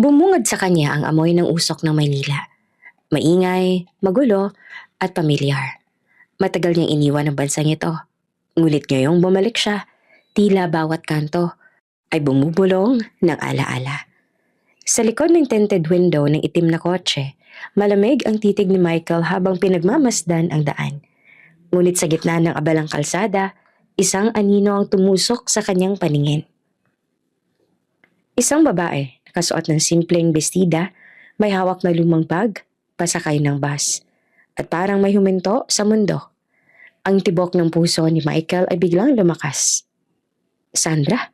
Bumungad sa kanya ang amoy ng usok ng Maynila. Maingay, magulo, at pamilyar. Matagal niyang iniwan ang bansang ito. Ngunit ngayong bumalik siya, tila bawat kanto ay bumubulong ng alaala. Sa likod ng tinted window ng itim na kotse, malamig ang titig ni Michael habang pinagmamasdan ang daan. Ngunit sa gitna ng abalang kalsada, isang anino ang tumusok sa kanyang paningin. Isang babae, nakasuot ng simpleng bestida, may hawak na lumang bag, pasakay ng bus, at parang may huminto sa mundo. Ang tibok ng puso ni Michael ay biglang lumakas. Sandra?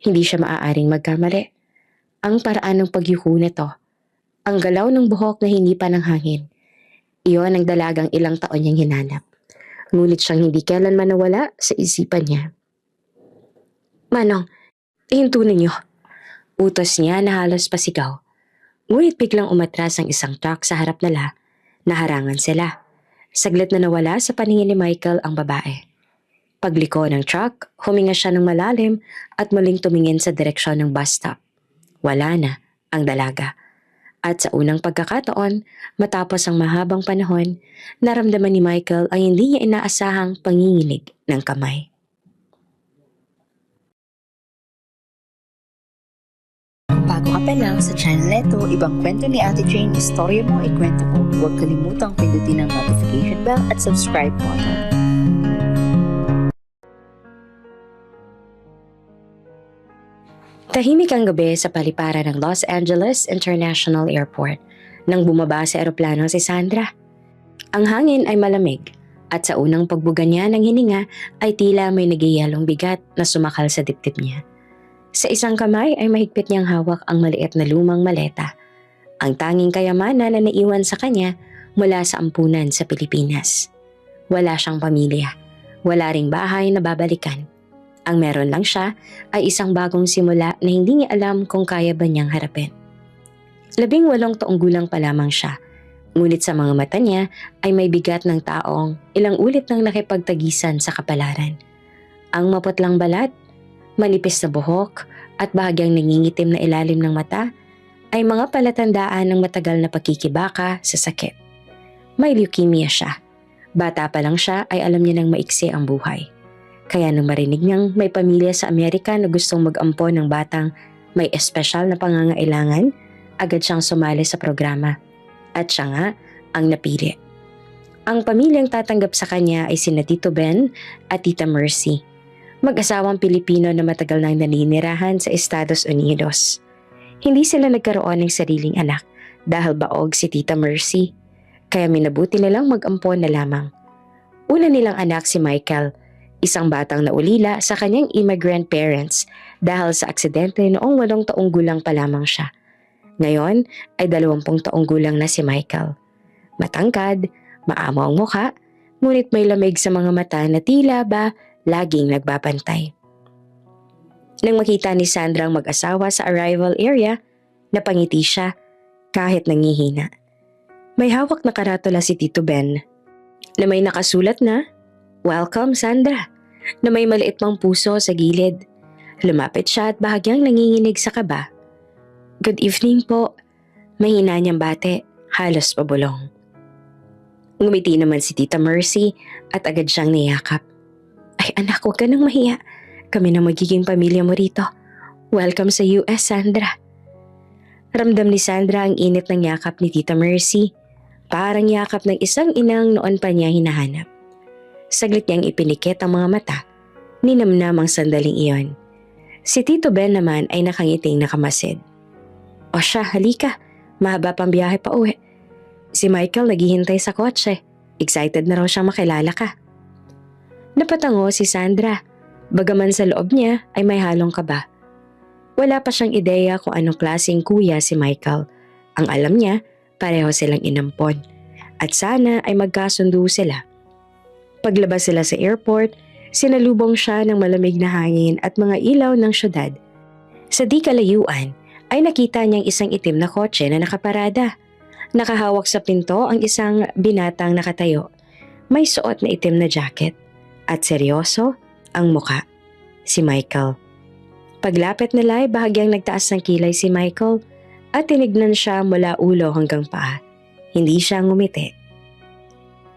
Hindi siya maaaring magkamali. Ang paraan ng pagyuko nito, ang galaw ng buhok na hindi pa ng hangin, iyon ang dalagang ilang taon niyang hinanap. Ngunit siyang hindi kailanman nawala sa isipan niya. Manong, ihinto ninyo. Utos niya na halos pasigaw. Ngunit biglang umatras ang isang truck sa harap nila, naharangan sila. Saglit na nawala sa paningin ni Michael ang babae. Pagliko ng truck, huminga siya ng malalim at muling tumingin sa direksyon ng bus stop. Wala na ang dalaga. At sa unang pagkakataon, matapos ang mahabang panahon, naramdaman ni Michael ang hindi niya inaasahang panginginig ng kamay. Bago ka pa lang sa channel neto, ibang kwento ni Ate Jane, istorya mo, ikwento ko. Huwag kalimutang pindutin ang notification bell at subscribe button. Tahimik ang gabi sa paliparan ng Los Angeles International Airport nang bumaba sa eroplano si Sandra. Ang hangin ay malamig at sa unang pagbuga niya ng hininga ay tila may nagyayalong bigat na sumakal sa dibdib niya. Sa isang kamay ay mahigpit niyang hawak ang maliit na lumang maleta, ang tanging kayamanan na naiwan sa kanya mula sa ampunan sa Pilipinas. Wala siyang pamilya, wala ring bahay na babalikan. Ang meron lang siya ay isang bagong simula na hindi niya alam kung kaya ba niyang harapin. 18 taong gulang pa lamang siya, ngunit sa mga mata niya ay may bigat ng taong ilang ulit nang nakipagtagisan sa kapalaran. Ang maputlang balat, manipis na buhok at bahagyang nangingitim na ilalim ng mata ay mga palatandaan ng matagal na pagkikibaka sa sakit. May leukemia siya. Bata pa lang siya ay alam niya nang maiksi ang buhay. Kaya nang marinig niyang may pamilya sa Amerika na gustong mag-ampon ng batang may espesyal na pangangailangan, agad siyang sumali sa programa. At siya nga ang napili. Ang pamilyang tatanggap sa kanya ay sina Tito Ben at Tita Mercy. Mag-asawang Pilipino na matagal nang naninirahan sa Estados Unidos. Hindi sila nagkaroon ng sariling anak dahil baog si Tita Mercy. Kaya minabuti nilang mag-ampon na lamang. Una nilang anak si Michael, isang batang naulila sa kanyang immigrant parents dahil sa aksidente noong 8 taong gulang pa lamang siya. Ngayon ay 20 taong gulang na si Michael. Matangkad, maamo ang mukha, ngunit may lamig sa mga mata na tila ba laging nagbabantay. Nang makita ni Sandra ang mag-asawa sa arrival area, napangiti siya kahit nangihina. May hawak na karatula si Tito Ben na may nakasulat na, "Welcome Sandra," na may maliit pang puso sa gilid. Lumapit siya at bahagyang nanginginig sa kaba. "Good evening po." Mahina niyang bate, halos pabulong. Ngumiti naman si Tita Mercy at agad siyang niyakap. "Ay anak, huwag ka nang mahiya. Kami na magiging pamilya mo rito. Welcome sa US, Sandra." Ramdam ni Sandra ang init ng yakap ni Tita Mercy. Parang yakap ng isang inang noon pa niya hinahanap. Saglit niyang ipinikit ang mga mata. Ninamnam ang sandaling iyon. Si Tito Ben naman ay nakangiting nakamasid. "O siya, halika. Mahaba pang biyahe pa uwi." Si Michael naghihintay sa kotse. Excited na raw siyang makilala ka. Napatango si Sandra. Bagaman sa loob niya ay may halong kaba. Wala pa siyang ideya kung anong klaseng kuya si Michael. Ang alam niya, pareho silang inampon. At sana ay magkasundo sila. Paglabas sila sa airport, sinalubong siya ng malamig na hangin at mga ilaw ng syudad. Sa di kalayuan ay nakita niyang isang itim na kotse na nakaparada. Nakahawak sa pinto ang isang binatang nakatayo. May suot na itim na jacket at seryoso ang muka. Si Michael. Paglapit nila ay bahagyang nagtaas ng kilay si Michael at tinignan siya mula ulo hanggang paa. Hindi siya ngumiti.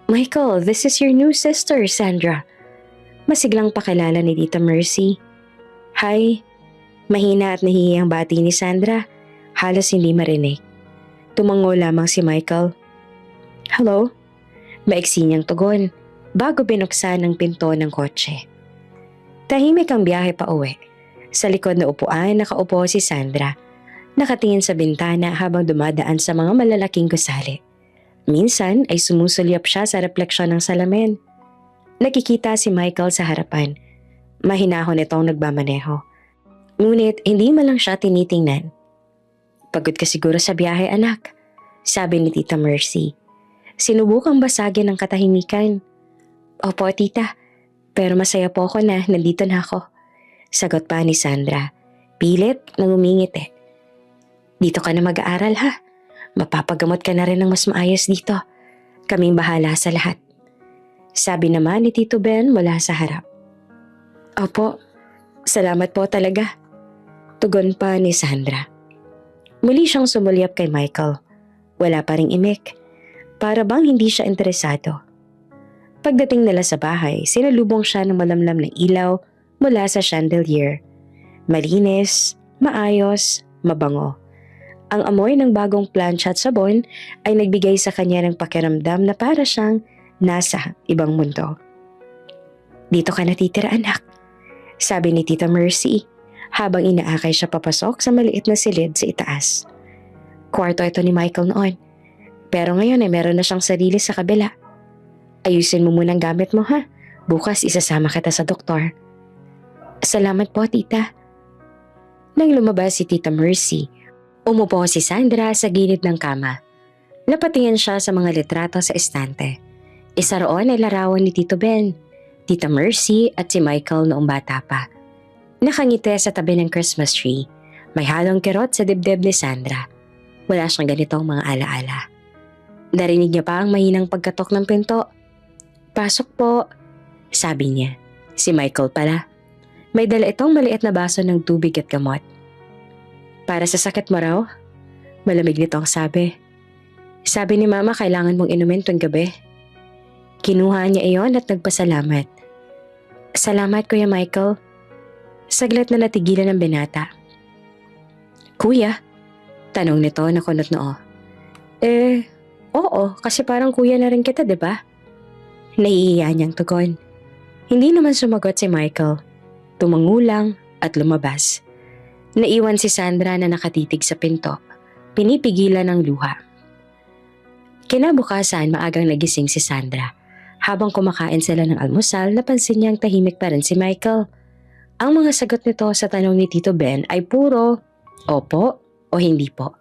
Michael, this is your new sister, Sandra. Masiglang pakilala ni Tita Mercy. Hi. Mahina at nahihiyang bati ni Sandra. Halos hindi marinig. Tumango lamang si Michael. Hello? Maiksi niyang tugon bago binuksan ang pinto ng kotse. Tahimik ang biyahe pa uwi. Sa likod na upuan nakaupo si Sandra. Nakatingin sa bintana habang dumadaan sa mga malalaking gusali. Minsan ay sumusulyap siya sa refleksyon ng salamin. Nakikita si Michael sa harapan. Mahinahon itong nagmamaneho. Ngunit hindi man lang siya tinitingnan. Pagod ka siguro sa biyahe, anak, sabi ni Tita Mercy. Sinubukang basagin ang katahimikan. Opo, tita, pero masaya po ako na nandito na ako. Sagot pa ni Sandra. Pilit na ngumingiti. Dito ka na mag-aaral ha. Mapapagamot ka na rin ng mas maayos dito. Kaming bahala sa lahat. Sabi naman ni Tito Ben mula sa harap. Opo, salamat po talaga. Tugon pa ni Sandra. Muli siyang sumulyap kay Michael. Wala pa ring imik. Para bang hindi siya interesado. Pagdating nila sa bahay, sinalubong siya ng malamlam na ilaw mula sa chandelier. Malinis, maayos, mabango. Ang amoy ng bagong plancha at sabon ay nagbigay sa kanya ng pakiramdam na para siyang nasa ibang mundo. Dito ka natitira, anak, sabi ni Tita Mercy habang inaakay siya papasok sa maliit na silid sa itaas. Kwarto ito ni Michael noon, pero ngayon ay meron na siyang sarili sa kabila. Ayusin mo munang gamit mo ha, bukas isasama kita sa doktor. Salamat po, tita. Nang lumabas si Tita Mercy, umupo si Sandra sa gilid ng kama. Napatingin siya sa mga litrato sa estante. Isa roon ay larawan ni Tito Ben, Tita Mercy at si Michael noong bata pa. Nakangiti sa tabi ng Christmas tree. May halong kirot sa dibdib ni Sandra. Wala siyang ganitong mga alaala. Narinig niya pa ang mahinang pagkatok ng pinto. Pasok po, sabi niya. Si Michael pala. May dala itong maliit na baso ng tubig at gamot. Para sa sakit mo raw? Malamig nito ang sabi. Sabi ni Mama kailangan mong inumin tuwing gabi. Kinuha niya iyon at nagpasalamat. Salamat, Kuya Michael. Saglit na natigilan ng binata. Kuya? Tanong nito na kunot noo. Oo, kasi parang kuya na rin kita, diba? Nahihiya niyang tugon. Hindi naman sumagot si Michael. Tumango lang at lumabas. Naiwan si Sandra na nakatitig sa pinto. Pinipigilan ng luha. Kinabukasan maagang nagising si Sandra. Habang kumakain sila ng almusal, napansin niyang tahimik pa rin si Michael. Ang mga sagot nito sa tanong ni Tito Ben ay puro opo o hindi po.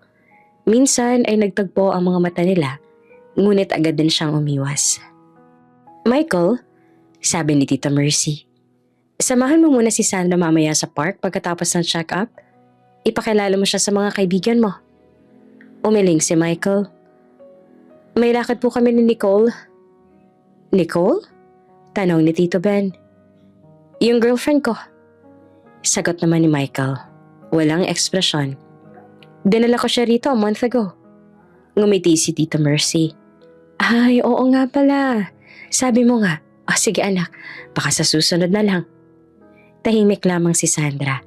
Minsan ay nagtagpo ang mga mata nila, ngunit agad din siyang umiwas. Michael, sabi ni Tita Mercy, samahan mo muna si Sandra mamaya sa park pagkatapos ng check-up. Ipakilala mo siya sa mga kaibigan mo. Umiling si Michael. May lakad po kami ni Nicole. Nicole? Tanong ni Tito Ben. Yung girlfriend ko. Sagot naman ni Michael. Walang ekspresyon. Dinala ko siya rito a month ago. Ngumiti si Tita Mercy. Ay, oo nga pala. Sabi mo nga. Sige anak, baka sa susunod na lang. Tahimik lamang si Sandra.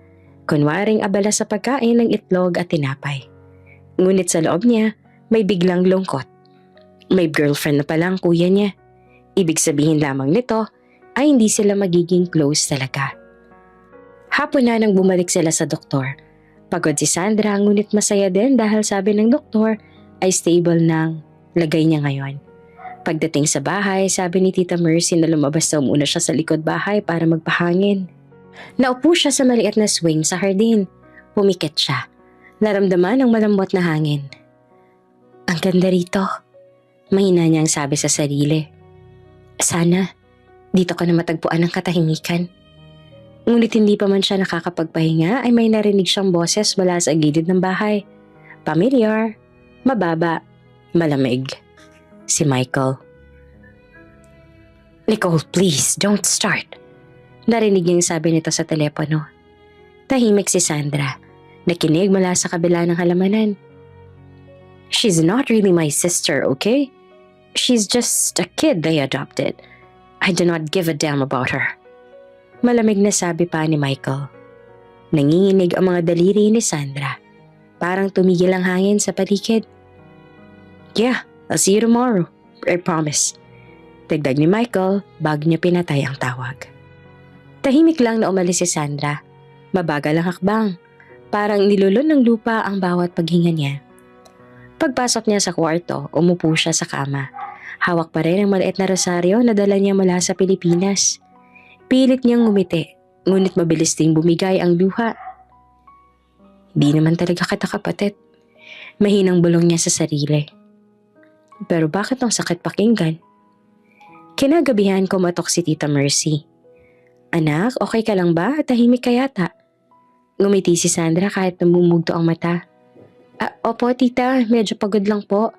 Kunwaring abala sa pagkain ng itlog at tinapay. Ngunit sa loob niya, may biglang lungkot. May girlfriend na pala ang kuya niya. Ibig sabihin lamang nito ay hindi sila magiging close talaga. Hapon na nang bumalik sila sa doktor. Pagod si Sandra ngunit masaya din dahil sabi ng doktor ay stable ng lagay niya ngayon. Pagdating sa bahay, sabi ni Tita Mercy na lumabas daw muna siya sa likod bahay para magpahangin. Naupo siya sa maliit na swing sa hardin. Pumikit siya. Naramdaman ang malambot na hangin. Ang ganda rito. Mahina niyang sabi sa sarili. Sana, dito ka na matagpuan ng katahimikan. Ngunit hindi pa man siya nakakapagpahinga ay may narinig siyang boses mula sa gilid ng bahay. Pamilyar, mababa, malamig. Si Michael. Nicole, please, don't start. Narinig niyang sabi nito sa telepono. Tahimik si Sandra. Nakinig mula sa kabila ng halamanan. She's not really my sister, okay? She's just a kid they adopted. I do not give a damn about her. Malamig na sabi pa ni Michael. Nanginginig ang mga daliri ni Sandra. Parang tumigil ang hangin sa paligid. Yeah, I'll see you tomorrow. I promise. Dagdag ni Michael bago niya pinatay ang tawag. Tahimik lang na umalis si Sandra. Mabagal ang hakbang. Parang nilulun ng lupa ang bawat paghinga niya. Pagpasok niya sa kwarto, umupo siya sa kama. Hawak pa rin ang maliit na rosaryo na dala niya mula sa Pilipinas. Pilit niyang ngumiti, ngunit mabilis ding bumigay ang luha. Di naman talaga kita kapatid. Mahinang bulong niya sa sarili. Pero bakit ang sakit pakinggan? Kinagabihan kumatok si Tita Mercy. Anak, okay ka lang ba? Tahimik ka yata. Ngumiti si Sandra kahit namumugto ang mata. Opo tita, medyo pagod lang po.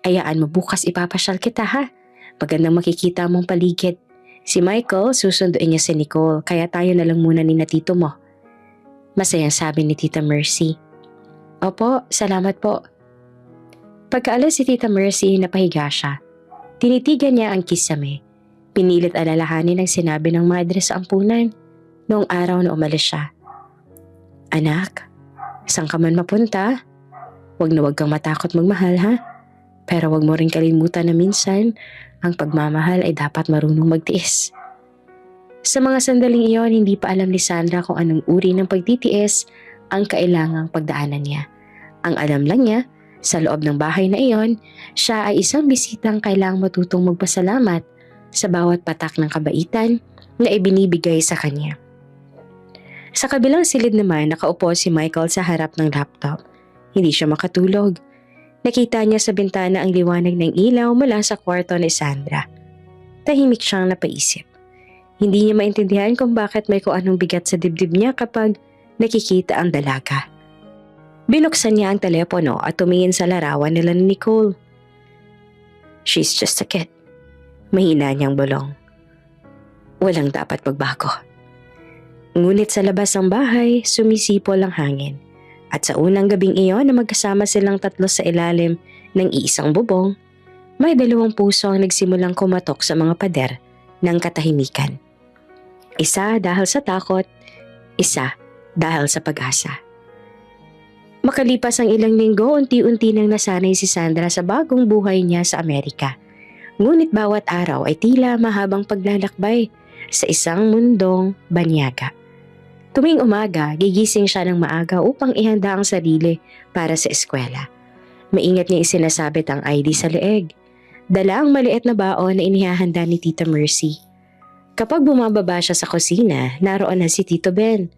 Ayaan mo bukas ipapasyal kita ha. Magandang makikita mong paligid. Si Michael, susunduin niya si Nicole, kaya tayo na lang muna ni na tito mo. Masayang sabi ni Tita Mercy. Opo, salamat po. Pagkaalis si Tita Mercy, napahiga siya. Tinitigan niya ang kisame. Pinilit alalahanin ang sinabi ng madre sa ampunan noong araw na umalis siya. Anak, saan ka man mapunta? Huwag na huwag kang matakot magmahal ha. Pero huwag mo rin kalimutan na minsan, ang pagmamahal ay dapat marunong magtiis. Sa mga sandaling iyon, hindi pa alam ni Sandra kung anong uri ng pagtitiis ang kailangang pagdaanan niya. Ang alam lang niya, sa loob ng bahay na iyon, siya ay isang bisitang kailangang matutong magpasalamat sa bawat patak ng kabaitan na ibinibigay sa kanya. Sa kabilang silid naman, nakaupo si Michael sa harap ng laptop. Hindi siya makatulog. Nakita niya sa bintana ang liwanag ng ilaw mula sa kwarto ni Sandra. Tahimik siyang napaisip. Hindi niya maintindihan kung bakit may kung anong bigat sa dibdib niya kapag nakikita ang dalaga. Binuksan niya ang telepono at tumingin sa larawan nila ni Nicole. She's just a kid. Mahina niyang bulong. Walang dapat magbago. Ngunit sa labas ng bahay, sumisipol ang hangin. At sa unang gabing iyon na magkasama silang tatlo sa ilalim ng iisang bubong, may dalawang puso ang nagsimulang kumatok sa mga pader ng katahimikan. Isa dahil sa takot, isa dahil sa pag-asa. Makalipas ang ilang linggo, unti-unti nang nasanay si Sandra sa bagong buhay niya sa Amerika. Ngunit bawat araw ay tila mahabang paglalakbay sa isang mundong banyaga. Tuwing umaga, gigising siya ng maaga upang ihanda ang sarili para sa eskwela. Maingat niya isinasabit ang ID sa leeg. Dala ang maliit na baon na inihahanda ni Tita Mercy. Kapag bumababa siya sa kusina, naroon na si Tito Ben,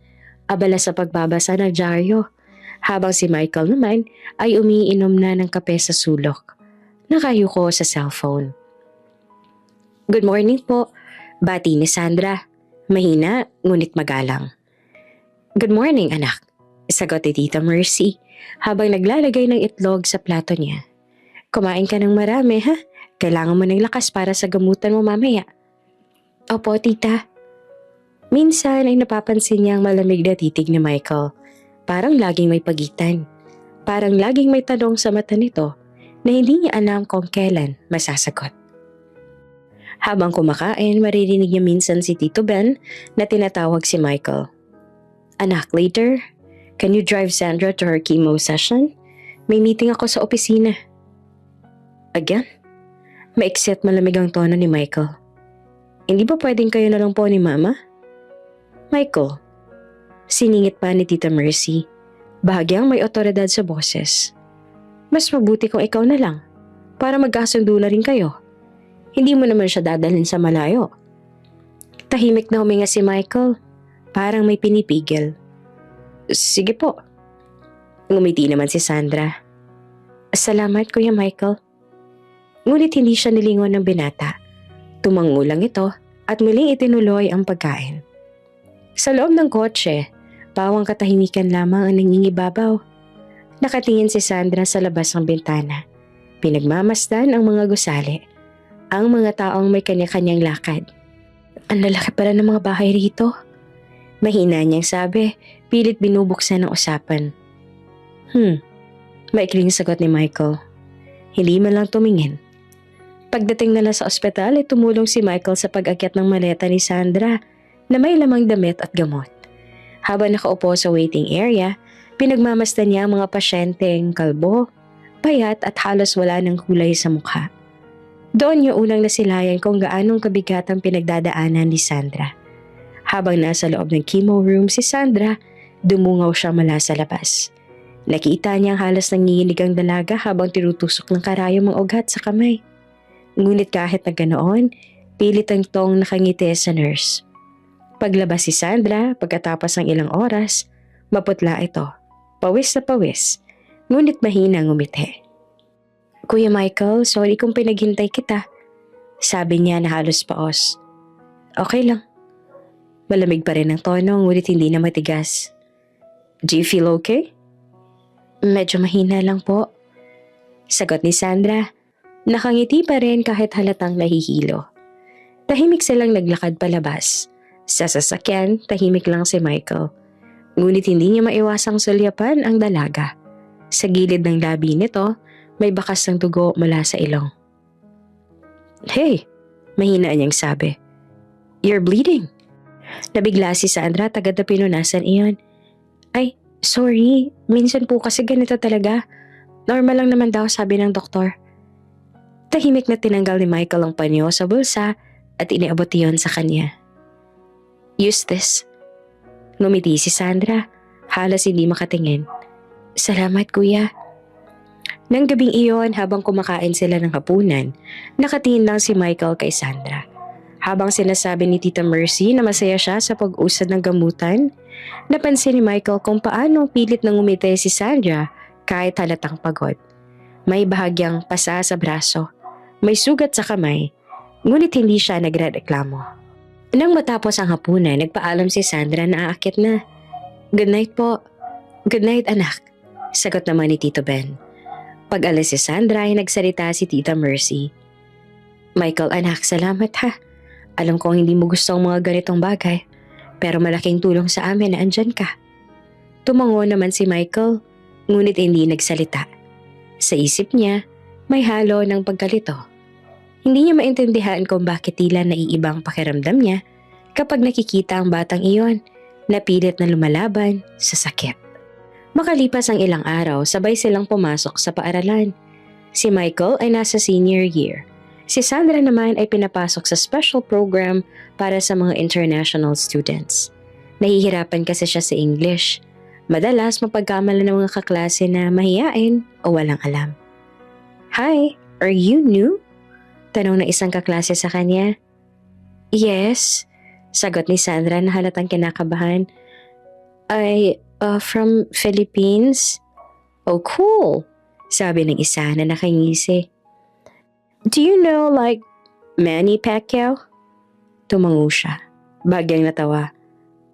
abala sa pagbabasa ng dyaryo, habang si Michael naman ay umiinom na ng kape sa sulok. Nakayuko sa cellphone. Good morning po, bati ni Sandra. Mahina, ngunit magalang. Good morning, anak, sagot ni Tita Mercy habang naglalagay ng itlog sa plato niya. Kumain ka ng marami, ha? Kailangan mo ng lakas para sa gamutan mo mamaya. Opo, tita. Minsan ay napapansin niya ang malamig na titig ni Michael. Parang laging may pagitan. Parang laging may tanong sa mata nito na hindi niya alam kung kailan masasagot. Habang kumakain, maririnig niya minsan si Tito Ben na tinatawag si Michael. Anak, later, can you drive Sandra to her chemo session? May meeting ako sa opisina. Again? Maiksi at malamig ang tono ni Michael. Hindi ba pwedeng kayo na lang po ni Mama? Michael, siningit pa ni Tita Mercy, bahagyang may otoridad sa boses. Mas mabuti kung ikaw na lang, para magkasundo na rin kayo. Hindi mo naman siya dadalhin sa malayo. Tahimik na huminga si Michael. Parang may pinipigil. Sige po. Ngumiti naman si Sandra. Salamat, Kuya Michael. Ngunit hindi siya nilingon ng binata. Tumangulang ito at muling itinuloy ang pagkain. Sa loob ng kotse, pawang katahimikan lamang ang nangingibabaw. Nakatingin si Sandra sa labas ng bintana. Pinagmamasdan ang mga gusali. Ang mga taong may kanya-kanyang lakad. Ang lalaki pala ng mga bahay rito. Mahina niyang sabi, pilit binubuksan ng usapan. Maikling sagot ni Michael. Hindi man lang tumingin. Pagdating nila sa ospital ay tumulong si Michael sa pag-akyat ng maleta ni Sandra na may lamang damit at gamot. Habang nakaupo sa waiting area, pinagmamasdan niya ang mga pasyenteng kalbo, payat at halos wala ng kulay sa mukha. Doon niya unang nasilayan kung gaanong kabigat ang pinagdadaanan ni Sandra. Habang nasa loob ng chemo room si Sandra, dumungaw siya mula sa labas. Nakita niya ang halos nanginginig ang dalaga habang tinutusok ng karayom ang ugat sa kamay. Ngunit kahit na ganoon, pilit ang tong nakangiti sa nurse. Paglabas si Sandra, pagkatapos ng ilang oras, maputla ito. Pawis na pawis, ngunit mahina ngumiti. Kuya Michael, sorry kung pinaghintay kita. Sabi niya na halos paos. Okay lang. Malamig pa rin ang tono, ngunit hindi na matigas. Do you feel okay? Medyo mahina lang po. Sagot ni Sandra. Nakangiti pa rin kahit halatang nahihilo. Tahimik silang naglakad palabas. Sa sasakyan, tahimik lang si Michael. Ngunit hindi niya maiwasang sulyapan ang dalaga. Sa gilid ng labi nito, may bakas ng dugo mula sa ilong. Hey! Mahina niyang sabi. You're bleeding. Nabigla si Sandra at agad na pinunasan iyon. Ay, sorry. Minsan po kasi ganito talaga. Normal lang naman daw, sabi ng doktor. Tahimik na tinanggal ni Michael ang panyo sa bulsa at iniabot iyon sa kanya. Use this. Ngumiti si Sandra, halos hindi makatingin. Salamat kuya. Nang gabing iyon habang kumakain sila ng hapunan, nakatingin lang si Michael kay Sandra. Habang sinasabi ni Tita Mercy na masaya siya sa pag-usad ng gamutan, napansin ni Michael kung paano pilit nang ngumiti si Sandra kahit halatang pagod. May bahagyang pasa sa braso, may sugat sa kamay, ngunit hindi siya nagrereklamo. Nang matapos ang hapunan, nagpaalam si Sandra na aakyat na. Good night po. Good night anak, sagot naman ni Tito Ben. Pag-alis si Sandra ay nagsalita si Tita Mercy. Michael anak, salamat ha. Alam kong hindi mo gusto ang mga ganitong bagay, pero malaking tulong sa amin na andyan ka. Tumango naman si Michael, ngunit hindi nagsalita. Sa isip niya, may halo ng pagkalito. Hindi niya maintindihan kung bakit tila naiibang pakiramdam niya kapag nakikita ang batang iyon na pilit na lumalaban sa sakit. Makalipas ang ilang araw, sabay silang pumasok sa paaralan. Si Michael ay nasa senior year. Si Sandra naman ay pinapasok sa special program para sa mga international students. Nahihirapan kasi siya sa English. Madalas mapagkamalan ng mga kaklase na mahiyain o walang alam. Hi, are you new? Tanong na isang kaklase sa kanya. Yes, sagot ni Sandra na halatang kinakabahan. From Philippines? Oh, cool, sabi ng isa na nakangisi. Do you know like Manny Pacquiao? Tumango siya. Bagyang natawa.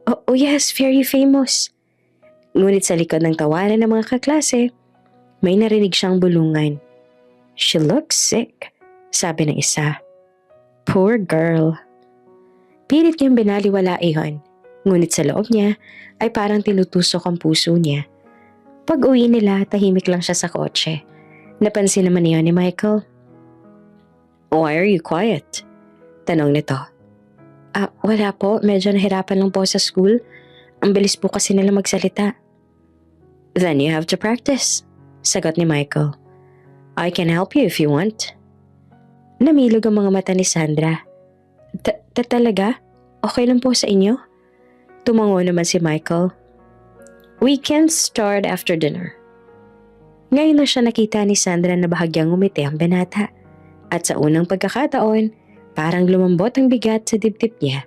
Oh yes, very famous. Ngunit sa likod ng tawanan ng mga kaklase, may narinig siyang bulungan. She looks sick, sabi ng isa. Poor girl. Pilit niyang binaliwala iyon, ngunit sa loob niya ay parang tinutusok ang puso niya. Pag uwi nila, tahimik lang siya sa kotse. Napansin naman niya ni Michael. Why are you quiet? Tanong nito. Wala po, medyo nahirapan lang po sa school. Ang bilis po kasi nila magsalita. Then you have to practice, sagot ni Michael. I can help you if you want. Namilog ang mga mata ni Sandra. Talaga? Okay lang po sa inyo? Tumango naman si Michael. We can start after dinner. Ngayon na siya nakita ni Sandra na bahagyang ngumiti ang binata. At sa unang pagkakataon, parang lumambot ang bigat sa dibdib niya.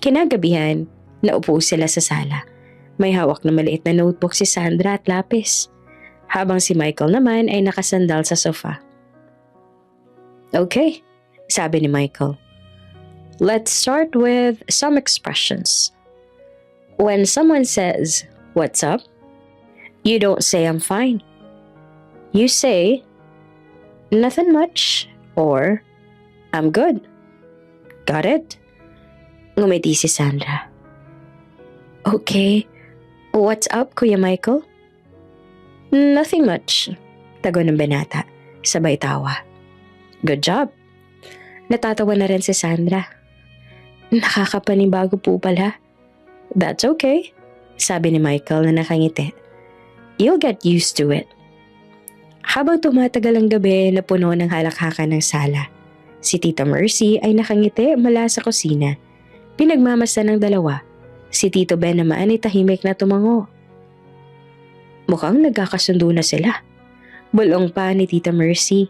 Kinagabihan, naupo sila sa sala. May hawak na maliit na notebook si Sandra at lapis. Habang si Michael naman ay nakasandal sa sofa. Okay, sabi ni Michael. Let's start with some expressions. When someone says, "What's up?" you don't say, "I'm fine." You say, "Nothing much," or "I'm good." Got it? Ngumiti si Sandra. Okay. What's up, Kuya Michael? Nothing much, tagon ng binata, sabay tawa. Good job. Natatawa na rin si Sandra. Nakakapanibago po pala. That's okay, sabi ni Michael na nakangiti. You'll get used to it. Habang tumatagal ang gabi na puno ng halakhakan ng sala, si Tita Mercy ay nakangiti mula sa kusina. Pinagmamasdan ng dalawa. Si Tito Ben naman ay tahimik na tumango. Mukhang nagkakasundo na sila. Bulong pa ni Tita Mercy.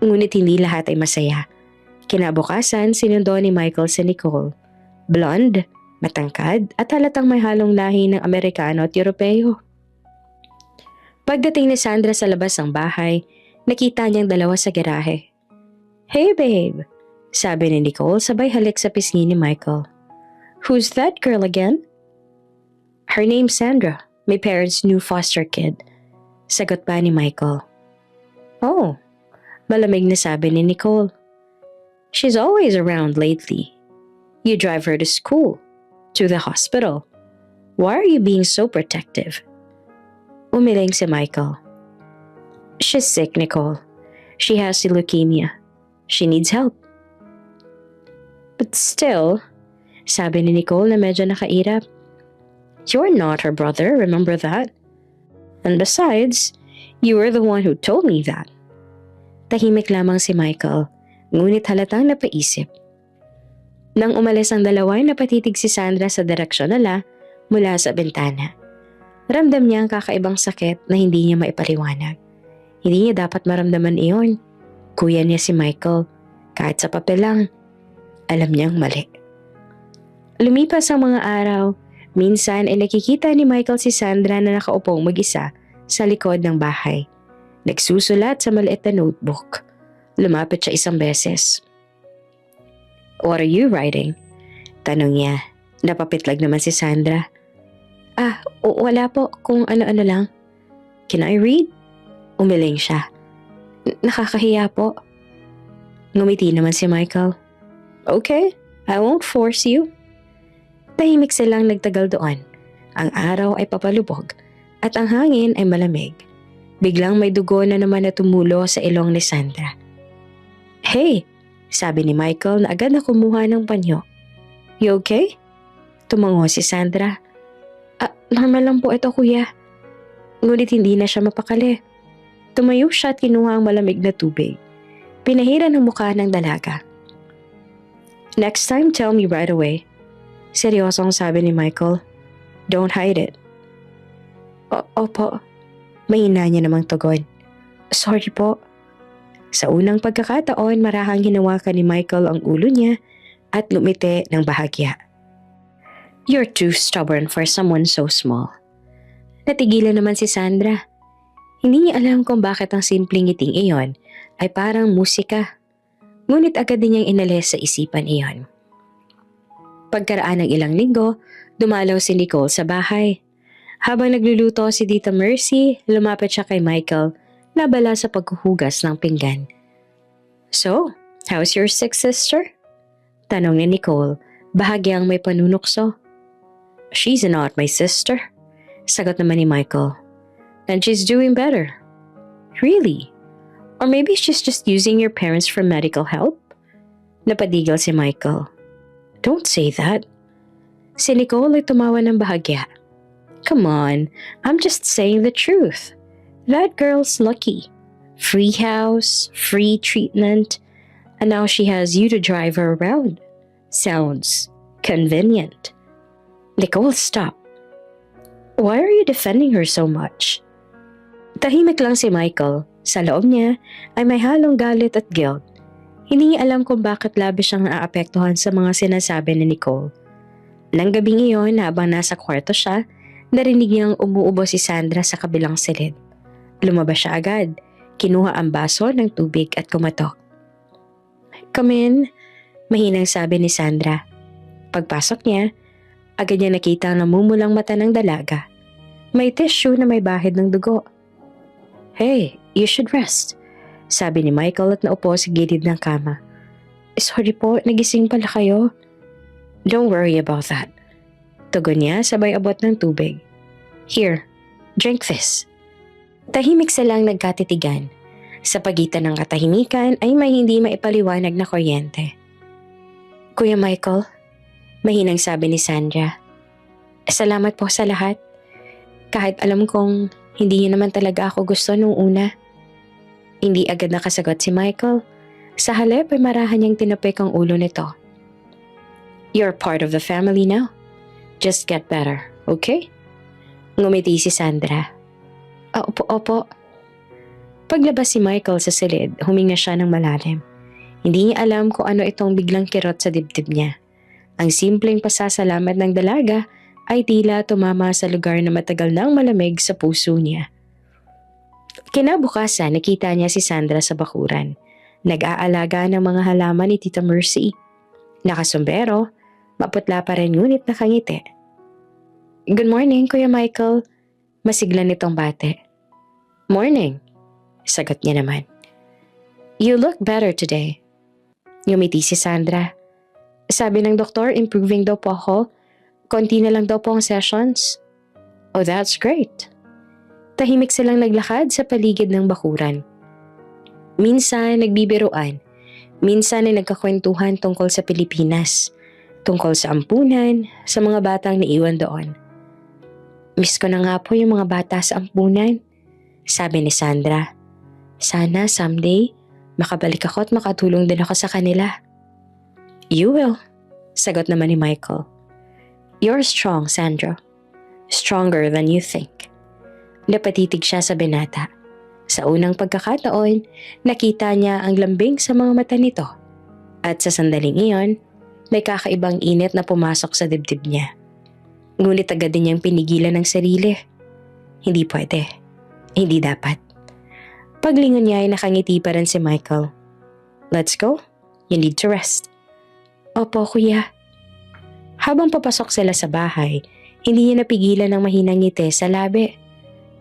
Ngunit hindi lahat ay masaya. Kinabukasan, sinundo ni Michael si Nicole. Blonde, matangkad at halatang may halong lahi ng Amerikano at Europeo. Pagdating ni Sandra sa labas ng bahay, nakita niyang dalawa sa garahe. Hey babe, sabi ni Nicole sabay halik sa pisngi ni Michael. Who's that girl again? Her name's Sandra, my parents' new foster kid. Sagot pa ni Michael. Oh, malamig na sabi ni Nicole. She's always around lately. You drive her to school, to the hospital. Why are you being so protective? Umiling si Michael. She's sick, Nicole. She has leukemia. She needs help. But still, sabi ni Nicole na medyo nakairap, you're not her brother, remember that? And besides, you were the one who told me that. Tahimik lamang si Michael, ngunit halatang napaisip. Nang umalis ang dalawa, napatitig si Sandra sa direksyon nila mula sa bintana. Ramdam niya ang kakaibang sakit na hindi niya maipaliwanag. Hindi niya dapat maramdaman iyon. Kuya niya si Michael. Kahit sa papel lang, alam niyang mali. Lumipas ang mga araw, minsan ay nakikita ni Michael si Sandra na nakaupong mag-isa sa likod ng bahay. Nagsusulat sa maliit na notebook. Lumapit siya isang beses. What are you writing? Tanong niya. Napapitlag naman si Sandra. Wala po, kung ano-ano lang. Can I read? Umiling siya. Nakakahiya po. Ngumiti naman si Michael. Okay, I won't force you. Tahimik silang nagtagal doon. Ang araw ay papalubog at ang hangin ay malamig. Biglang may dugo na naman na tumulo sa ilong ni Sandra. Hey, sabi ni Michael na agad na kumuha ng panyo. You okay? Tumango si Sandra. Normal lang po ito, kuya. Ngunit hindi na siya mapakali. Tumayo siya at kinuha ang malamig na tubig. Pinahira ng mukha ng dalaga. Next time, tell me right away. Seryosong sabi ni Michael. Don't hide it. Opo. Mahina niya namang tugon. Sorry po. Sa unang pagkakataon, marahang hinawakan ni Michael ang ulo niya at lumite ng bahagya. You're too stubborn for someone so small. Natigilan naman si Sandra. Hindi niya alam kung bakit ang simpleng ngiting iyon ay parang musika. Ngunit agad din niyang inalis sa isipan iyon. Pagkaraan ng ilang linggo, dumalaw si Nicole sa bahay. Habang nagluluto si Tita Mercy, lumapit siya kay Michael na abala sa paghuhugas ng pinggan. So, how's your sick sister? Tanong ni Nicole, bahagyang may panunukso. She's not my sister. Sagot naman ni Michael. And she's doing better. Really? Or maybe she's just using your parents for medical help? Napadigil si Michael. Don't say that. Si Nicole ay tumawa ng bahagya. Come on, I'm just saying the truth. That girl's lucky. Free house, free treatment, and now she has you to drive her around. Sounds convenient. Nicole, stop. Why are you defending her so much? Tahimik lang si Michael. Sa loob niya ay may halong galit at guilt. Hindi niya alam kung bakit labis siyang naaapektuhan sa mga sinasabi ni Nicole. Nang gabing iyon, habang nasa kwarto siya, narinig niyang umuubo si Sandra sa kabilang silid. Lumabas siya agad, kinuha ang baso ng tubig at kumatok. Come in, mahinang sabi ni Sandra. Pagpasok niya, agad niya nakita ang namumulang mata ng dalaga. May tissue na may bahid ng dugo. Hey, you should rest, sabi ni Michael at naupo sa gilid ng kama. Sorry po, nagising pala kayo. Don't worry about that. Tugon niya sabay abot ng tubig. Here, drink this. Tahimik silang nagkatitigan. Sa pagitan ng katahimikan ay may hindi maipaliwanag na kuryente. Kuya Michael, mahinang sabi ni Sandra. Salamat po sa lahat. Kahit alam kong hindi niyo naman talaga ako gusto nung una. Hindi agad nakasagot si Michael. Sa halip ay marahan niyang tinapik ang ulo nito. You're part of the family now. Just get better, okay? Ngumiti si Sandra. Opo. Paglabas si Michael sa silid, huminga siya ng malalim. Hindi niya alam kung ano itong biglang kirot sa dibdib niya. Ang simpleng pasasalamat ng dalaga ay tila tumama sa lugar na matagal nang malamig sa puso niya. Kinabukasan, nakita niya si Sandra sa bakuran. Nag-aalaga ng mga halaman ni Tita Mercy. Nakasumbero, maputla pa rin ngunit nakangiti. Good morning, Kuya Michael. Masigla nitong bate. Morning, sagot niya naman. You look better today. Ngumiti si Sandra. Sabi ng doktor, improving daw po ako. Konti na lang daw po ang sessions. Oh, that's great. Tahimik silang naglakad sa paligid ng bakuran. Minsan nagbibiruan, minsan ay nagkakwentuhan tungkol sa Pilipinas, tungkol sa ampunan, sa mga batang naiwan doon. Miss ko na nga po yung mga bata sa ampunan, sabi ni Sandra. Sana someday, makabalik ako at makatulong din ako sa kanila. You will, sagot naman ni Michael. You're strong, Sandra. Stronger than you think. Napatitig siya sa binata. Sa unang pagkakataon, nakita niya ang lambing sa mga mata nito. At sa sandaling iyon, may kakaibang init na pumasok sa dibdib niya. Ngunit agad din niyang pinigilan ng sarili. Hindi pwede. Hindi dapat. Paglingon niya ay nakangiti pa rin si Michael. Let's go. You need to rest. Opo, kuya. Habang papasok sila sa bahay, hindi niya napigilan ng mahinang ngiti sa labi.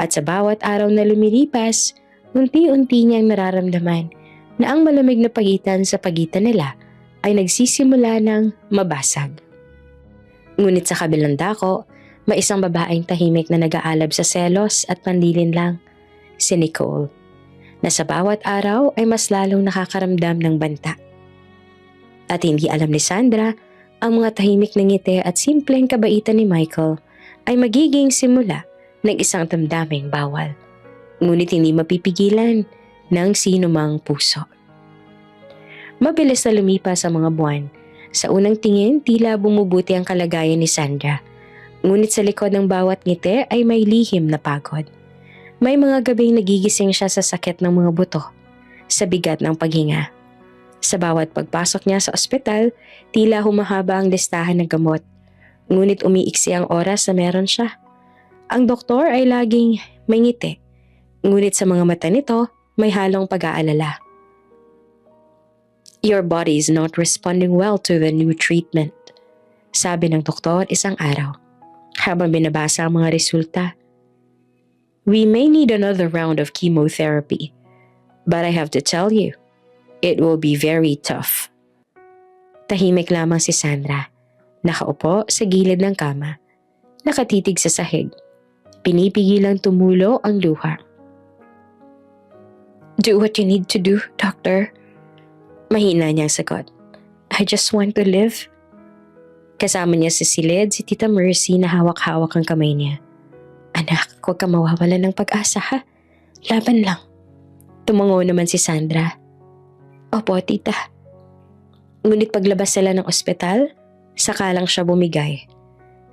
At sa bawat araw na lumilipas, unti-unti niyang nararamdaman na ang malamig na pagitan sa pagitan nila ay nagsisimula ng mabasag. Ngunit sa kabilang dako, may isang babaeng tahimik na nag-aalab sa selos at panlilinlang, si Nicole, na sa bawat araw ay mas lalong nakakaramdam ng banta. At hindi alam ni Sandra, ang mga tahimik na ngiti at simpleng kabaitan ni Michael ay magiging simula ng isang damdaming bawal. Ngunit hindi mapipigilan ng sinumang puso. Mabilis na lumipas ang mga buwan. Sa unang tingin, tila bumubuti ang kalagayan ni Sandra. Ngunit sa likod ng bawat ngiti ay may lihim na pagod. May mga gabing nagigising siya sa sakit ng mga buto, sa bigat ng paghinga. Sa bawat pagpasok niya sa ospital, tila humahaba ang listahan ng gamot. Ngunit umiiksi ang oras na meron siya. Ang doktor ay laging may ngiti. Ngunit sa mga mata nito, may halong pag-aalala. Your body is not responding well to the new treatment, sabi ng doktor isang araw, habang binabasa ang mga resulta. We may need another round of chemotherapy, but I have to tell you, it will be very tough. Tahimik lamang si Sandra, nakaupo sa gilid ng kama, nakatitig sa sahig. Pinipigilang tumulo ang luha. Do what you need to do, doctor. Mahina niyang sagot. I just want to live. Kasama niya sa silid si Tita Mercy na hawak-hawak ang kamay niya. Anak, huwag ka mawawala ng pag-asa ha. Laban lang. Tumango naman si Sandra. Opo, tita. Ngunit paglabas sila ng ospital, saka lang siya bumigay.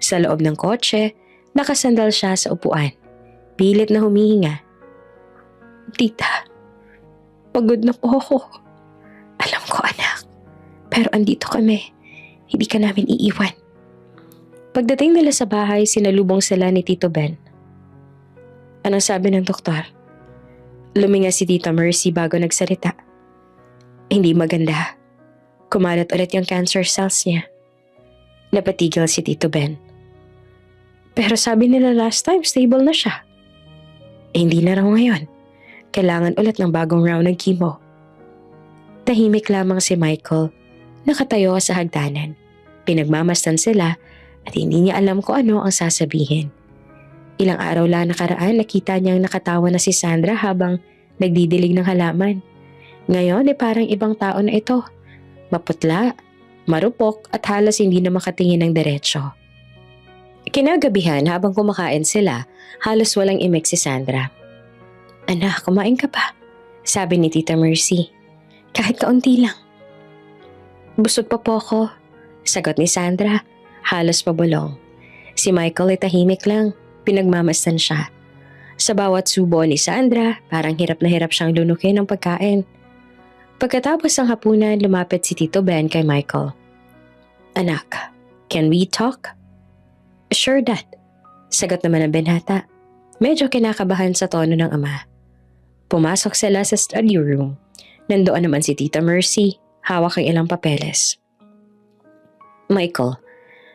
Sa loob ng kotse, nakasandal siya sa upuan. Pilit na humihinga. Tita, pagod na po ako. Alam ko anak, pero andito kami. Hindi ka namin iiwan. Pagdating nila sa bahay, sinalubong sila ni Tito Ben. Anong sabi ng doktor? Luminga si Tita Mercy bago nagsalita. Hindi maganda. Kumalat ulit yung cancer cells niya. Napatigil si Tito Ben. Pero sabi nila last time, stable na siya. Hindi na raw ngayon. Kailangan ulit ng bagong round ng chemo. Tahimik lamang si Michael, nakatayo sa hagdanan. Pinagmamasdan sila at hindi niya alam kung ano ang sasabihin. Ilang araw lang nakaraan, nakita niyang nakatawa na si Sandra habang nagdidilig ng halaman. Ngayon ay parang ibang tao na ito. Maputla, marupok at halos hindi na makatingin ng diretsyo. Kinagabihan habang kumakain sila, halos walang imik si Sandra. "Anak, kumain ka pa?" sabi ni Tita Mercy. "Kahit kaunti lang." "Busog pa po ako," sagot ni Sandra, halos pabulong. Si Michael ay tahimik lang, pinagmamasdan siya. Sa bawat subo ni Sandra, parang hirap na hirap siyang lunukin ng pagkain. Pagkatapos ng hapunan, lumapit si Tito Ben kay Michael. "Anak, can we talk?" "Sure, Dad," sagot naman ng binata. Medyo kinakabahan sa tono ng ama. Pumasok sila sa study room. Nandoon naman si Tita Mercy, hawak ang ilang papeles. "Michael,"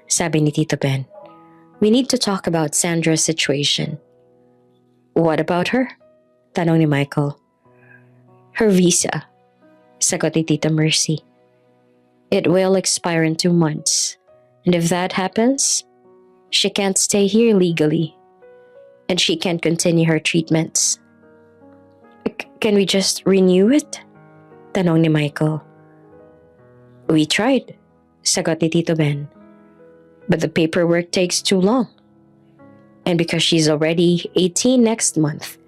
sabi ni Tito Ben, "we need to talk about Sandra's situation." "What about her?" tanong ni Michael. "Her visa," sagot ni Tita Mercy. "It will expire in 2 months. And if that happens, she can't stay here legally. And she can't continue her treatments." "Can we just renew it?" tanong ni Michael. "We tried," sagot ni Tito Ben. "But the paperwork takes too long. And because she's already 18 next month,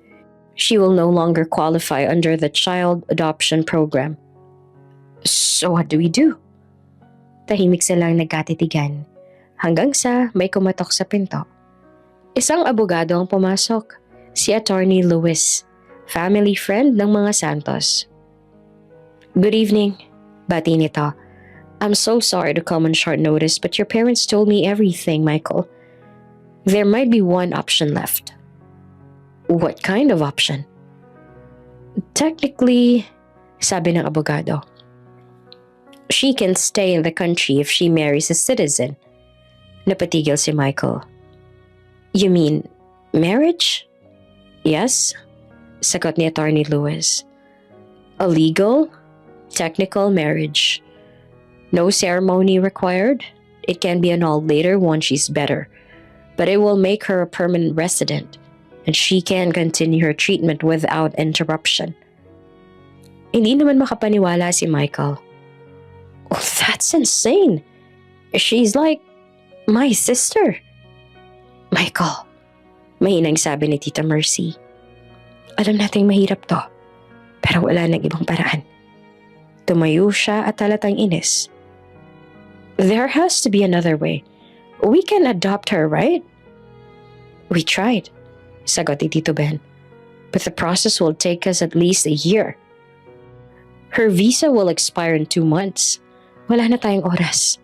she will no longer qualify under the child adoption program." "So what do we do?" Tahimik silang nagkatitigan hanggang sa may kumatok sa pinto. Isang abogado ang pumasok, si Attorney Lewis, family friend ng mga Santos. "Good evening," bati nito. "I'm so sorry to come on short notice, but your parents told me everything, Michael. There might be one option left." "What kind of option?" "Technically," sabi ng abogado, "she can stay in the country if she marries a citizen." Napatigil si Michael. "You mean marriage?" "Yes," sagot ni Attorney Lewis. "A legal, technical marriage. No ceremony required. It can be annulled later once she's better. But it will make her a permanent resident, and she can continue her treatment without interruption." Hindi naman makapaniwala si Michael. "Oh, that's insane. She's like my sister." "Michael," mahinang sabi ni Tita Mercy, "alam nating mahirap to, pero wala nang ibang paraan." Tumayo siya at halatang inis. "There has to be another way. We can adopt her, right?" "We tried," sagot ni Tito Ben, "but the process will take us at least a year. Her visa will expire in 2 months. Wala na tayong oras."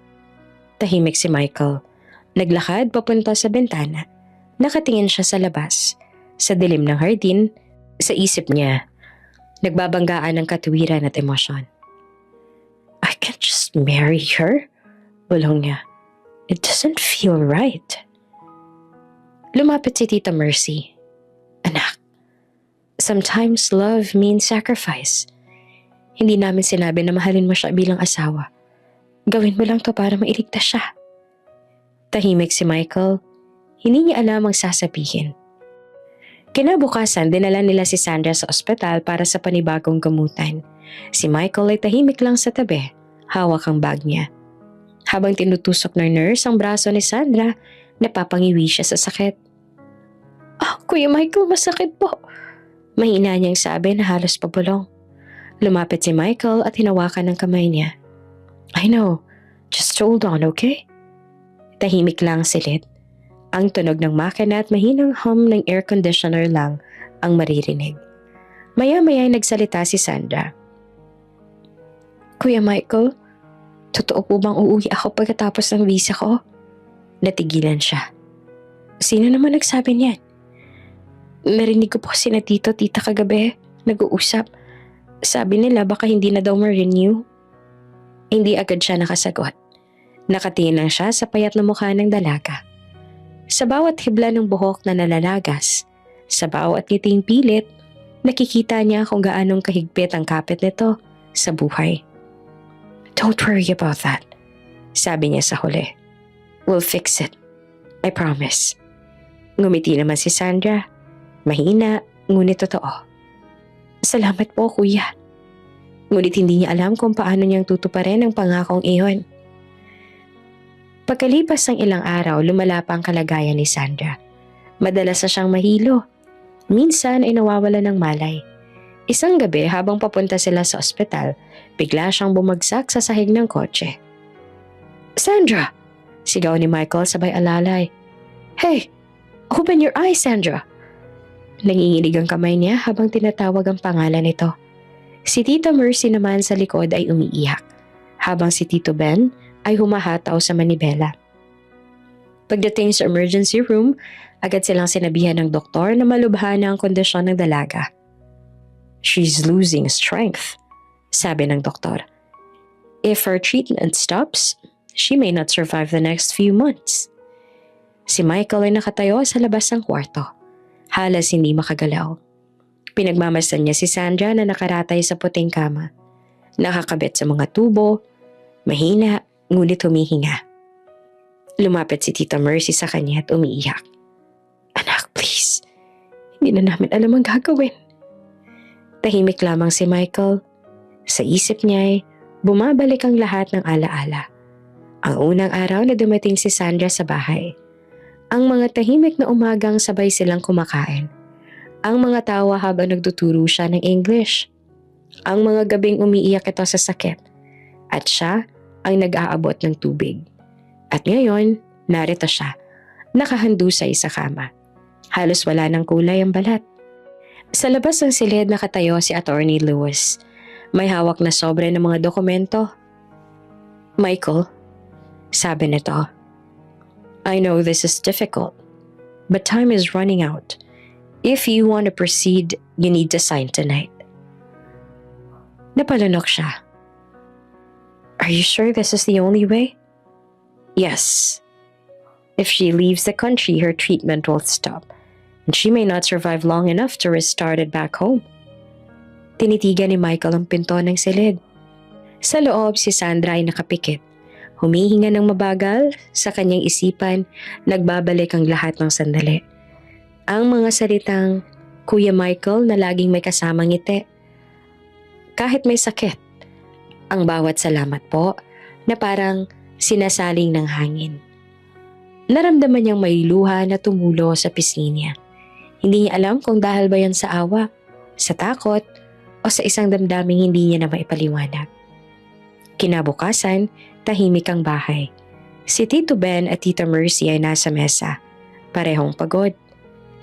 Tahimik si Michael. Naglakad papunta sa bintana. Nakatingin siya sa labas. Sa dilim ng hardin, sa isip niya, nagbabanggaan ng katuwiran at emosyon. "I can't just marry her," bulong niya. "It doesn't feel right." Lumapit si Tita Mercy. "Anak, sometimes love means sacrifice. Hindi namin sinabi na mahalin mo siya bilang asawa. Gawin mo lang to para mailigtas siya." Tahimik si Michael. Hindi niya alam ang sasabihin. Kinabukasan, dinala nila si Sandra sa ospital para sa panibagong gamutan. Si Michael ay tahimik lang sa tabi, hawak ang bag niya. Habang tinutusok ng nurse ang braso ni Sandra, napapangiwi siya sa sakit. "Ah, Kuya Michael, masakit po," mahina niyang sabi na halos pabulong. Lumapit si Michael at hinawakan ng kamay niya. "I know, just hold on, okay?" Tahimik lang silid. Ang tunog ng makina at mahinang hum ng air conditioner lang ang maririnig. Maya-maya ay nagsalita si Sandra. "Kuya Michael, totoo po bang uuwi ako pagkatapos ng visa ko?" Natigilan siya. "Sino naman nagsabi niyan?" "Narinig ko po sina tito, tita kagabi, nag-uusap. Sabi nila baka hindi na daw ma-renew." Hindi agad siya nakasagot. Nakatingin lang siya sa payat na mukha ng dalaga. Sa bawat hibla ng buhok na nalalagas, sa bawat ngiting pilit, nakikita niya kung gaanong kahigpit ang kapit nito sa buhay. "Don't worry about that," sabi niya sa huli. "We'll fix it. I promise." Ngumiti naman si Sandra. Mahina, ngunit totoo. Salamat po, kuya. Ngunit hindi niya alam kung paano niyang tutuparin ang pangakong iyon. Pagkalipas ng ilang araw, lumala pa ang kalagayan ni Sandra. Madalas na siyang mahilo. Minsan ay nawawala ng malay. Isang gabi habang papunta sila sa ospital, bigla siyang bumagsak sa sahig ng kotse. Sandra! Sigaw ni Michael sabay alalay. Hey! Open your eyes, Sandra! Nanginginig ang kamay niya habang tinatawag ang pangalan nito. Si Tita Mercy naman sa likod ay umiiyak, habang si Tito Ben ay humahataw sa manibela. Pagdating sa emergency room, agad silang sinabihan ng doktor na malubha na ang kondisyon ng dalaga. She's losing strength, sabi ng doktor. If her treatment stops, she may not survive the next few months. Si Michael ay nakatayo sa labas ng kwarto. Halos hindi makagalaw. Pinagmamasdan niya si Sandra na nakaratay sa puting kama. Nakakabit sa mga tubo, mahina, ngunit humihinga. Lumapit si Tita Mercy sa kanya at umiiyak. Anak, please. Hindi na namin alam ang gagawin. Tahimik lamang si Michael. Sa isip niya ay bumabalik ang lahat ng alaala. Ang unang araw na dumating si Sandra sa bahay. Ang mga tahimik na umagang sabay silang kumakain. Ang mga tawa habang nagtuturo siya ng English. Ang mga gabing umiiyak ito sa sakit. At siya ang nag-aabot ng tubig. At ngayon, narito siya, nakahandusay sa kama. Halos wala ng kulay ang balat. Sa labas ng silid nakatayo si Attorney Lewis. May hawak na sobre ng mga dokumento. Michael, sabi nito, I know this is difficult, but time is running out. If you want to proceed, you need to sign tonight. Napalunok siya. Are you sure this is the only way? Yes. If she leaves the country, her treatment will stop, and she may not survive long enough to restart it back home. Tinitigan ni Michael ang pinto ng silid. Sa loob, si Sandra ay nakapikit. Humihinga ng mabagal, sa kanyang isipan, nagbabalik ang lahat ng sandali. Ang mga salitang, Kuya Michael na laging may kasamang ngiti. Kahit may sakit, ang bawat salamat po na parang sinasaling ng hangin. Naramdaman niyang may luha na tumulo sa pisngi niya. Hindi niya alam kung dahil ba yan sa awa, sa takot, o sa isang damdaming hindi niya na maipaliwanag. Kinabukasan, tahimik ang bahay. Si Tito Ben at Tita Mercy ay nasa mesa. Parehong pagod.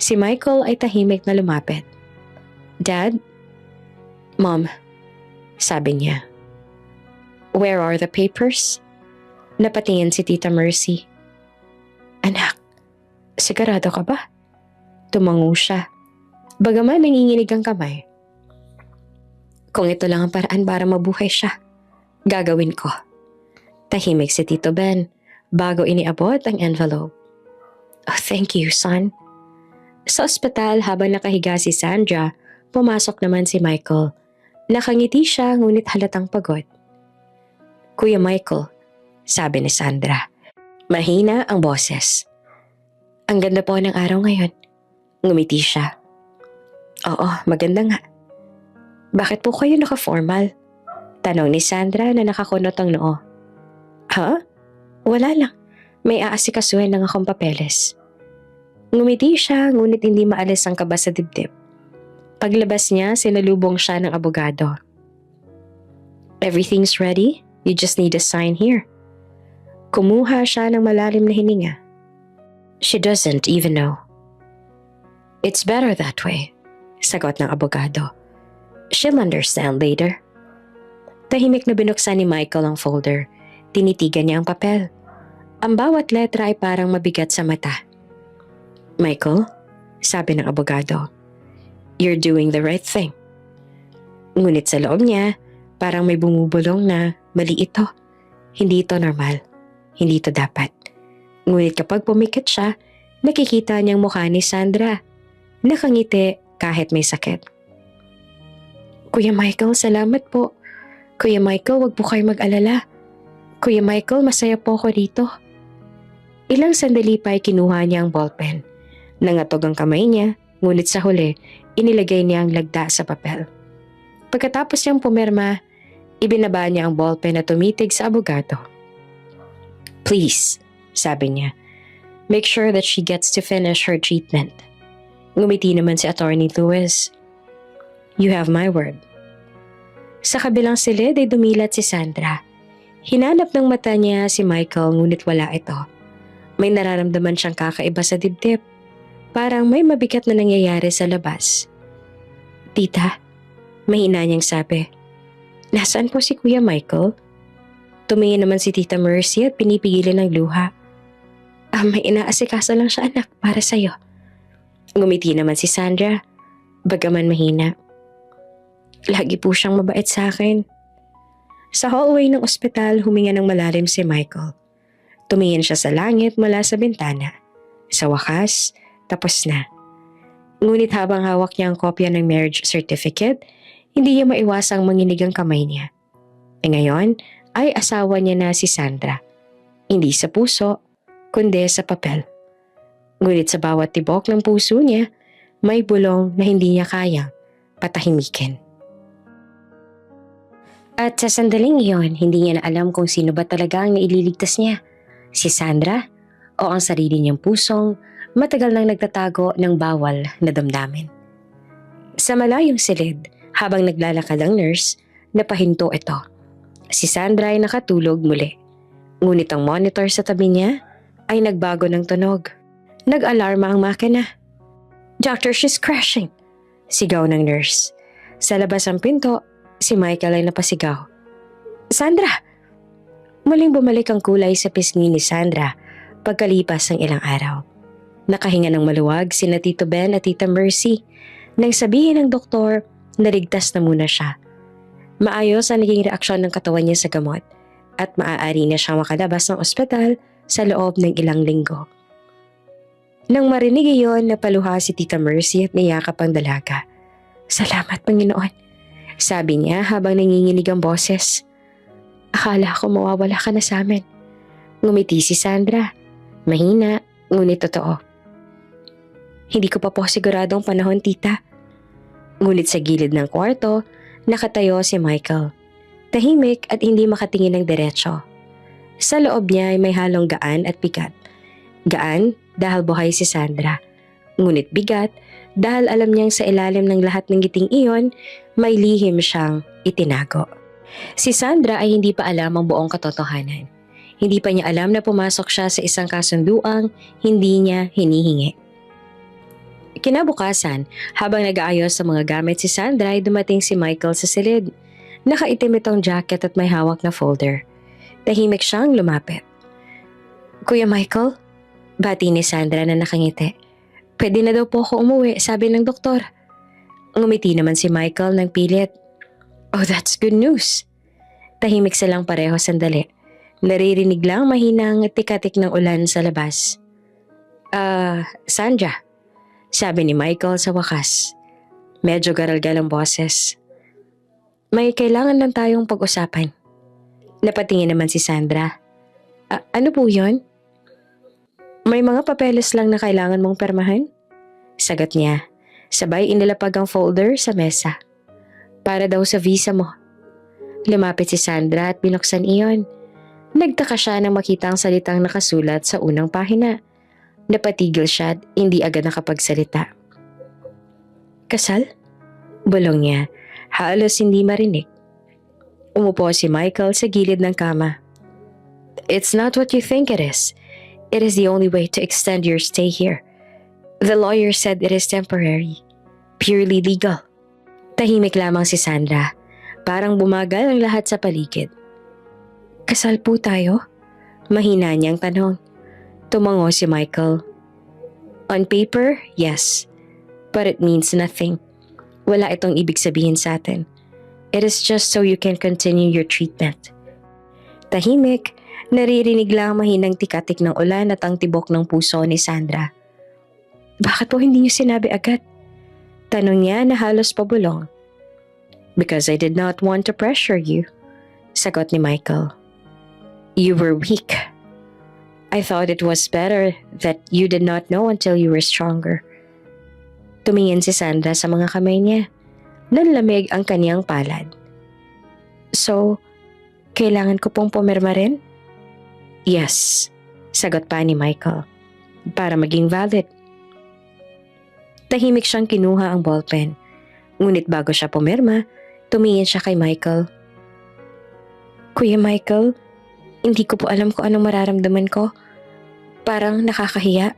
Si Michael ay tahimik na lumapit. Dad? Mom, sabi niya. Where are the papers? Napatingin si Tita Mercy. Anak, sigurado ka ba? Tumango siya. Bagaman nanginginig ang kamay. Kung ito lang ang paraan para mabuhay siya, gagawin ko. Tahimik si Tito Ben bago iniabot ang envelope. Oh, thank you, son. Sa ospital habang nakahiga si Sandra, pumasok naman si Michael. Nakangiti siya ngunit halatang pagod. Kuya Michael, sabi ni Sandra. Mahina ang boses. Ang ganda po ng araw ngayon. Ngumiti siya. Oo, maganda nga. Bakit po kayo naka-formal? Tanong ni Sandra na nakakunot ang noo. Ha? Wala lang. May aasikasuhin ng akong papeles. Ngumiti siya ngunit hindi maalis ang kaba sa dibdib. Paglabas niya, sinalubong siya ng abogado. Everything's ready? You just need to sign here. Kumuha siya ng malalim na hininga. She doesn't even know. It's better that way, sagot ng abogado. She'll understand later. Tahimik na binuksan ni Michael ang folder. Tinitigan niya ang papel. Ang bawat letra ay parang mabigat sa mata. Michael, sabi ng abogado, you're doing the right thing. Ngunit sa loob niya, parang may bumubulong na mali ito. Hindi ito normal. Hindi ito dapat. Ngunit kapag pumikit siya, nakikita niyang mukha ni Sandra. Nakangiti kahit may sakit. Kuya Michael, salamat po. Kuya Michael, wag po kayo mag-alala. Kuya Michael, masaya po ako dito. Ilang sandali pa ay kinuha niya ang ballpen. Nangatog ang kamay niya, ngunit sa huli, inilagay niya ang lagda sa papel. Pagkatapos niyang pumirma, ibinaba niya ang ballpen at tumitig sa abogado. "Please," sabi niya, "make sure that she gets to finish her treatment." Ngumiti naman si Attorney Lewis. "You have my word." Sa kabilang silid ay dumilat si Sandra. Hinanap ng mata niya si Michael ngunit wala ito. May nararamdaman siyang kakaiba sa dibdib. Parang may mabigat na nangyayari sa labas. "Tita," mahina niyang sabi, "nasaan po si Kuya Michael?" Tumingin naman si Tita Mercy at pinipigilan ng luha. May inaasikaso lang siya, anak, para sa'yo." Ngumiti naman si Sandra, bagaman mahina. "Lagi po siyang mabait sa akin." Sa hallway ng ospital, huminga ng malalim si Michael. Tumingin siya sa langit mula sa bintana. Sa wakas, tapos na. Ngunit habang hawak niya ang kopya ng marriage certificate, hindi niya maiwasang manginig ang kamay niya. Ngayon ay asawa niya na si Sandra. Hindi sa puso, kundi sa papel. Ngunit sa bawat tibok ng puso niya, may bulong na hindi niya kayang patahimikin. At sa sandaling iyon, hindi niya na alam kung sino ba talaga ang naililigtas niya. Si Sandra o ang sarili niyang pusong matagal nang nagtatago ng bawal na damdamin. Sa malayong silid, habang naglalakad ang nurse, napahinto ito. Si Sandra ay nakatulog muli. Ngunit ang monitor sa tabi niya ay nagbago ng tunog. Nag-alarma ang makina. "Doctor, she's crashing!" Sigaw ng nurse. Sa labas ang pinto, si Michael ay napasigaw. "Sandra!" Muling bumalik ang kulay sa pisngi ni Sandra pagkalipas ng ilang araw. Nakahinga ng maluwag sina Tito Ben at Tita Mercy nang sabihin ng doktor na ligtas na muna siya. Maayos ang naging reaksyon ng katawan niya sa gamot at maaari na siyang makalabas ng ospital sa loob ng ilang linggo. Nang marinig iyon, napaluha si Tita Mercy at niyakap ang dalaga. "Salamat, Panginoon," sabi niya habang nanginginig ang boses. "Akala ko mawawala ka na sa amin." Ngumiti si Sandra. Mahina, ngunit totoo. "Hindi ko pa po siguradong panahon, tita." Ngunit sa gilid ng kwarto, nakatayo si Michael. Tahimik at hindi makatingin ng diretsyo. Sa loob niya ay may halong gaan at bigat. Gaan dahil buhay si Sandra. Ngunit bigat dahil alam niyang sa ilalim ng lahat ng ngiting iyon, may lihim siyang itinago. Si Sandra ay hindi pa alam ang buong katotohanan. Hindi pa niya alam na pumasok siya sa isang kasunduang hindi niya hinihingi. Kinabukasan, habang nag-aayos sa mga gamit si Sandra ay dumating si Michael sa silid. Nakaitim itong jacket at may hawak na folder. Tahimik siyang lumapit. "Kuya Michael?" Bati ni Sandra na nakangiti. "Pwede na daw po ako umuwi, sabi ng doktor." Ngumiti naman si Michael ng pilit. "Oh, that's good news." Tahimik silang pareho sandali. Naririnig lang mahinang tikatik ng ulan sa labas. Sandra," sabi ni Michael sa wakas. Medyo garalgal ang boses. "May kailangan lang tayong pag-usapan." Napatingin naman si Sandra. Ano po yun?" "May mga papeles lang na kailangan mong permahan," sagot niya. Sabay inilapag ang folder sa mesa. "Para daw sa visa mo." Lumapit si Sandra at binuksan iyon. Nagtaka siya nang makita ang salitang nakasulat sa unang pahina. Napatigil siya at hindi agad nakapagsalita. "Kasal?" Bulong niya, halos hindi marinig. Umupo si Michael sa gilid ng kama. "It's not what you think it is. It is the only way to extend your stay here. The lawyer said it is temporary, purely legal." Tahimik lamang si Sandra. Parang bumagal ang lahat sa paligid. "Kasal po tayo?" Mahina niyang tanong. Tumango si Michael. "On paper, yes. But it means nothing. Wala itong ibig sabihin sa atin. It is just so you can continue your treatment." Tahimik, naririnig lang mahinang tikatik ng ulan at ang tibok ng puso ni Sandra. "Bakit po hindi niyo sinabi agad?" Tanong niya na halos pabulong. "Because I did not want to pressure you," sagot ni Michael. "You were weak." I thought it was better that you did not know until you were stronger. Tumingin si Sandra sa mga kamay niya. Nanlamig ang kaniyang palad. So, kailangan ko pong pumirma rin? Yes, sagot pa ni Michael. Para maging valid. Tahimik siyang kinuha ang ballpen. Ngunit bago siya pumirma, tumingin siya kay Michael. Kuya Michael, hindi ko po alam kung anong mararamdaman ko. Parang nakakahiya.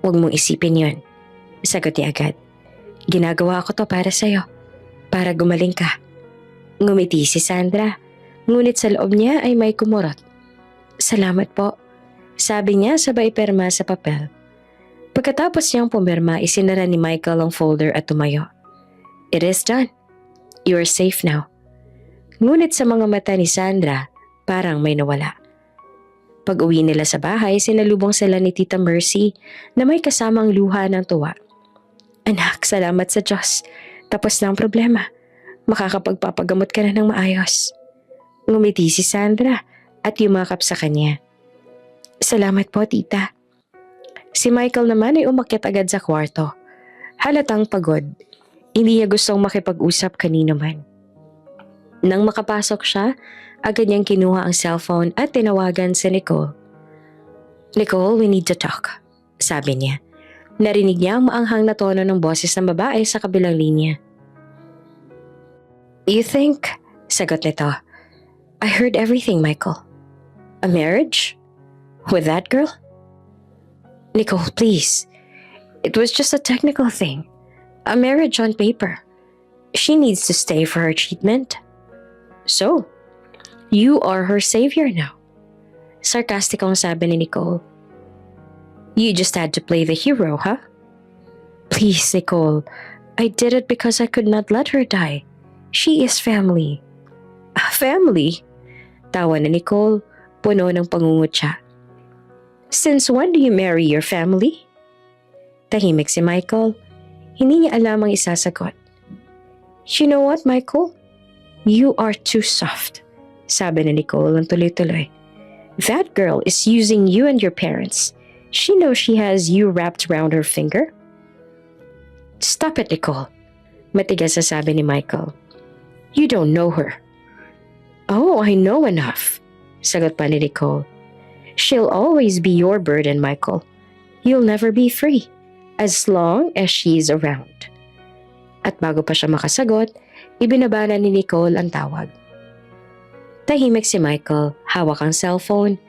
Huwag mong isipin yon, sagot niya agad. Ginagawa ko to para sa'yo. Para gumaling ka. Ngumiti si Sandra. Ngunit sa loob niya ay may kumurot. Salamat po, sabi niya sabay pirma sa papel. Pagkatapos niyang pumirma, isinara ni Michael ang folder at tumayo. It is done. You are safe now. Ngunit sa mga mata ni Sandra, parang may nawala. Pag-uwi nila sa bahay, sinalubong sila ni Tita Mercy na may kasamang luha ng tuwa. Anak, salamat sa Diyos. Tapos na ang problema. Makakapagpapagamot ka na ng maayos. Ngumiti si Sandra at yumakap sa kanya. Salamat po, tita. Si Michael naman ay umakyat agad sa kwarto. Halatang pagod. Hindi niya gustong makipag-usap kanino man. Nang makapasok siya, agad niyang kinuha ang cellphone at tinawagan si Nicole. Nicole, we need to talk, sabi niya. Narinig niya ang maanghang na tono ng boses ng babae sa kabilang linya. You think? Sagot nito. I heard everything, Michael. A marriage? With that girl? Nicole, please. It was just a technical thing. A marriage on paper. She needs to stay for her treatment. So, you are her savior now. Sarkastikong sabi ni Nicole. You just had to play the hero, huh? Please, Nicole. I did it because I could not let her die. She is family. Family? Tawa ni Nicole, puno ng pangungutya. Since when do you marry your family? Tahimik si Michael. Hindi niya alam ang isasagot. You know what, Michael? You are too soft, sabi ni Nicole ang tuloy-tuloy. That girl is using you and your parents. She knows she has you wrapped around her finger. Stop it, Nicole. Matigas na sabi ni Michael. You don't know her. Oh, I know enough, sagot pa ni Nicole. She'll always be your burden, Michael. You'll never be free, as long as she's around. At bago pa siya makasagot, ibinabana ni Nicole ang tawag. Tahimik si Michael, hawak ang cellphone.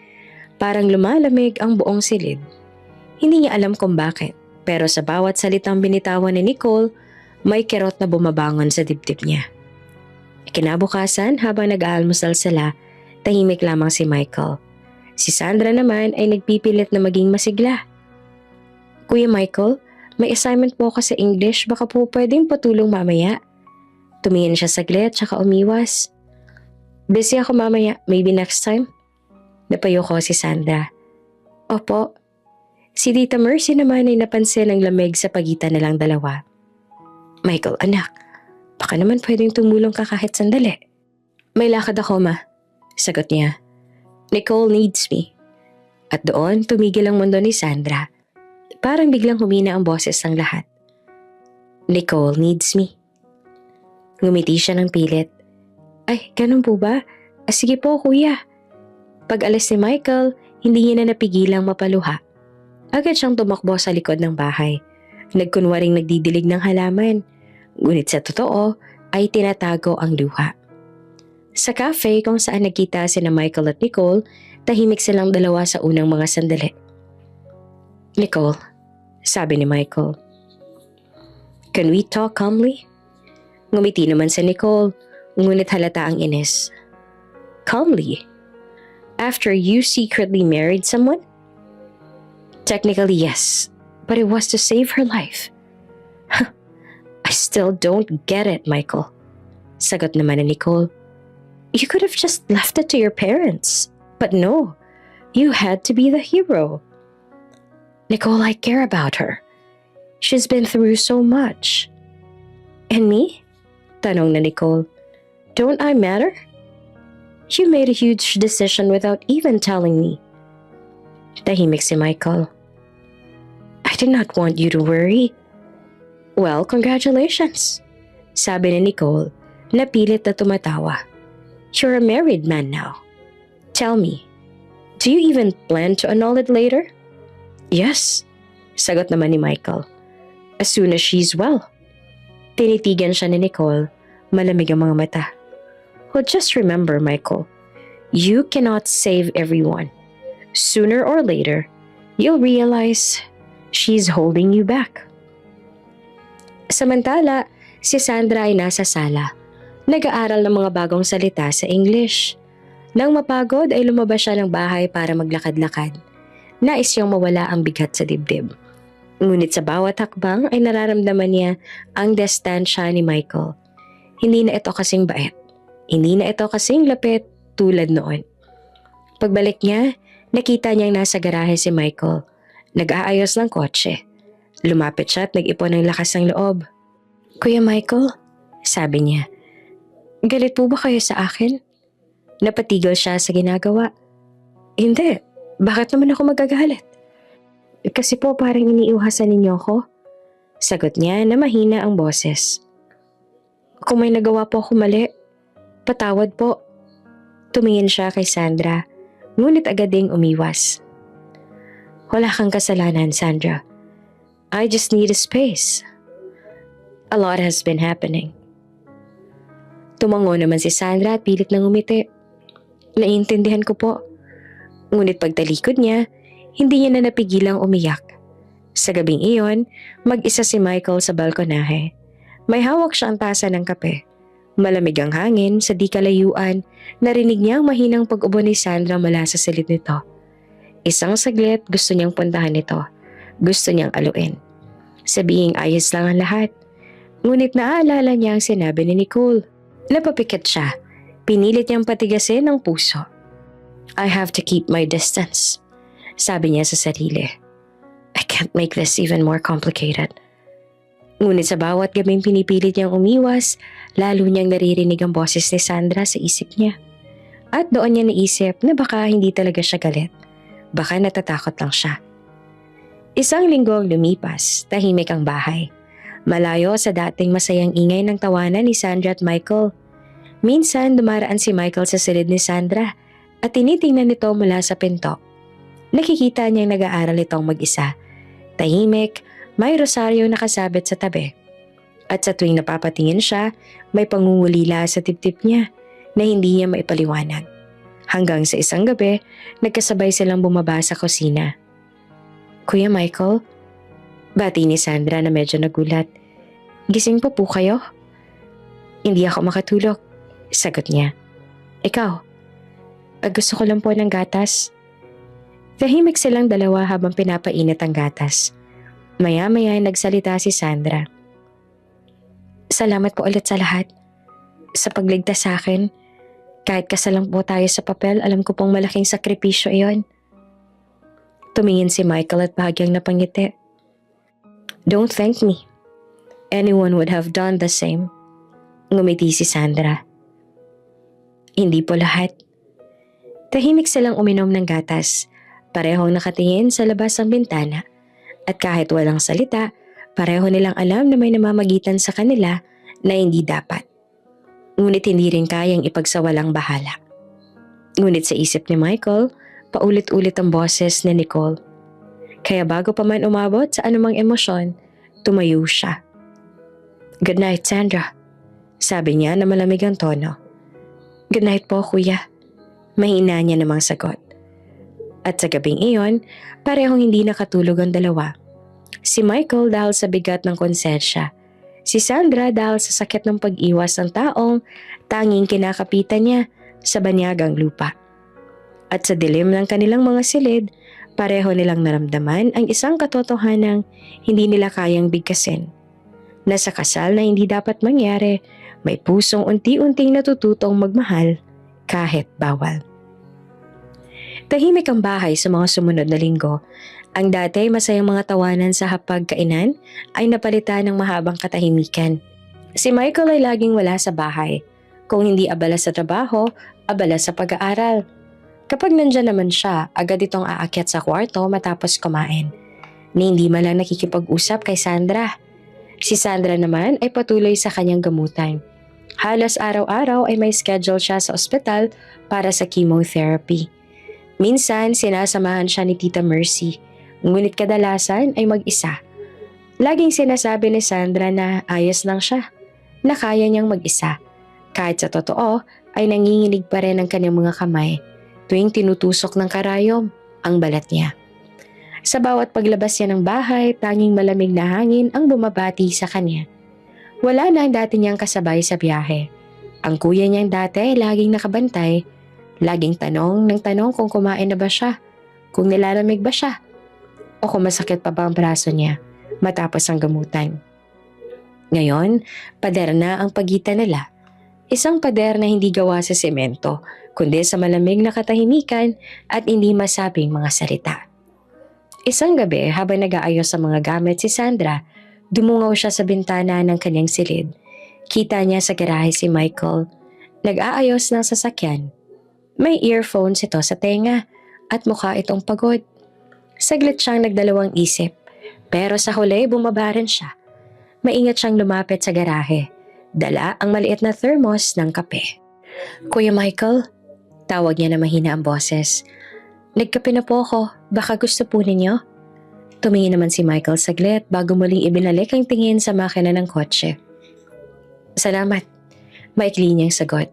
Parang lumalamig ang buong silid. Hindi niya alam kung bakit, pero sa bawat salitang binitawan ni Nicole, may kirot na bumabangon sa dibdib niya. Kinabukasan, habang nag-aalmusal sila, tahimik lamang si Michael. Si Sandra naman ay nagpipilit na maging masigla. Kuya Michael, may assignment po ako sa English, baka po pwedeng patulong mamaya. Tumingin siya saglit tsaka umiwas. Busy ako mamaya, maybe next time? Napayo ko si Sandra. Opo. Si Tita Mercy naman ay napansin ang lamig sa pagitan nilang dalawa. Michael, anak, baka naman pwedeng tumulong ka kahit sandali. May lakad ako, ma. Sagot niya. Nicole needs me. At doon, tumigil ang mundo ni Sandra. Parang biglang humina ang boses ng lahat. Nicole needs me. Ngumiti siya ng pilit. Ay, ganun po ba? Sige po, kuya. Pag alis ni Michael, hindi niya na napigilang mapaluha. Agad siyang tumakbo sa likod ng bahay. Nagkunwaring nagdidilig ng halaman. Ngunit sa totoo, ay tinatago ang luha. Sa cafe kung saan nagkita sina Michael at Nicole, tahimik silang dalawa sa unang mga sandali. Nicole, sabi ni Michael. Can we talk calmly? Ngumiti naman si Nicole, ngunit halata ang inis. Calmly? After you secretly married someone? Technically, yes, but it was to save her life. I still don't get it, Michael. Sagot naman ni Nicole. You could have just left it to your parents. But no, you had to be the hero. Nicole, I care about her. She's been through so much. And me? Tanong na Nicole. Don't I matter? You made a huge decision without even telling me. Tahimik si Michael. I did not want you to worry. Well, congratulations, sabi ni Nicole na pilit na tumatawa. You're a married man now. Tell me, do you even plan to annul it later? Yes, sagot naman ni Michael. As soon as she's well. Tinitigan siya ni Nicole, malamig ang mga mata. Well, just remember, Michael, you cannot save everyone. Sooner or later, you'll realize she's holding you back. Samantala, si Sandra ay nasa sala. Nag-aaral ng mga bagong salita sa English. Nang mapagod ay lumabas siya ng bahay para maglakad-lakad. Nais siyang mawala ang bigat sa dibdib. Ngunit sa bawat hakbang ay nararamdaman niya ang distansya ni Michael. Hindi na ito kasing bait. Hindi na ito kasing lapit tulad noon. Pagbalik niya, nakita niyang nasa garahe si Michael. Nag-aayos ng kotse. Lumapit siya at nag-ipon ng lakas ng loob. Kuya Michael, sabi niya, galit po ba kayo sa akin? Napatigil siya sa ginagawa. Hindi, bakit naman ako magagalit? Kasi po parang iniiwasan ninyo ako. Sagot niya na mahina ang boses. Kung may nagawa po ako mali, patawad po. Tumingin siya kay Sandra, ngunit agad ding umiwas. Wala kang kasalanan, Sandra. I just need a space. A lot has been happening. Tumango naman si Sandra at pilit nang umiti. Naiintindihan ko po. Ngunit pagtalikod niya, hindi niya na napigilang umiyak. Sa gabing iyon, mag-isa si Michael sa balkonahe. May hawak siyang tasa ng kape. Malamig ang hangin sa di kalayuan, narinig niya ang mahinang pag-ubo ni Sandra mula sa silid nito. Isang saglit gusto niyang puntahan ito. Gusto niyang aluin. Sabihing ayos lang ang lahat. Ngunit naaalala niya ang sinabi ni Nicole. Napapikit siya. Pinilit niyang patigasin ang puso. I have to keep my distance, sabi niya sa sarili. I can't make this even more complicated. Ngunit sa bawat gabing pinipilit niyang umiwas, lalo niyang naririnig ang boses ni Sandra sa isip niya. At doon niya naisip na baka hindi talaga siya galit. Baka natatakot lang siya. Isang linggo ang lumipas, tahimik ang bahay. Malayo sa dating masayang ingay ng tawanan ni Sandra at Michael. Minsan dumaraan si Michael sa silid ni Sandra at tinitingnan nito mula sa pinto. Nakikita niyang nag-aaral itong mag-isa. Tahimik, may rosaryo nakasabit sa tabi. At sa tuwing napapatingin siya, may pangungulila sa tip-tip niya na hindi niya maipaliwanag. Hanggang sa isang gabi, nagkasabay silang bumaba sa kusina. Kuya Michael, bati ni Sandra na medyo nagulat. Gising pa po kayo? Hindi ako makatulog, sagot niya. Ikaw, gusto ko lang po ng gatas. Tahimik silang dalawa habang pinapainit ang gatas. Maya-maya nagsalita si Sandra. Salamat po ulit sa lahat. Sa pagligtas sa akin, kahit kasalang po tayo sa papel, alam ko pong malaking sakripisyo iyon. Tumingin si Michael at bahagyang napangiti. Don't thank me. Anyone would have done the same. Ngumiti si Sandra. Hindi po lahat. Tahimik silang uminom ng gatas. Parehong nakatingin sa labas ng bintana. At kahit walang salita, pareho nilang alam na may namamagitan sa kanila na hindi dapat. Ngunit hindi rin kayang ipagsawalang bahala. Ngunit sa isip ni Michael, paulit-ulit ang boses ni Nicole. Kaya bago pa man umabot sa anumang emosyon, tumayo siya. Good night, Sandra, sabi niya na malamig ang tono. Good night po, kuya. Mahina niya namang sagot. At sa gabing iyon, parehong hindi nakatulog ang dalawa. Si Michael dahil sa bigat ng konsensya. Si Sandra dahil sa sakit ng pag-iwas ng taong tanging kinakapitan niya sa banyagang lupa. At sa dilim ng kanilang mga silid, pareho nilang naramdaman ang isang katotohanang hindi nila kayang bigkasin. Na sa kasal na hindi dapat mangyari, may pusong unti-unting natututong magmahal kahit bawal. Tahimik ang bahay sa mga sumunod na linggo. Ang dati masayang mga tawanan sa hapagkainan ay napalitan ng mahabang katahimikan. Si Michael ay laging wala sa bahay. Kung hindi abala sa trabaho, abala sa pag-aaral. Kapag nandyan naman siya, agad itong aakyat sa kwarto matapos kumain. Ni hindi man lang nakikipag-usap kay Sandra. Si Sandra naman ay patuloy sa kanyang gamutan. Halos araw-araw ay may schedule siya sa ospital para sa chemotherapy. Minsan, sinasamahan siya ni Tita Mercy, ngunit kadalasan ay mag-isa. Laging sinasabi ni Sandra na ayos lang siya, na kaya niyang mag-isa. Kahit sa totoo, ay nanginginig pa rin ang kanyang mga kamay tuwing tinutusok ng karayom ang balat niya. Sa bawat paglabas niya ng bahay, tanging malamig na hangin ang bumabati sa kanya. Wala na ang dati niyang kasabay sa biyahe. Ang kuya niyang dati laging nakabantay, laging tanong ng tanong kung kumain na ba siya, kung nilalamig ba siya, o kung masakit pa ba ang braso niya matapos ang gamutan. Ngayon, pader na ang pagitan nila. Isang pader na hindi gawa sa semento, kundi sa malamig na katahimikan at hindi masabing mga salita. Isang gabi, habang nag-aayos sa mga gamit si Sandra, dumungaw siya sa bintana ng kanyang silid. Kita niya sa garahe si Michael. Nag-aayos ng sasakyan. May earphones ito sa tenga at mukha itong pagod. Saglit siyang nagdalawang isip, pero sa huli bumaba rin siya. Maingat siyang lumapit sa garahe. Dala ang maliit na thermos ng kape. "Kuya Michael?" Tawag niya na mahina ang boses. "Nagkape na po ako. Baka gusto po ninyo?" Tumingin naman si Michael saglit bago muling ibinalik ang tingin sa makina ng kotse. "Salamat." Maikli niyang sagot.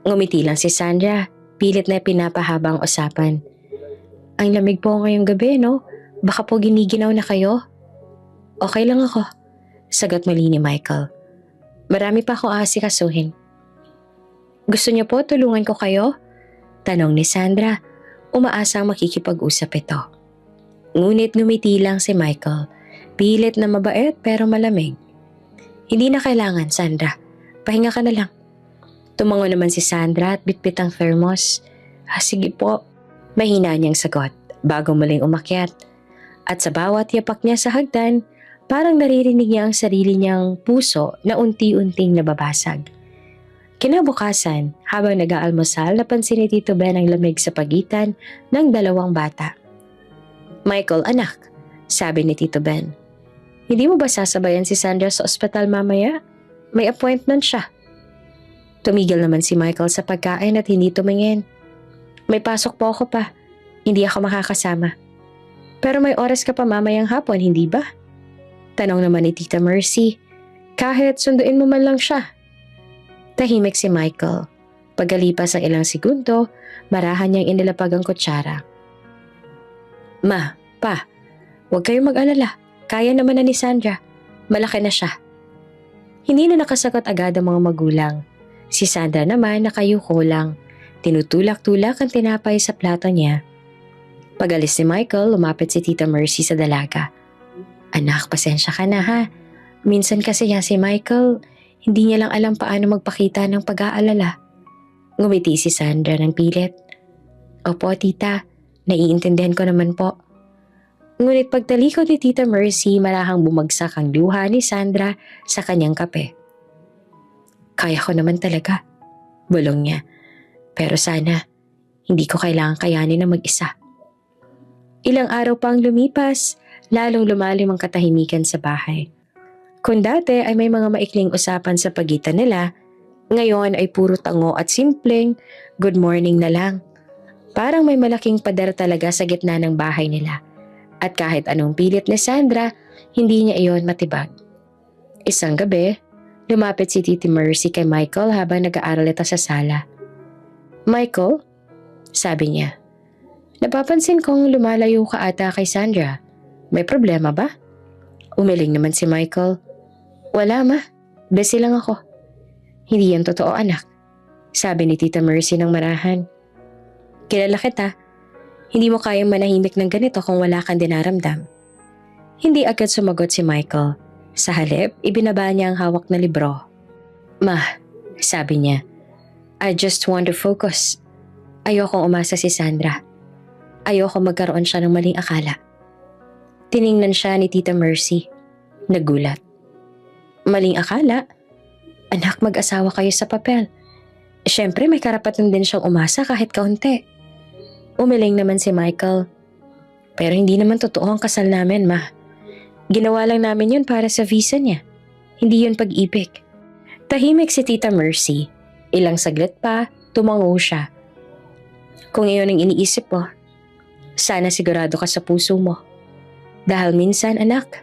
Ngumiti lang si Sandra, pilit na pinapahabang usapan. "Ang lamig po ngayong gabi, no? Baka po giniginaw na kayo?" "Okay lang ako," sagot muli ni Michael. "Marami pa akong aasikasuhin." "Gusto niyo po tulungan ko kayo?" Tanong ni Sandra, umaasang makikipag-usap ito. Ngunit ngumiti lang si Michael, pilit na mabait pero malamig. "Hindi na kailangan, Sandra. Pahinga ka na lang." Tumango naman si Sandra at bitbit ang thermos. Sige po." Mahina niyang sagot bago muling umakyat. At sa bawat yapak niya sa hagdan, parang naririnig niya ang sarili niyang puso na unti-unting nababasag. Kinabukasan, habang nag-aalmusal, napansin ni Tito Ben ang lamig sa pagitan ng dalawang bata. "Michael, anak," sabi ni Tito Ben. "Hindi mo ba sasabayan si Sandra sa ospital mamaya? May appointment siya." Tumigil naman si Michael sa pagkain at hindi tumingin. "May pasok po ako pa. Hindi ako makakasama." "Pero may oras ka pa mamayang hapon, hindi ba?" Tanong naman ni Tita Mercy. "Kahit sunduin mo man lang siya." Tahimik si Michael. Pagkalipas ng ilang segundo, marahan niyang inilapag ang kutsara. "Ma, pa, huwag kayong mag-alala. Kaya naman na ni Sandra. Malaki na siya." Hindi na nakasagot agad ang mga magulang. Si Sandra naman nakayuko lang. Tinutulak-tulak ang tinapay sa plato niya. Pag-alis ni Michael, lumapit si Tita Mercy sa dalaga. "Anak, pasensya ka na ha. Minsan kasi si Michael, hindi niya lang alam paano magpakita ng pag-aalala." Ngumiti si Sandra ng pilit. "Opo, tita. Naiintindihan ko naman po." Ngunit pagtalikod ni Tita Mercy, marahang bumagsak ang luha ni Sandra sa kanyang kape. "Kaya ko naman talaga," bulong niya. "Pero sana, hindi ko kailangan kayanin na mag-isa." Ilang araw pang lumipas, lalong lumalim ang katahimikan sa bahay. Kung dati ay may mga maikling usapan sa pagitan nila, ngayon ay puro tango at simpleng good morning na lang. Parang may malaking pader talaga sa gitna ng bahay nila. At kahit anong pilit ni Sandra, hindi niya iyon matibag. Isang gabi, lumapit si Titi Mercy kay Michael habang nag-aaral ito sa sala. "Michael," sabi niya, "napapansin kong lumalayo ka ata kay Sandra. May problema ba?" Umiling naman si Michael. "Wala, ma. Busy lang ako." "Hindi yan totoo, anak," sabi ni Tita Mercy ng marahan. "Kilala kita. Hindi mo kayang manahimik ng ganito kung wala kang dinaramdam." Hindi agad sumagot si Michael. Sa halip, ibinaba niya ang hawak na libro. "Ma," sabi niya, "I just want to focus. Ayokong umasa si Sandra. Ayoko magkaroon siya ng maling akala." Tiningnan siya ni Tita Mercy. Nagulat. "Maling akala? Anak, mag-asawa kayo sa papel. Siyempre may karapatan din siyang umasa kahit kaunti." Umiling naman si Michael. Pero hindi naman totoo ang kasal namin, Ma. Ginawa lang namin yun para sa visa niya. Hindi yun pag-ibig. Tahimik si Tita Mercy. Ilang saglit pa, tumango siya. Kung iyon ang iniisip mo, sana sigurado ka sa puso mo. Dahil minsan, anak,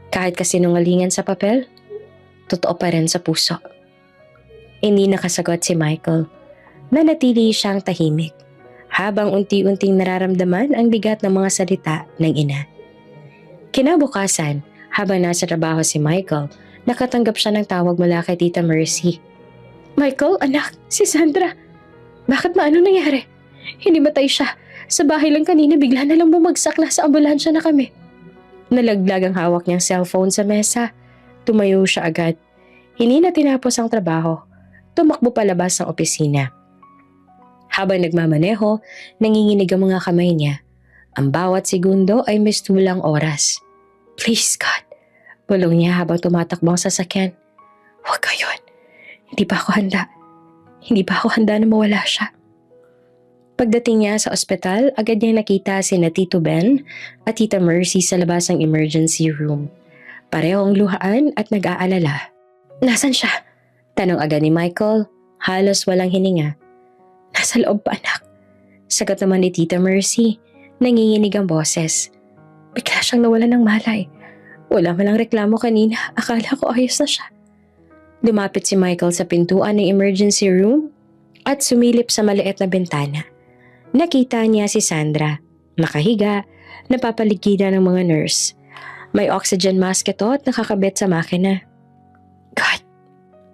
kahit kasinungalingan sa papel, totoo pa rin sa puso. Hindi nakasagot si Michael. Nanatili siyang tahimik habang unti-unting nararamdaman ang bigat ng mga salita ng ina. Kinabukasan, habang nasa trabaho si Michael, nakatanggap siya ng tawag mula kay Tita Mercy. Michael, anak, si Sandra. Bakit ano nangyari? Hindi matay siya. Sa bahay lang kanina bigla na lang bumagsak na sa ambulansya na kami. Nalaglag ang hawak niyang cellphone sa mesa. Tumayo siya agad. Hindi na tinapos ang trabaho. Tumakbo palabas ng opisina. Habang nagmamaneho, nanginginig ang mga kamay niya. Ang bawat segundo ay mistulang oras. Please God, bulong niya habang tumatakbo ang sasakyan. Huwag ka yun. Hindi pa ako handa. Hindi pa ako handa na mawala siya. Pagdating niya sa ospital, agad niyang nakita sina Tito Ben at Tita Mercy sa labas ng emergency room. Parehong luhaan at nag-aalala. Nasaan siya? Tanong agad ni Michael, halos walang hininga. Nasa loob pa, anak. Sagot naman ni Tita Mercy, nanginginig ang boses. Bigla siyang nawalan ng malay. Wala malang reklamo kanina, akala ko ayos na siya. Lumapit si Michael sa pintuan ng emergency room at sumilip sa maliit na bintana. Nakita niya si Sandra, nakahiga, napapaligiran ng mga nurse. May oxygen mask ito at nakakabit sa makina. God,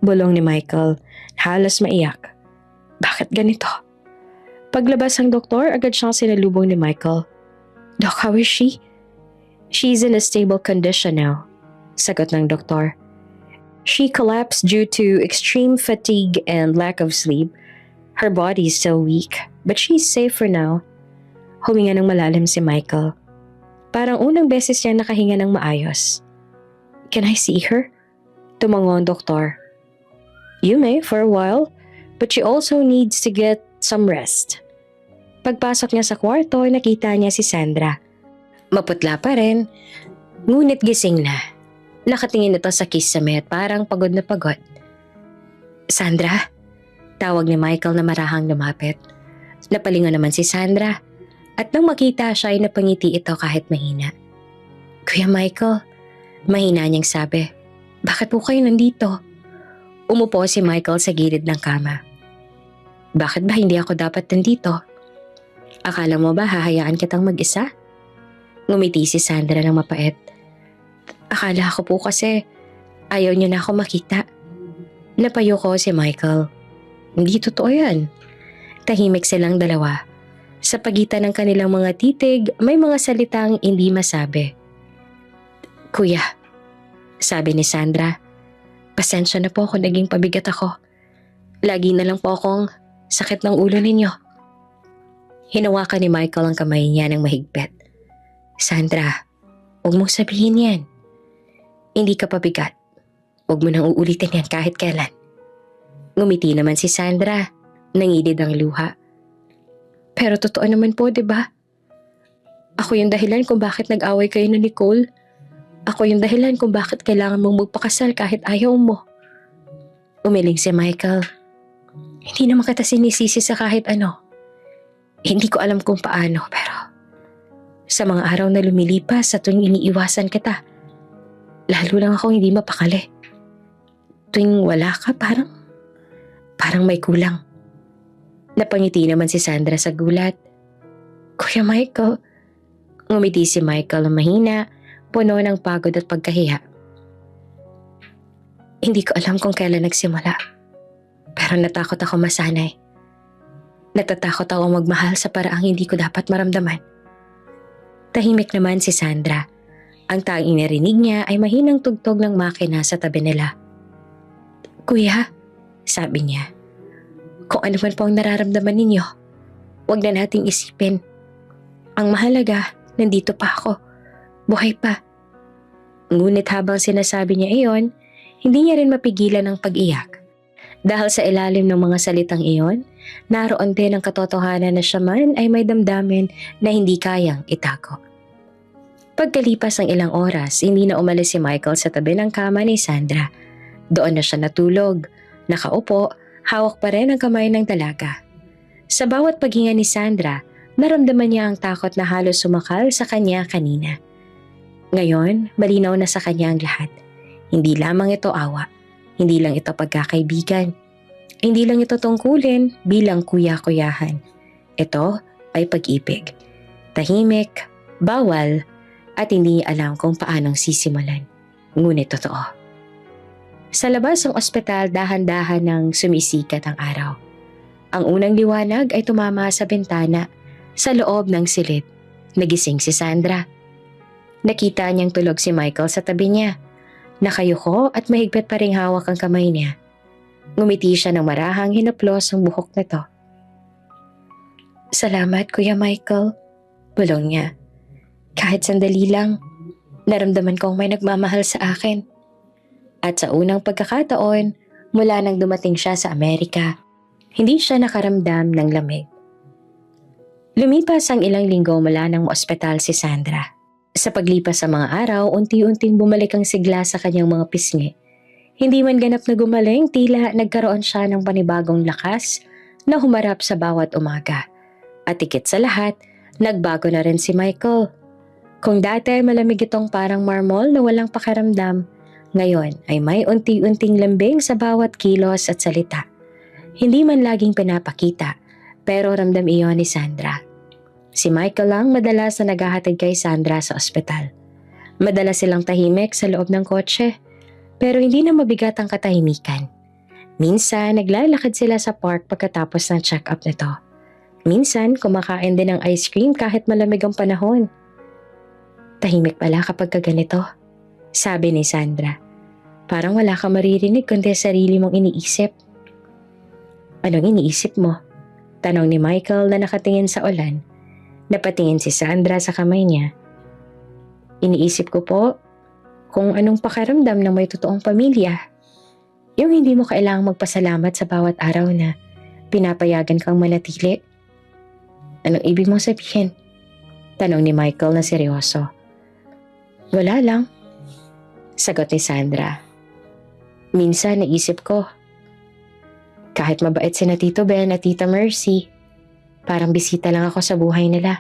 bulong ni Michael, halos maiyak. Bakit ganito? Paglabas ng doktor, agad siyang sinalubong ni Michael. Doc, how is she? She's in a stable condition now, sagot ng doktor. She collapsed due to extreme fatigue and lack of sleep. Her body is still weak, but she's safe for now. Huminga ng malalim si Michael. Parang unang beses niya nakahinga ng maayos. Can I see her? Tumango ang doktor. You may for a while, but she also needs to get some rest. Pagpasok niya sa kwarto, nakita niya si Sandra. Maputla pa rin, ngunit gising na. Nakatingin ito sa kisame at parang pagod na pagod. Sandra? Tawag ni Michael na marahang lumapit. Napalingon naman si Sandra at nang makita siya ay napangiti ito kahit mahina. Kuya Michael, mahina niyang sabi, bakit po kayo nandito? Umupo si Michael sa gilid ng kama. Bakit ba hindi ako dapat nandito? Akala mo ba hahayaan kitang mag-isa? Ngumiti si Sandra ng mapait. Akala ko po kasi ayaw niyo na ako makita. Napayo ko si Michael. Hindi totoo yan. Tahimik silang dalawa. Sa pagitan ng kanilang mga titig, may mga salitang hindi masabi. Kuya, sabi ni Sandra, pasensya na po kung naging pabigat ako. Lagi na lang po akong sakit ng ulo ninyo. Hinawakan ni Michael ang kamay niya ng mahigpit. Sandra, huwag mong sabihin yan. Hindi ka pabigat. Huwag mo nang uulitin yan kahit kailan. Ngumiti naman si Sandra, nangilid ang luha. Pero totoo naman po, di ba? Ako yung dahilan kung bakit nag-away kayo na Nicole. Ako yung dahilan kung bakit kailangan mong magpakasal kahit ayaw mo. Umiling si Michael. Hindi naman kita sinisisi sa kahit ano. Hindi ko alam kung paano, pero sa mga araw na lumilipas sa tuwing iniiwasan kita, lalo lang ako hindi mapakali. Tuwing wala ka, parang may kulang. Napangiti naman si Sandra sa gulat. Kuya Michael. Ngumiti si Michael na mahina, puno ng pagod at pagkahiya. Hindi ko alam kung kailan nagsimula. Pero natakot ako masanay. Natatakot ako magmahal sa paraang hindi ko dapat maramdaman. Tahimik naman si Sandra. Ang tanging narinig niya ay mahinang tugtog ng makina sa tabi nila. Kuya, sabi niya, kung ano man po ang nararamdaman ninyo, huwag na nating isipin. Ang mahalaga, nandito pa ako. Buhay pa. Ngunit habang sinasabi niya iyon, hindi niya rin mapigilan ang pag-iyak. Dahil sa ilalim ng mga salitang iyon, naroon din ang katotohanan na siya man ay may damdamin na hindi kayang itago. Pagkalipas ng ilang oras, hindi na umalis si Michael sa tabi ng kama ni Sandra. Doon na siya natulog, nakaupo, hawak pa rin ang kamay ng dalaga. Sa bawat paghinga ni Sandra, naramdaman niya ang takot na halos sumakal sa kanya kanina. Ngayon, malinaw na sa kanya ang lahat. Hindi lamang ito awa, hindi lang ito pagkakaibigan, hindi lang ito tungkulin bilang kuya-kuyahan. Ito ay pag-ibig. Tahimik, bawal, at hindi niya alam kung paanong sisimulan. Ngunit totoo. Sa labas ng ospital, dahan-dahan nang sumisikat ang araw. Ang unang liwanag ay tumama sa bintana. Sa loob ng silid, nagising si Sandra. Nakita niyang tulog si Michael sa tabi niya. Nakayuko at mahigpit pa ring hawak ang kamay niya. Ngumiti siya ng marahang hinaplos ang buhok nito. "Salamat, Kuya Michael," bulong niya. "Kahit sandali lang, naramdaman kong may nagmamahal sa akin." At sa unang pagkakataon, mula nang dumating siya sa Amerika, hindi siya nakaramdam ng lamig. Lumipas ang ilang linggo mula nang maospital si Sandra. Sa paglipas sa mga araw, unti-unting bumalik ang sigla sa kanyang mga pisngi. Hindi man ganap na gumaling, tila nagkaroon siya ng panibagong lakas na humarap sa bawat umaga. At higit sa lahat, nagbago na rin si Michael. Kung dati malamig itong parang marmol na walang pakiramdam, ngayon ay may unti-unting lambing sa bawat kilos at salita. Hindi man laging pinapakita, pero ramdam iyon ni Sandra. Si Michael lang madalas na naghahatid kay Sandra sa ospital. Madalas silang tahimik sa loob ng kotse, pero hindi na mabigat ang katahimikan. Minsan, naglalakad sila sa park pagkatapos ng check-up nito. Minsan, kumakain din ng ice cream kahit malamig ang panahon. "Tahimik pala kapag kaganito," sabi ni Sandra. "Parang wala kang maririnig kundi sarili mong iniisip." "Anong iniisip mo?" tanong ni Michael na nakatingin sa ulan. Napatingin si Sandra sa kamay niya. "Iniisip ko po kung anong pakiramdam ng may totoong pamilya. Yung hindi mo kailangang magpasalamat sa bawat araw na pinapayagan kang manatili." "Anong ibig mong sabihin?" tanong ni Michael na seryoso. "Wala lang," sagot ni Sandra. "Minsan naisip ko, kahit mabait sina Tito Ben at Tita Mercy, parang bisita lang ako sa buhay nila.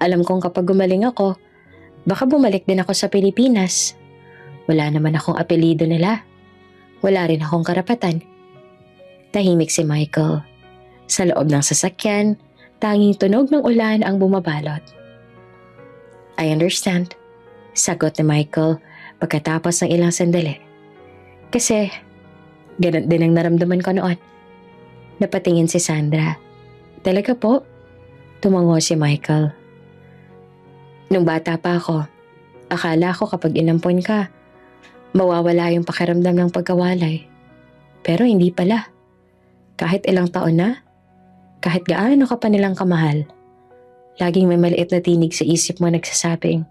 Alam kong kapag gumaling ako, baka bumalik din ako sa Pilipinas. Wala naman akong apelyido nila. Wala rin akong karapatan." Tahimik si Michael. Sa loob ng sasakyan, tanging tunog ng ulan ang bumabalot. "I understand," sagot ni Michael pagkatapos ng ilang sandali. "Kasi ganun din ang naramdaman ko noon." Napatingin si Sandra. "Talaga po?" Tumango si Michael. "Nung bata pa ako, akala ko kapag inampon ka, mawawala yung pakiramdam ng pagkawalay. Pero hindi pala. Kahit ilang taon na, kahit gaano ka pa nilang kamahal, laging may maliit na tinig sa isip mo nagsasabing,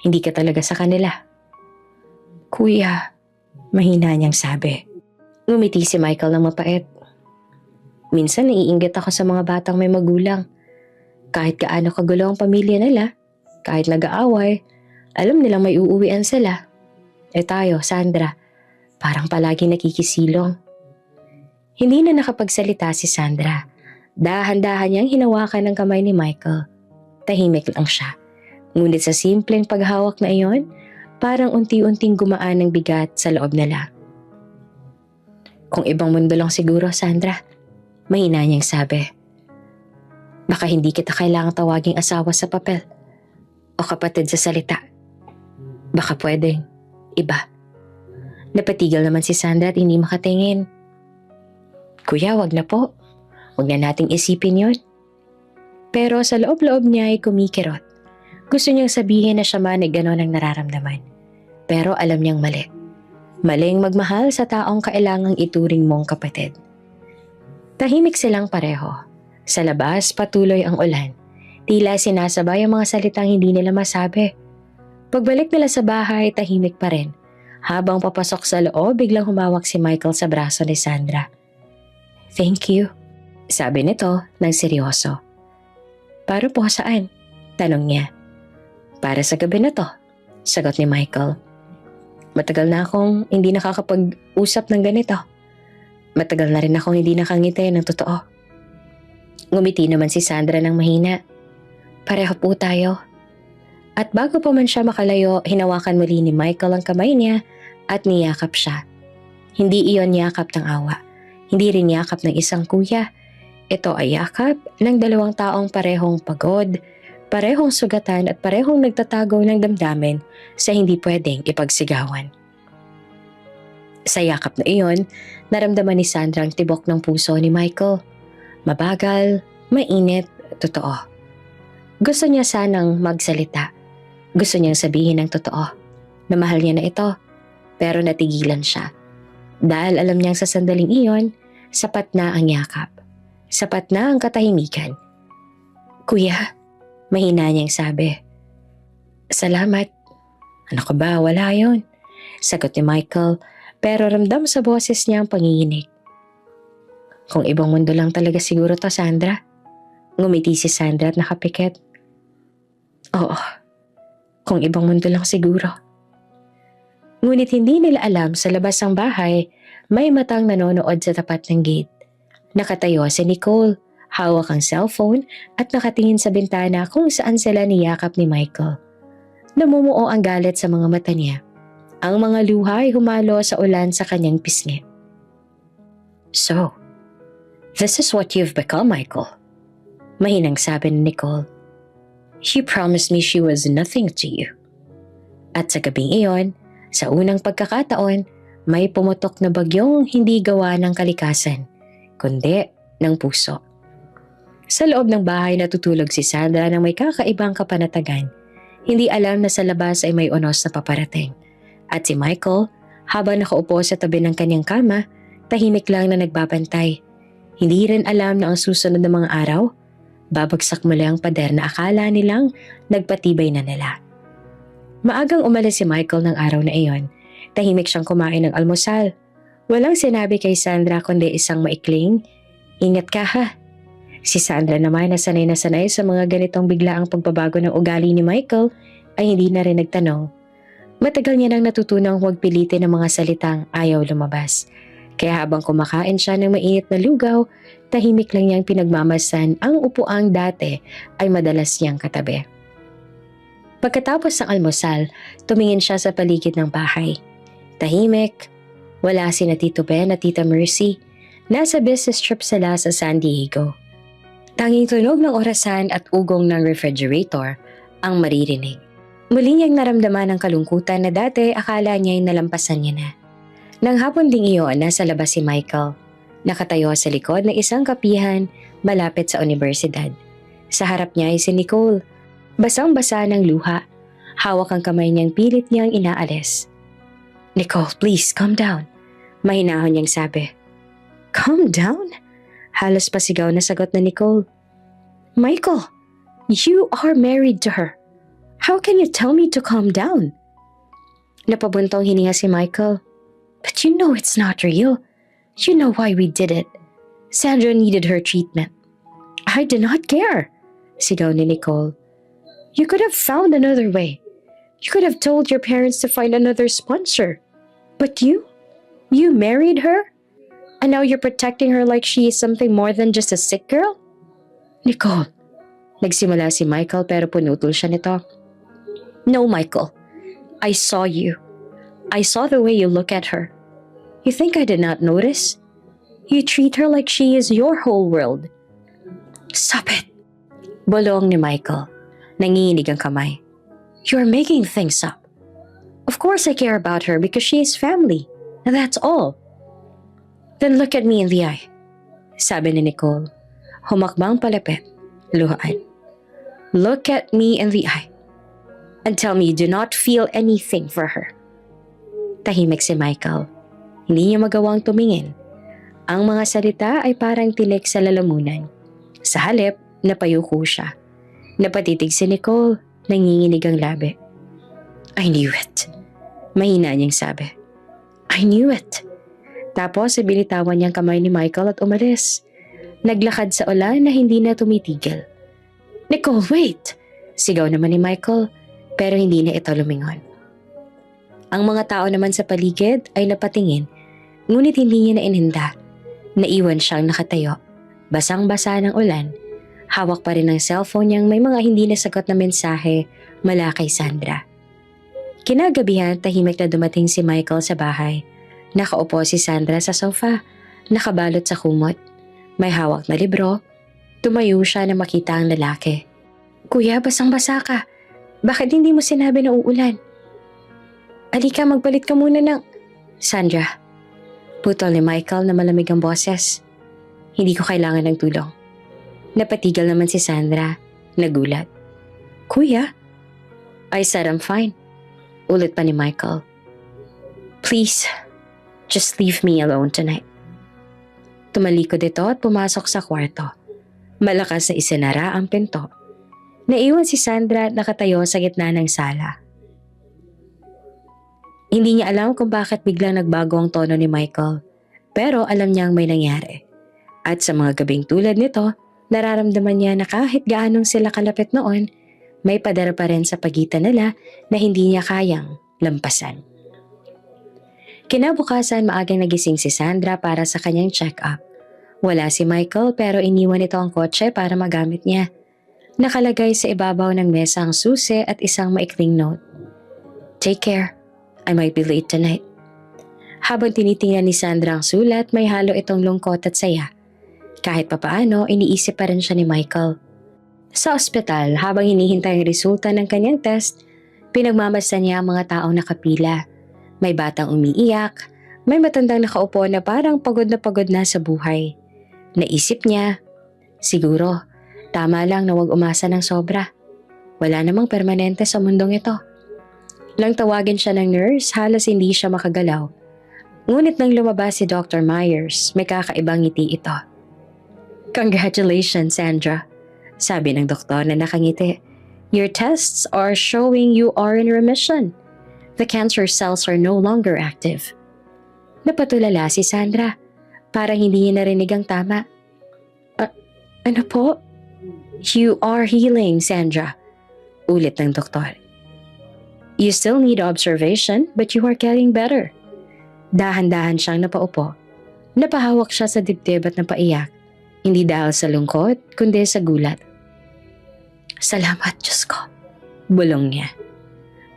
hindi ka talaga sa kanila." "Kuya," mahina niyang sabi. Ngumiti si Michael ng mapait. "Minsan naiinggit ako sa mga batang may magulang. Kahit gaano kagulo ang pamilya nila, kahit nag-aaway, alam nilang may uuwian sila. Eh tayo, Sandra, parang palagi nakikisilong." Hindi na nakapagsalita si Sandra. Dahan-dahan niyang hinawakan ang kamay ni Michael. Tahimik lang siya. Ngunit sa simpleng paghawak na iyon, parang unti-unting gumaan ang bigat sa loob nila. "Kung ibang mundo lang siguro, Sandra," mahina niyang sabi. "Baka hindi kita kailangang tawaging asawa sa papel o kapatid sa salita. Baka pwedeng iba." Napatigil naman si Sandra at hindi makatingin. "Kuya, wag na po. Wag na nating isipin yon." Pero sa loob-loob niya ay kumikirot. Gusto niyang sabihin na siya man ay gano'n ang nararamdaman. Pero alam niyang mali. Maling magmahal sa taong kailangang ituring mong kapatid. Tahimik silang pareho. Sa labas, patuloy ang ulan. Tila sinasabay ang mga salitang hindi nila masabi. Pagbalik nila sa bahay, tahimik pa rin. Habang papasok sa loob, biglang humawak si Michael sa braso ni Sandra. "Thank you," sabi nito ng seryoso. "Para po saan?" tanong niya. "Para sa gabi na to," sagot ni Michael. "Matagal na akong hindi nakakapag-usap ng ganito. Matagal na rin akong hindi nakangiti ng totoo." Ngumiti naman si Sandra ng mahina. "Pareho po tayo." At bago pa man siya makalayo, hinawakan muli ni Michael ang kamay niya at niyakap siya. Hindi iyon yakap ng awa. Hindi rin yakap ng isang kuya. Ito ay yakap ng dalawang taong parehong pagod, parehong sugatan at parehong nagtatago ng damdamin sa hindi pwedeng ipagsigawan. Sa yakap na iyon, naramdaman ni Sandra ang tibok ng puso ni Michael. Mabagal, mainit, totoo. Gusto niya sanang magsalita. Gusto niyang sabihin ng totoo na mahal niya na ito, pero natigilan siya. Dahil alam niyang sa sandaling iyon, sapat na ang yakap. Sapat na ang katahimikan. "Kuya," mahina niyang sabi. "Salamat." "Ano ka ba, wala yon," sagot ni Michael, pero ramdam sa boses niya ang panginginig. "Kung ibang mundo lang talaga siguro to, Sandra." Ngumiti si Sandra at nakapikit. "Oo, kung ibang mundo lang siguro." Ngunit hindi nila alam sa labas ng bahay, may matang nanonood sa tapat ng gate. Nakatayo si Nicole, hawak ang cellphone at nakatingin sa bintana kung saan sila niyakap ni Michael. Namumuo ang galit sa mga mata niya. Ang mga luha ay humalo sa ulan sa kanyang pisngi. "So, this is what you've become, Michael," mahinang sabi ni Nicole. "You promised me she was nothing to you." At sa gabing iyon, sa unang pagkakataon, may pumutok na bagyong hindi gawa ng kalikasan, kundi ng puso. Sa loob ng bahay natutulog si Sandra nang may kakaibang kapanatagan. Hindi alam na sa labas ay may unos na paparating. At si Michael, habang nakaupo sa tabi ng kanyang kama, tahimik lang na nagbabantay. Hindi rin alam na ang susunod na mga araw, babagsak muli ang pader na akala nilang nagpatibay na nila. Maagang umalis si Michael ng araw na iyon. Tahimik siyang kumain ng almusal. Walang sinabi kay Sandra kundi isang maikling, "Ingat ka ha." Si Sandra naman na sanay sa mga ganitong biglaang pagbabago ng ugali ni Michael ay hindi na rin nagtanong. Matagal niya nang natutunang huwag pilitin ang mga salitang ayaw lumabas. Kaya habang kumakain siya ng mainit na lugaw, tahimik lang niyang pinagmamasan ang upuang dati ay madalas niyang katabi. Pagkatapos ng almusal, tumingin siya sa paligid ng bahay. Tahimik, wala si na Tito Ben at Tita Mercy. Nasa business trip sila sa San Diego. Tanging tunog ng orasan at ugong ng refrigerator ang maririnig. Muli niyang naramdaman ang kalungkutan na dati akala niya ay nalampasan niya na. Nang hapon ding iyon, nasa labas si Michael. Nakatayo sa likod ng isang kapihan malapit sa universidad. Sa harap niya ay si Nicole. Basang-basa ng luha. Hawak ang kamay niyang pilit niyang inaalis. "Nicole, please, calm down," mahinahon niyang sabi. "Calm down?" Halos pasigaw na sagot na Nicole. "Michael, you are married to her. How can you tell me to calm down?" Napabuntong hininga si Michael. "But you know it's not real. You know why we did it. Sandra needed her treatment." "I did not care," sigaw ni Nicole. "You could have found another way. You could have told your parents to find another sponsor. But you married her? And now you're protecting her like she is something more than just a sick girl?" "Nicole," nagsimula si Michael pero punutol siya nito. "No, Michael. I saw you. I saw the way you look at her. You think I did not notice? You treat her like she is your whole world." "Stop it," bulong ni Michael. Nanginginig ang kamay. "You're making things up. Of course I care about her because she is family. And that's all." "Then look at me in the eye," sabi ni Nicole. Humakbang palapit, luhaan. "Look at me in the eye and tell me you do not feel anything for her." Tahimik si Michael. Hindi niya magawang tumingin. Ang mga salita ay parang tinik sa lalamunan. Sa halip, napayuko siya. Napatitig si Nicole, nanginginig ang labi. "I knew it. Mahina niyang sabi. I knew it. Tapos ibilitawan niyang kamay ni Michael at umalis. Naglakad sa ulan na hindi na tumitigil. Nicole, wait! Sigaw naman ni Michael, pero hindi na ito lumingon. Ang mga tao naman sa paligid ay napatingin, ngunit hindi niya na ininda. Naiwan siyang nakatayo, basang-basa ng ulan. Hawak pa rin ang cellphone niyang may mga hindi nasagot na mensahe mula kay Sandra. Kinagabihan, tahimik na dumating si Michael sa bahay. Nakaupo si Sandra sa sofa, nakabalot sa kumot. May hawak na libro. Tumayo siya na makita ang lalaki. Kuya, basang-basa ka. Bakit hindi mo sinabi na uulan? Alika, magpalit ka muna ng... Sandra. Putol ni Michael na malamig ang boses. Hindi ko kailangan ng tulong. Napatigil naman si Sandra. Nagulat. Kuya? I said I'm fine. Ulit pa ni Michael. Please, just leave me alone tonight. Tumalikod ito at pumasok sa kwarto. Malakas na isinara ang pinto. Naiwan si Sandra at nakatayo sa gitna ng sala. Hindi niya alam kung bakit biglang nagbago ang tono ni Michael, pero alam niyang may nangyari. At sa mga gabing tulad nito, nararamdaman niya na kahit gaanong sila kalapit noon, may pader pa rin sa pagitan nila na hindi niya kayang lampasan. Kinabukasan, maagang nagising si Sandra para sa kanyang check-up. Wala si Michael pero iniwan ito ang kotse para magamit niya. Nakalagay sa ibabaw ng mesa ang susi at isang maikling note. Take care. I might be late tonight. Habang tinitingnan ni Sandra ang sulat, may halo itong lungkot at saya. Kahit papaano, iniisip pa rin siya ni Michael. Sa ospital, habang hinihintay ang resulta ng kanyang test, pinagmamasdan niya ang mga taong nakapila. May batang umiiyak, may matandang nakaupo na parang pagod na sa buhay. Naisip niya, siguro, tama lang na huwag umasa ng sobra. Wala namang permanente sa mundong ito. Lang tawagin siya ng nurse, halos hindi siya makagalaw. Ngunit nang lumabas si Dr. Myers, may kakaibang ngiti ito. Congratulations, Sandra. Sabi ng doktor na nakangiti. Your tests are showing you are in remission. The cancer cells are no longer active. Napatulala si Sandra. Parang hindi niya narinig ang tama. Ano po? You are healing, Sandra. Ulit ng doktor. You still need observation, but you are getting better. Dahan-dahan siyang napaupo. Napahawak siya sa dibdib at napaiyak. Hindi dahil sa lungkot, kundi sa gulat. Salamat, Diyos ko. Bulong niya.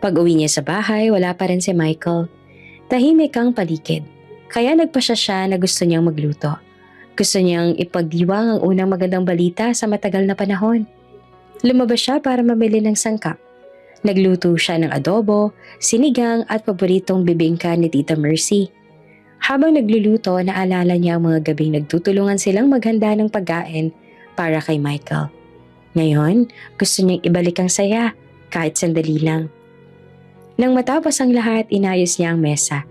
Pag-uwi niya sa bahay, wala pa rin si Michael. Tahimik ang paligid. Kaya nagpasya siya na gusto niyang magluto. Gusto niyang ipagdiwang ang unang magandang balita sa matagal na panahon. Lumabas siya para mamili ng sangkap. Nagluto siya ng adobo, sinigang at paboritong bibingka ni Tita Mercy. Habang nagluluto, naalala niya ang mga gabing nagtutulungan silang maghanda ng pagkain para kay Michael. Ngayon, gusto niyang ibalik ang saya, kahit sandali lang. Nang matapos ang lahat, inayos niya ang mesa.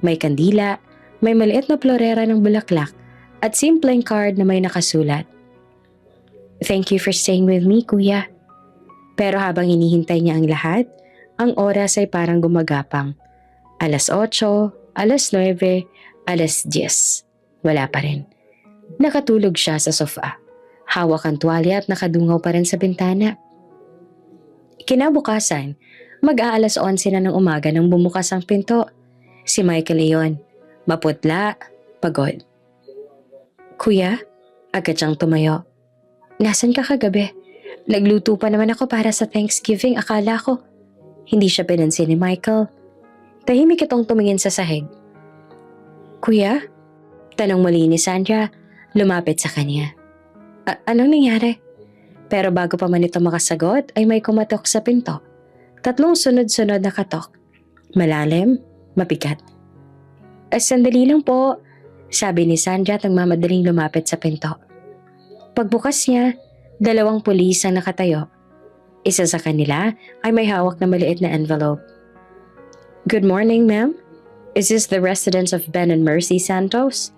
May kandila, may maliit na florera ng bulaklak, at simpleng card na may nakasulat. Thank you for staying with me, Kuya. Pero habang hinihintay niya ang lahat, ang oras ay parang gumagapang. 8:00, 9:00, 10:00. Wala pa rin. Nakatulog siya sa sofa. Hawak ang tuwalya at nakadungaw pa rin sa bintana. Kinabukasan, mag-aalas 11 na ng umaga nang bumukas ang pinto. Si Michael iyon, maputla, pagod. Kuya, agad siyang tumayo. Nasaan ka kagabi? Nagluto pa naman ako para sa Thanksgiving, akala ko. Hindi siya pinansin ni Michael. Tahimik itong tumingin sa sahig. Kuya? Tanong muli ni Sandra, lumapit sa kanya. Anong nangyari? Pero bago pa man ito makasagot ay may kumatok sa pinto. 3 sunod-sunod na katok. Malalim, mabigat. Sandali lang po, sabi ni Sandra at nagmamadaling lumapit sa pinto. Pagbukas niya, 2 pulis ang nakatayo. Isa sa kanila ay may hawak na maliit na envelope. Good morning, ma'am. Is this the residence of Ben and Mercy Santos?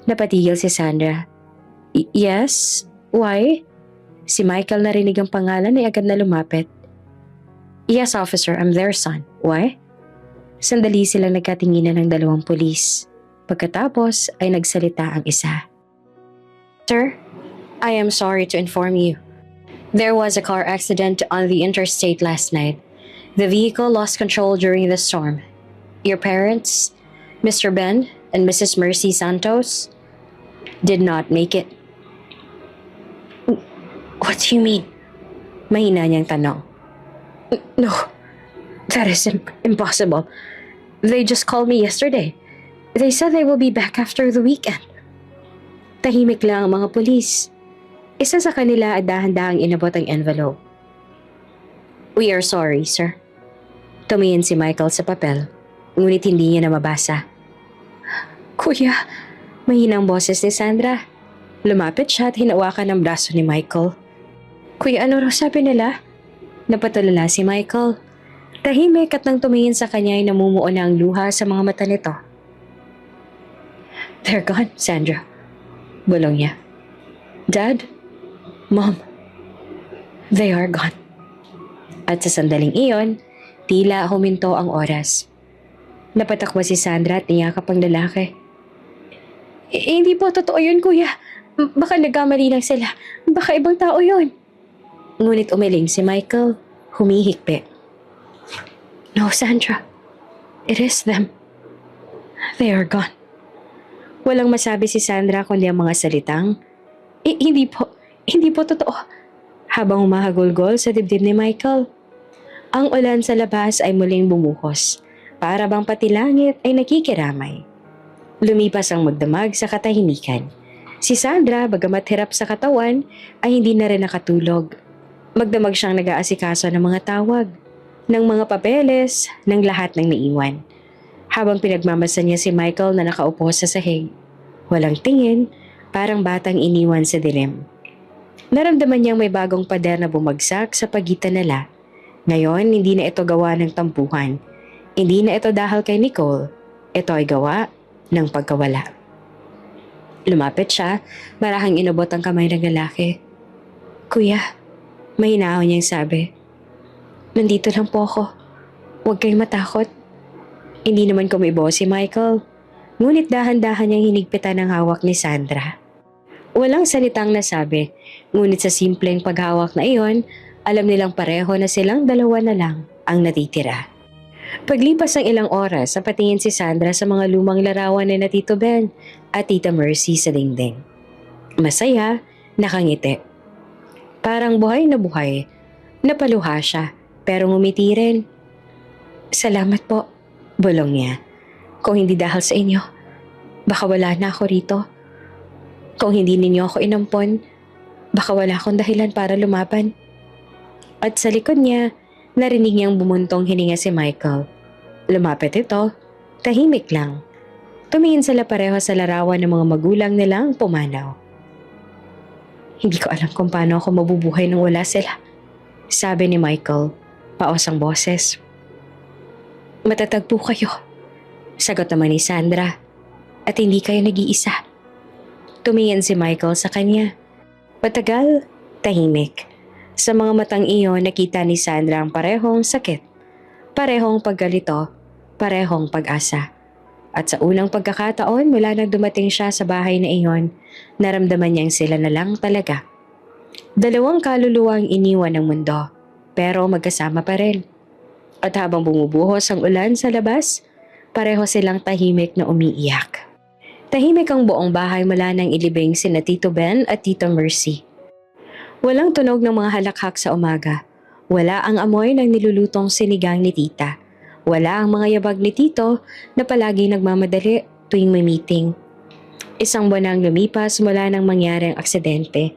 Napatigil si Sandra. Yes? Why? Si Michael narinig ang pangalan ay agad na lumapit. Yes, officer, I'm their son. Why? Sandali silang nagkatinginan ng dalawang pulis. Pagkatapos ay nagsalita ang isa. Sir, I am sorry to inform you. There was a car accident on the interstate last night. The vehicle lost control during the storm. Your parents, Mr. Ben and Mrs. Mercy Santos, did not make it. What do you mean? Mahina niyang tanong. No, that is impossible. They just called me yesterday. They said they will be back after the weekend. Tahimik lang ang mga pulis. Isa sa kanila ay dahan-dahang inabot ang envelope. We are sorry, sir. Tumingin si Michael sa papel, ngunit hindi niya na mabasa. Kuya, mahinang boses ni Sandra. Lumapit siya at hinawakan ang braso ni Michael. Kuya, ano raw sabi nila? Napatulala si Michael. Tahimik at nang tumingin sa kanya ay namumuo na ang luha sa mga mata nito. They're gone, Sandra. Bulong niya. Dad? Mom? They are gone. At sa sandaling iyon, tila huminto ang oras. Napatakbo si Sandra at niyakap ang lalaki. Hindi po totoo yun, kuya. Baka nagkamali lang sila. Baka ibang tao yun. Ngunit umiling si Michael, humihikbi. No, Sandra. It is them. They are gone. Walang masabi si Sandra kundi ang mga salitang, hindi po totoo. Habang humahagulgol sa dibdib ni Michael. Ang ulan sa labas ay muling bumuhos. Para bang pati langit ay nakikiramay. Lumipas ang magdamag sa katahimikan. Si Sandra, bagamat hirap sa katawan, ay hindi na rin nakatulog. Magdamag siyang nag-aasikaso ng mga tawag, ng mga papeles, ng lahat ng naiwan. Habang pinagmamasan niya si Michael na nakaupo sa sahig. Walang tingin, parang batang iniwan sa dilim. Naramdaman niyang may bagong pader na bumagsak sa pagitan nila. Ngayon, hindi na ito gawa ng tampuhan. Hindi na ito dahil kay Nicole. Ito ay gawa ng pagkawala. Lumapit siya, marahang inubot ang kamay ng lalaki. Kuya, mahinahon niyang sabi. Nandito lang po ako. Huwag kayong matakot. Hindi naman kumibo si Michael. Ngunit dahan-dahan niyang hinigpitan ang hawak ni Sandra. Walang salitang nasabi, ngunit sa simpleng paghawak na iyon, alam nilang pareho na silang dalawa na lang ang natitira. Paglipas ng ilang oras, napatingin si Sandra sa mga lumang larawan ni na Tito Ben at Tita Mercy sa dingding. Masaya, nakangiti. Parang buhay na buhay. Napaluha siya, pero ngumiti rin. Salamat po, bulong niya. Kung hindi dahil sa inyo, baka wala na ako rito. Kung hindi ninyo ako inampon, baka wala akong dahilan para lumaban. At sa likod niya, narinig niyang bumuntong hininga si Michael. Lumapit ito, tahimik lang. Tumingin sila pareho sa larawan ng mga magulang nilang pumanaw. Hindi ko alam kung paano ako mabubuhay nang wala sila, sabi ni Michael, paos ang boses. Matatag po kayo, sagot naman ni Sandra, at hindi kayo nag-iisa. Tumingin si Michael sa kanya. Patagal, tahimik. Sa mga matang iyon, nakita ni Sandra ang parehong sakit, parehong paggalito, parehong pag-asa. At sa unang pagkakataon mula nang dumating siya sa bahay na iyon, naramdaman niyang sila na lang talaga. Dalawang kaluluwang iniwan ng mundo, pero magkasama pa rin. At habang bumubuhos ang ulan sa labas, pareho silang tahimik na umiiyak. Tahimik ang buong bahay mula nang ilibing sina Tito Ben at Tito Mercy. Walang tunog ng mga halakhak sa umaga. Wala ang amoy ng nilulutong sinigang ni Tita. Wala ang mga yabag ni Tito na palagi nagmamadali tuwing may meeting. Isang buwan ang lumipas mula nang mangyari ang aksidente.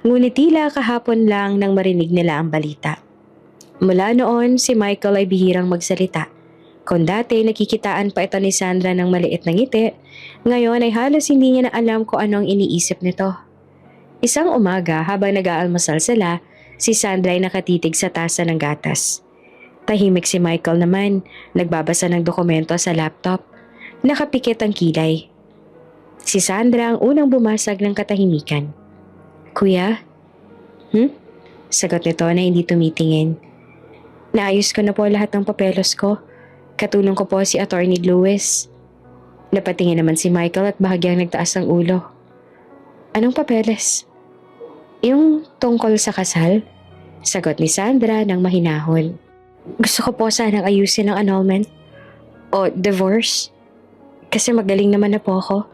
Ngunit tila kahapon lang nang marinig nila ang balita. Mula noon, si Michael ay bihirang magsalita. Kung dati nakikitaan pa ito ni Sandra ng maliit na ngiti, ngayon ay halos hindi niya na alam kung anong iniisip nito. Isang umaga habang nag-aalmusal sila, si Sandra ay nakatitig sa tasa ng gatas. Tahimik si Michael naman, nagbabasa ng dokumento sa laptop. Nakapikit ang kilay. Si Sandra ang unang bumasag ng katahimikan. Kuya? Sagot nito na hindi tumitingin. Naayos ko na po lahat ng papelos ko. Katulong ko po si Attorney Lewis. Napatingin naman si Michael at bahagyang nagtaas ang ulo. Anong papeles? Yung tungkol sa kasal? Sagot ni Sandra ng mahinahon. Gusto ko po sanang ayusin ang annulment o divorce. Kasi magaling naman na po ako.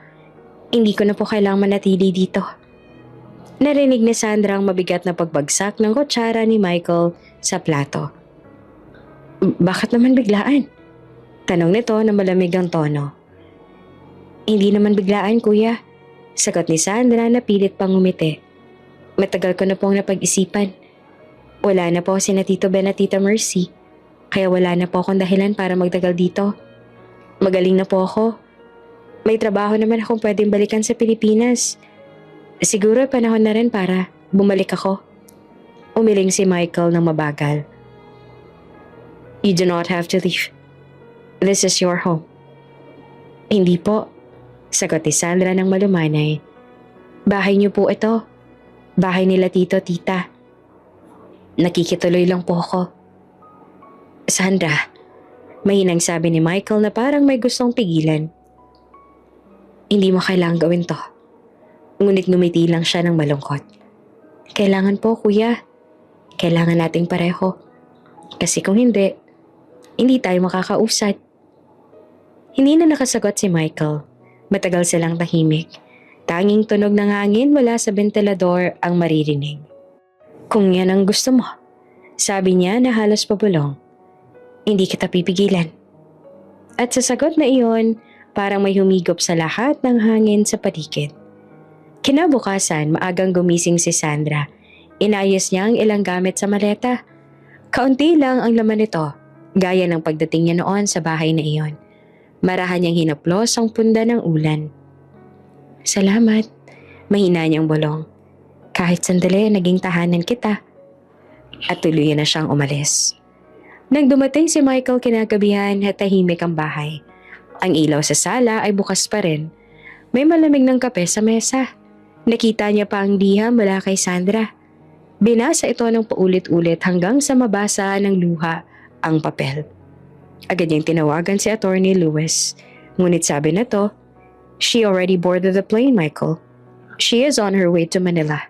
Hindi ko na po kailangang manatili dito. Narinig ni Sandra ang mabigat na pagbagsak ng kutsara ni Michael sa plato. Bakit naman biglaan? Tanong nito na malamig ang tono. Hindi naman biglaan, kuya. Sagot ni Sandra na pilit pang ngumiti. Matagal ko na pong napag-isipan. Wala na po si Tito Ben at Tita Mercy. Kaya wala na po akong dahilan para magtagal dito. Magaling na po ako. May trabaho naman akong pwedeng balikan sa Pilipinas. Siguro panahon na rin para bumalik ako. Umiling si Michael ng mabagal. You do not have to leave. This is your home. Hindi po. Sagot ni Sandra ng malumanay. Bahay niyo po ito. Bahay nila tito, tita. Nakikituloy lang po ako. Sandra, mahinang sabi ni Michael na parang may gustong pigilan. Hindi mo kailangang gawin to. Ngunit ngumiti lang siya ng malungkot. Kailangan po, kuya. Kailangan nating pareho. Kasi kung hindi tayo makakausad. Hindi na nakasagot si Michael. Matagal silang tahimik. Tanging tunog ng hangin mula sa bentilador ang maririnig. Kung yan ang gusto mo, sabi niya na halos pabulong. Hindi kita pipigilan. At sa sagot na iyon, parang may humigop sa lahat ng hangin sa paligid. Kinabukasan, maagang gumising si Sandra. Inayos niya ang ilang gamit sa maleta. Kaunti lang ang laman nito, gaya ng pagdating niya noon sa bahay na iyon. Marahan niyang hinaplos ang punda ng ulan. Salamat, mahina niyang bulong. Kahit sandali naging tahanan kita. At tuluyan na siyang umalis. Nang dumating si Michael kinagabihan at tahimik ang bahay. Ang ilaw sa sala ay bukas pa rin. May malamig ng kape sa mesa. Nakita niya pa ang liham mula kay Sandra. Binasa ito ng paulit-ulit hanggang sa mabasa ng luha ang papel. Agad niyang tinawagan si Attorney Lewis. Ngunit sabi na to, she already boarded the plane, Michael. She is on her way to Manila.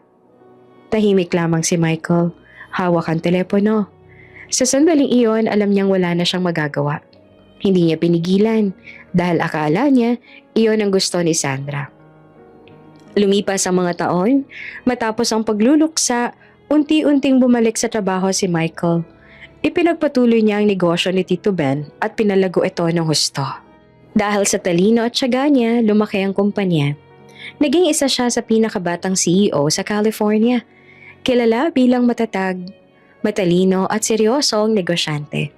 Tahimik lamang si Michael. Hawak ang telepono. Sa sandaling iyon, alam niyang wala na siyang magagawa. Hindi niya pinigilan dahil akala niya iyon ang gusto ni Sandra. Lumipas ang mga taon, matapos ang pagluluksa, unti-unting bumalik sa trabaho si Michael. Ipinagpatuloy niya ang negosyo ni Tito Ben at pinalago ito ng husto. Dahil sa talino at tiyaga niya, lumaki ang kumpanya. Naging isa siya sa pinakabatang CEO sa California. Kilala bilang matatag, matalino at seryosong negosyante.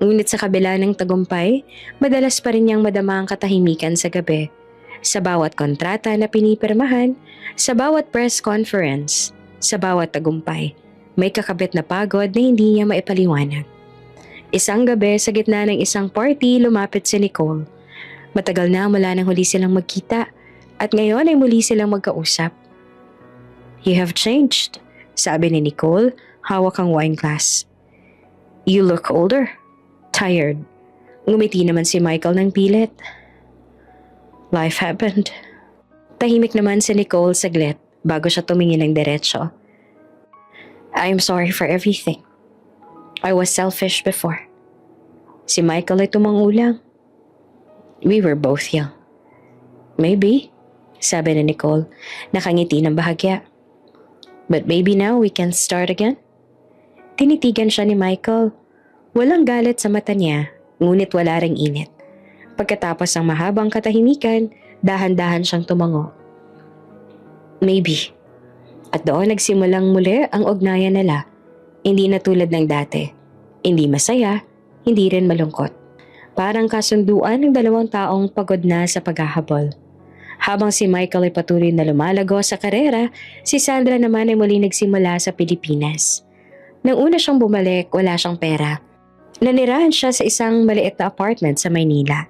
Ngunit sa kabila ng tagumpay, madalas pa rin niyang madama ang katahimikan sa gabi. Sa bawat kontrata na pinipirmahan, sa bawat press conference, sa bawat tagumpay, may kakabit na pagod na hindi niya maipaliwanag. Isang gabi sa gitna ng isang party, lumapit si Nicole. Matagal na mula nang huli silang magkita at ngayon ay muli silang magkausap. You have changed, sabi ni Nicole, hawak ang wine glass. You look older, tired. Ngumiti naman si Michael ng pilit. Life happened. Tahimik naman si Nicole saglit bago siya tumingin ng diretso. I'm sorry for everything. I was selfish before. Si Michael ay tumangulang. We were both young. Maybe, sabi ni Nicole, nakangiti ng bahagya. But maybe now we can start again? Tinitigan siya ni Michael. Walang galit sa mata niya, ngunit wala ring init. Pagkatapos ng mahabang katahimikan, dahan-dahan siyang tumango. Maybe. At doon nagsimulang muli ang ugnayan nila. Hindi na tulad ng dati. Hindi masaya, hindi rin malungkot. Parang kasunduan ng dalawang taong pagod na sa paghahabol. Habang si Michael ay patuloy na lumalago sa karera, si Sandra naman ay muli nagsimula sa Pilipinas. Nang una siyang bumalik, wala siyang pera. Nanirahan siya sa isang maliit na apartment sa Maynila.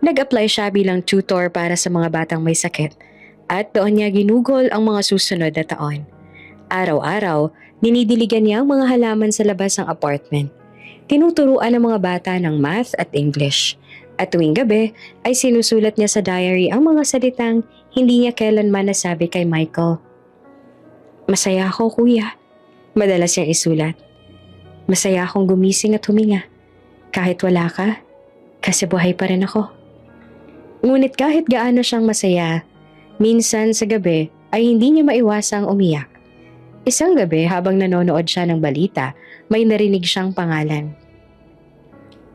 Nag-apply siya bilang tutor para sa mga batang may sakit. At doon niya ginugol ang mga susunod na taon. Araw-araw, dinidiligan niya ang mga halaman sa labas ng apartment. Tinuturuan ng mga bata ng math at English. At tuwing gabi ay sinusulat niya sa diary ang mga salitang hindi niya kailanman nasabi kay Michael. Masaya ako, kuya. Madalas niyang isulat. Masaya akong gumising at huminga. Kahit wala ka, kasi buhay pa rin ako. Ngunit kahit gaano siyang masaya, minsan sa gabi ay hindi niya maiwasang umiyak. Isang gabi habang nanonood siya ng balita, may narinig siyang pangalan.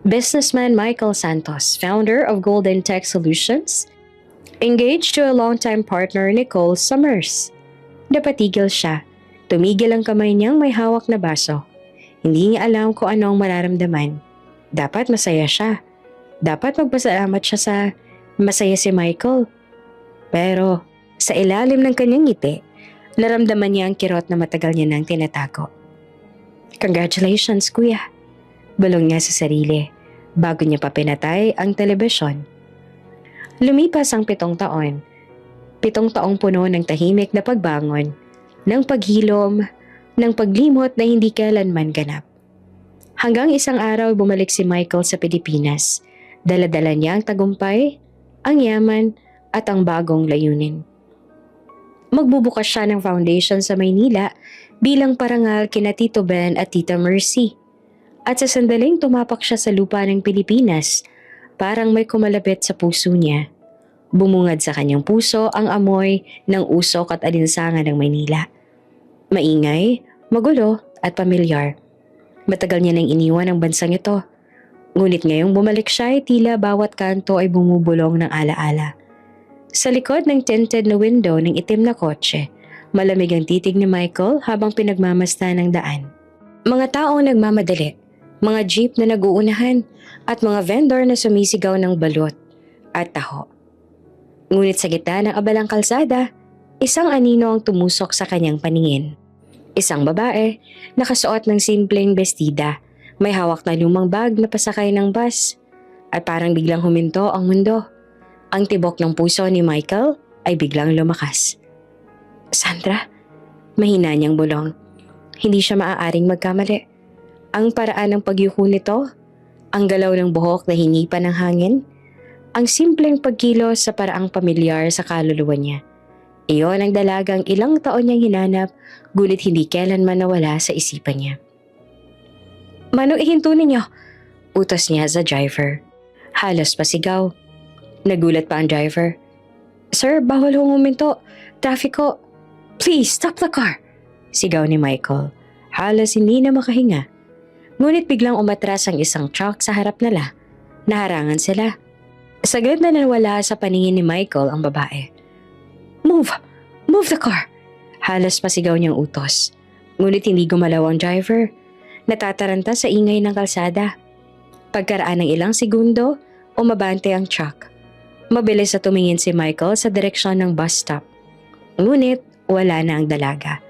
Businessman Michael Santos, founder of Golden Tech Solutions, engaged to a longtime partner Nicole Summers. Napatigil siya. Tumigil ang kamay niyang may hawak na baso. Hindi niya alam kung ano ang mararamdaman. Dapat masaya siya. Dapat magpasalamat siya sa masaya si Michael. Pero sa ilalim ng kanyang ngiti, naramdaman niya ang kirot na matagal niya nang tinatago. Congratulations, kuya. Bulong niya sa sarili bago niya pa pinatay ang telebisyon. Lumipas ang 7 taon. 7 taong puno ng tahimik na pagbangon, ng paghilom, ng paglimot na hindi kailanman ganap. Hanggang isang araw bumalik si Michael sa Pilipinas. Dala-dala niya ang tagumpay, ang yaman at ang bagong layunin. Magbubukas siya ng foundation sa Maynila bilang parangal kina Tito Ben at Tita Mercy. At sa sandaling tumapak siya sa lupa ng Pilipinas, parang may kumalapit sa puso niya. Bumungad sa kanyang puso ang amoy ng usok at alinsangan ng Maynila. Maingay, magulo at pamilyar. Matagal niya nang iniwan ang bansang ito. Ngunit ngayong bumalik siya ay tila bawat kanto ay bumubulong ng alaala. Sa likod ng tinted na window ng itim na kotse, malamig ang titig ni Michael habang pinagmamasdan ng daan. Mga taong nagmamadali, mga jeep na naguunahan, at mga vendor na sumisigaw ng balot at taho. Ngunit sa gitna ng abalang kalsada, isang anino ang tumusok sa kanyang paningin. Isang babae, nakasuot ng simpleng bestida, may hawak na lumang bag na pasakay ng bus, at parang biglang huminto ang mundo. Ang tibok ng puso ni Michael ay biglang lumakas. Sandra, mahina niyang bulong. Hindi siya maaaring magkamali. Ang paraan ng pagyuko nito, ang galaw ng buhok na hinipan ng hangin, ang simpleng pagkilos sa paraang pamilyar sa kaluluwa niya. Iyon ang dalagang ilang taon niyang hinanap, gulit hindi kailanman nawala sa isipan niya. Manong ihinto ninyo, utos niya sa driver. Halos pasigaw. Nagulat pa ang driver. Sir, bawal hong huminto. Trafiko. Please, stop the car. Sigaw ni Michael. Halos hindi na makahinga. Ngunit biglang umatras ang isang truck sa harap nila. Naharangan sila. Saglit na nawala sa paningin ni Michael ang babae. Move! Move the car! Halos pasigaw niyang utos. Ngunit hindi gumalaw ang driver. Natataranta sa ingay ng kalsada. Pagkaraan ng ilang segundo, umabante ang truck. Mabilis na tumingin si Michael sa direksyon ng bus stop. Ngunit wala na ang dalaga.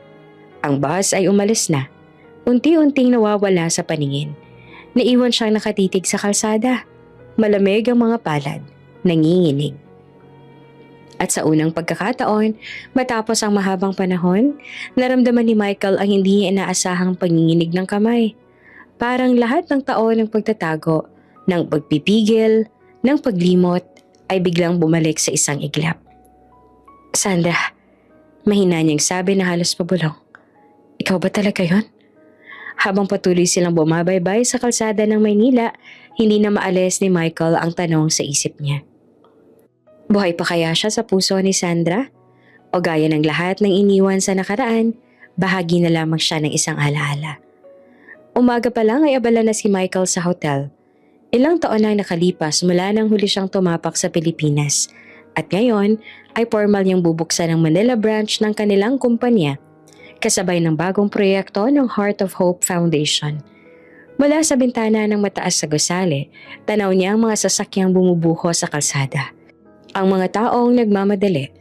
Ang bus ay umalis na. Unti-unting nawawala sa paningin. Naiwan siyang nakatitig sa kalsada. Malamig ang mga palad. Nanginginig. At sa unang pagkakataon, matapos ang mahabang panahon, naramdaman ni Michael ang hindi niya inaasahang panginginig ng kamay. Parang lahat ng taon ng pagtatago, ng pagpipigil, ng paglimot, ay biglang bumalik sa isang iglap. Sandra, mahina niyang sabi na halos pabulong. Ikaw ba talaga yon? Habang patuloy silang bumabaybay sa kalsada ng Maynila, hindi na maalis ni Michael ang tanong sa isip niya. Buhay pa kaya siya sa puso ni Sandra? O gaya ng lahat ng iniwan sa nakaraan, bahagi na lamang siya ng isang alaala. Umaga pa lang ay abala na si Michael sa hotel. Ilang taon na nakalipas mula nang huli siyang tumapak sa Pilipinas. At ngayon ay formal niyang bubuksan ang Manila branch ng kanilang kumpanya, kasabay ng bagong proyekto ng Heart of Hope Foundation. Mula sa bintana ng mataas sa gusali, tanaw niya ang mga sasakyang bumubuho sa kalsada. Ang mga taong nagmamadali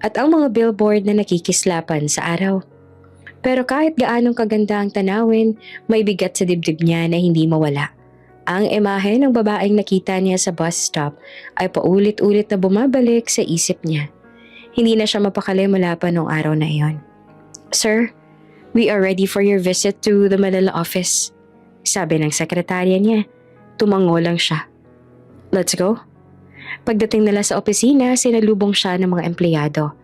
at ang mga billboard na nakikislapan sa araw. Pero kahit gaanong kaganda ang tanawin, may bigat sa dibdib niya na hindi mawala. Ang imahe ng babaeng nakita niya sa bus stop ay paulit-ulit na bumabalik sa isip niya. Hindi na siya mapakali mula pa noong araw na iyon. Sir, we are ready for your visit to the Manila office. sabi ng sekretarya niya. Tumango lang siya. Let's go. Pagdating nila sa opisina, sinalubong siya ng mga empleyado.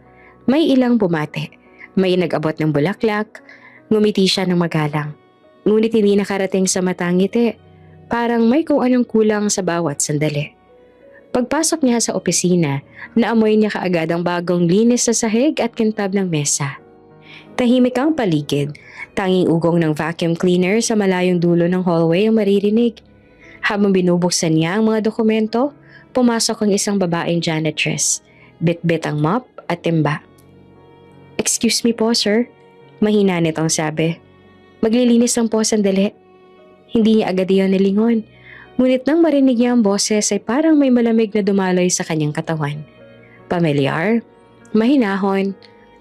May ilang bumate. May nag-abot ng bulaklak. Ngumiti siya ng magalang. Ngunit hindi nakarating sa matang ngiti. Parang may kung anong kulang sa bawat sandali. Pagpasok niya sa opisina, naamoy niya kaagad ang bagong linis sa sahig at kintab ng mesa. Tahimik ang paligid. Tanging ugong ng vacuum cleaner sa malayong dulo ng hallway ang maririnig. Habang binubuksan niya ang mga dokumento, pumasok ang isang babaeng janitress. Bit-bit ang mop at timba. Excuse me po, sir. Mahina nitong sabi. Maglilinis lang po sandali. Hindi niya agad iyon nilingon. Ngunit nang marinig niya ang boses ay parang may malamig na dumaloy sa kanyang katawan. Pamilyar, mahinahon,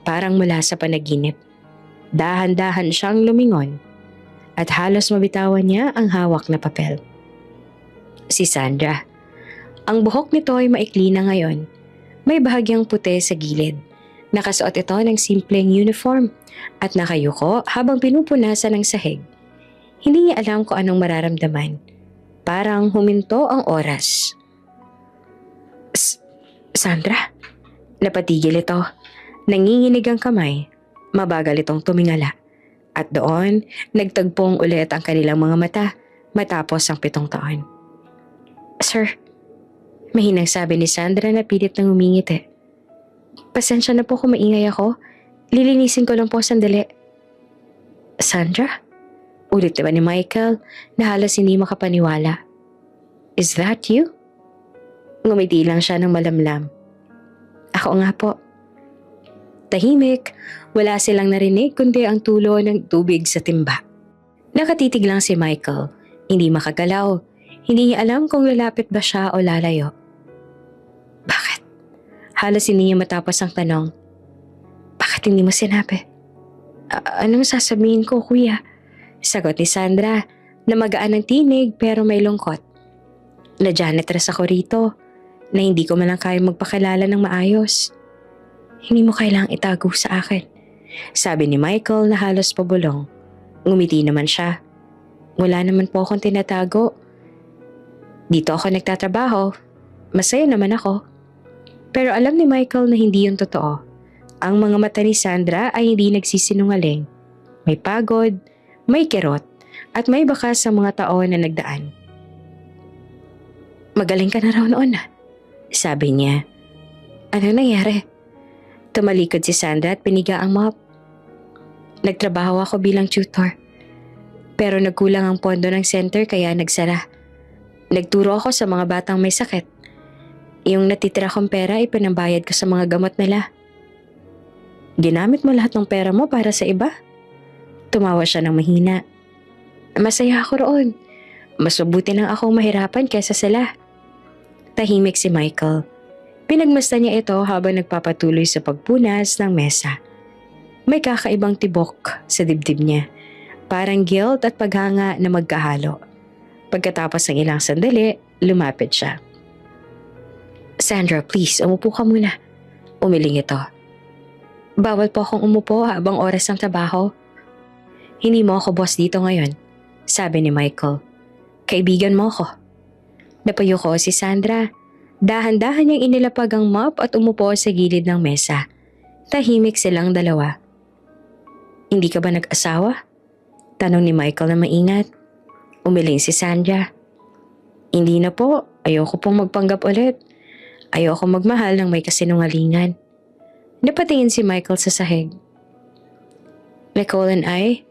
parang mula sa panaginip. Dahan-dahan siyang lumingon at halos mabitawan niya ang hawak na papel. Si Sandra. Ang buhok nito ay maikli na ngayon. May bahagyang puti sa gilid. Nakasuot ito ng simpleng uniform at nakayuko habang pinupunasan ng sahig. Hindi niya alam kung anong mararamdaman. Parang huminto ang oras. Sandra? Napatigil ito. Nanginginig ang kamay. Mabagal itong tumingala. At doon, nagtagpong ulit ang kanilang mga mata matapos ang 7 taon. Sir, mahinang sabi ni Sandra na pilit nang umingiti. Pasensya na po kung maingay ako. Lilinisin ko lang po sandali. Sandra? Ulit diba ni Michael na halos hindi makapaniwala. Is that you? Ngumiti lang siya ng malamlam. Ako nga po. Tahimik, wala silang narinig kundi ang tulo ng tubig sa timba. Nakatitig lang si Michael, hindi makagalaw. Hindi niya alam kung lalapit ba siya o lalayo. Bakit? Halos hindi niya matapos ang tanong. Bakit hindi mo sinabi? Anong sasabihin ko, kuya? Sagot ni Sandra na magaan ang tinig pero may lungkot. Na janitress ako rito, na hindi ko man lang kaya magpakilala ng maayos. Hindi mo kailangang itago sa akin. Sabi ni Michael na halos pabulong. Ngumiti naman siya. Wala naman po akong tinatago. Dito ako nagtatrabaho. Masaya naman ako. Pero alam ni Michael na hindi yun totoo. Ang mga mata ni Sandra ay hindi nagsisinungaling. May pagod, may kirot, at may bakas sa mga taon na nagdaan. Magaling ka na raw noon sabi niya. Ano nangyari? Tumalikod si Sandra at piniga ang mop. Nagtrabaho ako bilang tutor. Pero nagkulang ang pondo ng center kaya nagsara. Nagturo ako sa mga batang may sakit. Yung natitira kong pera ay pinambayad ko sa mga gamot nila. Ginamit mo lahat ng pera mo para sa iba? Tumawa siya ng mahina. Masaya ako roon. Mas mabuti nang akong mahirapan kaysa sila. Tahimik si Michael. Pinagmasdan niya ito habang nagpapatuloy sa pagpunas ng mesa. May kakaibang tibok sa dibdib niya. Parang guilt at paghanga na magkahalo. Pagkatapos ng ilang sandali, lumapit siya. Sandra, please, umupo ka muna. Umiling ito. Bawal po akong umupo habang oras ng trabaho. Hindi mo ako boss dito ngayon, sabi ni Michael. Kaibigan mo ako. Napayuko si Sandra. Dahan-dahan niyang inilapag ang mop at umupo sa gilid ng mesa. Tahimik silang dalawa. Hindi ka ba nag-asawa? Tanong ni Michael na maingat. Umiling si Sandra. Hindi na po. Ayoko pong magpanggap ulit. Ayoko magmahal ng may kasinungalingan. Napatingin si Michael sa sahig. Nicole and I,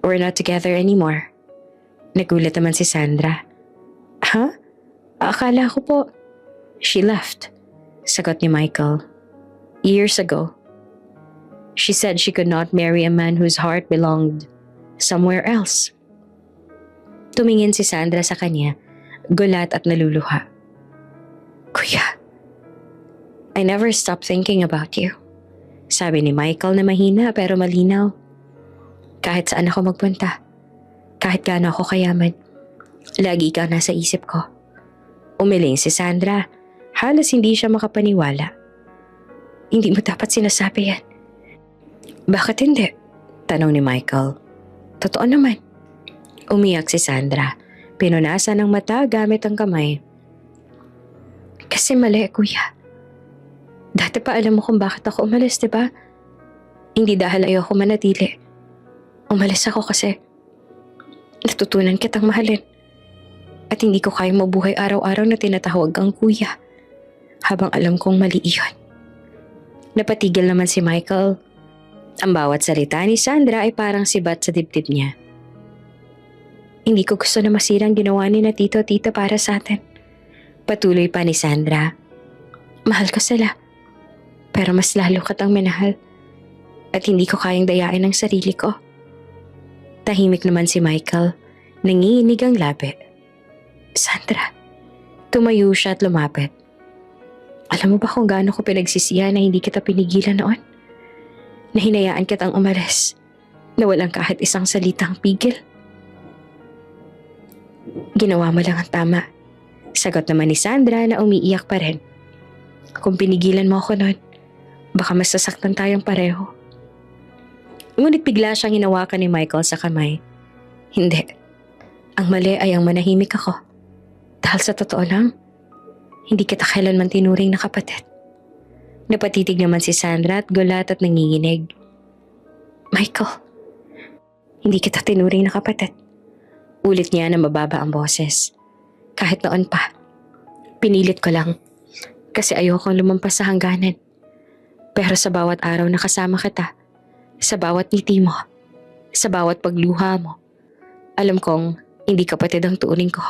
we're not together anymore. Nagulat naman si Sandra. Huh? Akala ko po. She left. Sagot ni Michael. Years ago. She said she could not marry a man whose heart belonged somewhere else. Tumingin si Sandra sa kanya, gulat at naluluha. Kuya, I never stopped thinking about you. Sabi ni Michael na mahina pero malinaw. Kahit saan ako magpunta, kahit gaano ako kayaman, lagi ikaw nasa isip ko. Umiling si Sandra, halos hindi siya makapaniwala. Hindi mo dapat sinasabi yan. Bakit hindi? Tanong ni Michael. Totoo naman. Umiyak si Sandra. Pinunasan ng mata gamit ang kamay. Kasi mali, kuya. Dati pa alam mo kung bakit ako umalis, di ba? Hindi dahil ayoko manatili. Umalis ako kasi natutunan kitang mahalin. At hindi ko kayang mabuhay araw-araw na tinatawag kang kuya. Habang alam kong mali iyon. Napatigil naman si Michael. Ang bawat salita ni Sandra ay parang sibat sa dibdib niya. Hindi ko gusto na masira ang ginawa ni na tito-tita para sa atin. Patuloy pa ni Sandra. Mahal ko sila. Pero mas lalo kitang minahal. At hindi ko kayang dayain ang sarili ko. Tahimik naman si Michael. Nanginginig ang labi. Sandra. Tumayo siya at lumapit. Alam mo ba kung gaano ko pinagsisihan na hindi kita pinigilan noon? Na hinayaan kitang umalis. Na walang kahit isang salitang pigil. Ginawa mo lang ang tama. Sagot naman ni Sandra na umiiyak pa rin. Kung pinigilan mo ako noon, baka masasaktan tayong pareho. Ngunit bigla siyang hinawakan ni Michael sa kamay. Hindi. Ang mali ay ang manahimik ako. Dahil sa totoo lang, hindi kita kailanman tinuring na kapatid. Napatitig naman si Sandra at gulat at nanginginig. Michael, hindi kita tinuring na kapatid. Ulit niya na mababa ang boses. Kahit noon pa, pinilit ko lang kasi ayokong lumampas sa hangganan. Pero sa bawat araw na kasama kita, sa bawat ngiti mo, sa bawat pagluha mo, alam kong hindi kapatid ang tuuring ko.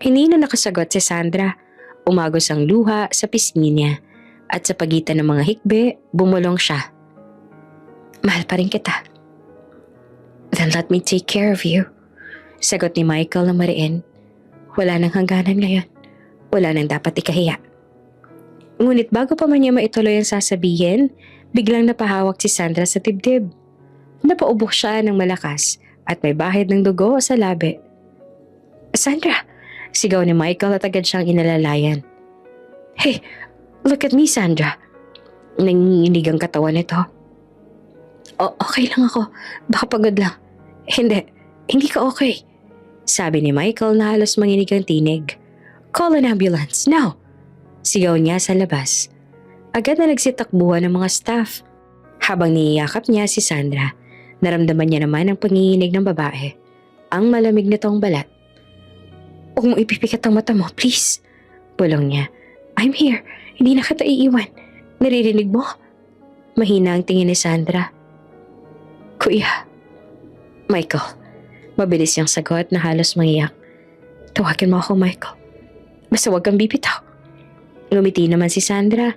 Hindi na nakasagot si Sandra. Umagos ang luha sa pisngi niya at sa pagitan ng mga hikbe, bumulong siya. Mahal pa rin kita. Then let me take care of you. Sagot ni Michael na mariin. Wala nang hangganan ngayon. Wala nang dapat ikahiya. Ngunit bago pa man niya maituloy ang sasabihin, biglang napahawak si Sandra sa dibdib. Napaubok siya ng malakas at may bahid ng dugo sa labi. Sandra! Sigaw ni Michael at agad siyang inalalayan. Hey, look at me, Sandra. Nanginginig ang katawan nito. Okay lang ako. Baka pagod lang. Hindi ka okay. Sabi ni Michael na halos manginig ang tinig. Call an ambulance, now! Sigaw niya sa labas. Agad na nagsitakbuhan ng mga staff. Habang niyayakap niya si Sandra, naramdaman niya naman ang panginginig ng babae. Ang malamig nitong balat. Huwag mo ipipikit ang mata mo, please. Bulong niya. I'm here. Hindi na kita iiwan. Naririnig mo? Mahina ang tingin ni Sandra. Kuya. Michael. Mabilis niyang sagot na halos mangiyak. Tawagin mo ako, Michael. Basta huwag kang bibitaw. Ngumiti naman si Sandra.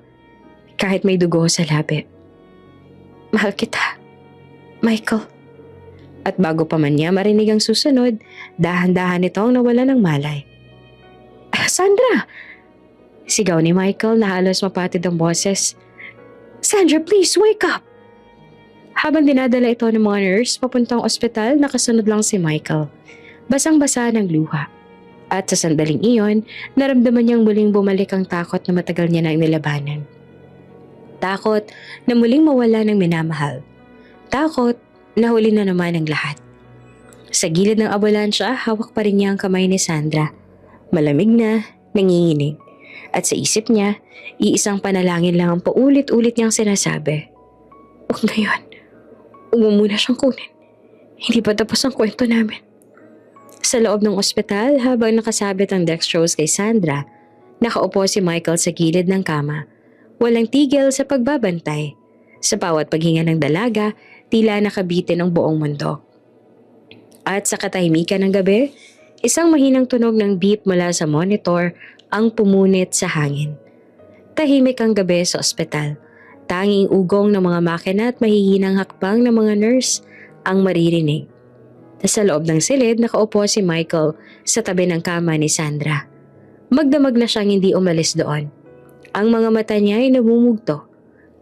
Kahit may dugo sa labi. Mahal kita. Michael. At bago pa man niya marinig ang susunod, dahan-dahan itong nawala ng malay. Sandra! Sigaw ni Michael na halos mapatid ang boses. Sandra, please, wake up! Habang dinadala ito ng mga nurse papuntang ospital, nakasunod lang si Michael. Basang-basa ng luha. At sa sandaling iyon, naramdaman niyang muling bumalik ang takot na matagal niya nang nilabanan. Takot na muling mawala ng minamahal. Takot na huli na naman ang lahat. Sa gilid ng ambulansya, hawak pa rin niya ang kamay ni Sandra. Malamig na, nanginginig. At sa isip niya, iisang panalangin lang ang paulit-ulit niyang sinasabi. Huwag na yun. Huwag mo muna siyang kunin. Hindi pa tapos ang kwento namin. Sa loob ng ospital, habang nakasabit ang dextrose kay Sandra, nakaupo si Michael sa gilid ng kama. Walang tigil sa pagbabantay. Sa bawat paghinga ng dalaga, tila nakabitin ang buong mundo. At sa katahimikan ng gabi, isang mahinang tunog ng beep mula sa monitor ang pumunit sa hangin. Tahimik ang gabi sa ospital. Tanging ugong ng mga makina at mahihinang hakbang ng mga nurse ang maririnig. Sa loob ng silid, nakaupo si Michael sa tabi ng kama ni Sandra. Magdamag na siyang hindi umalis doon. Ang mga mata niya ay namumugto.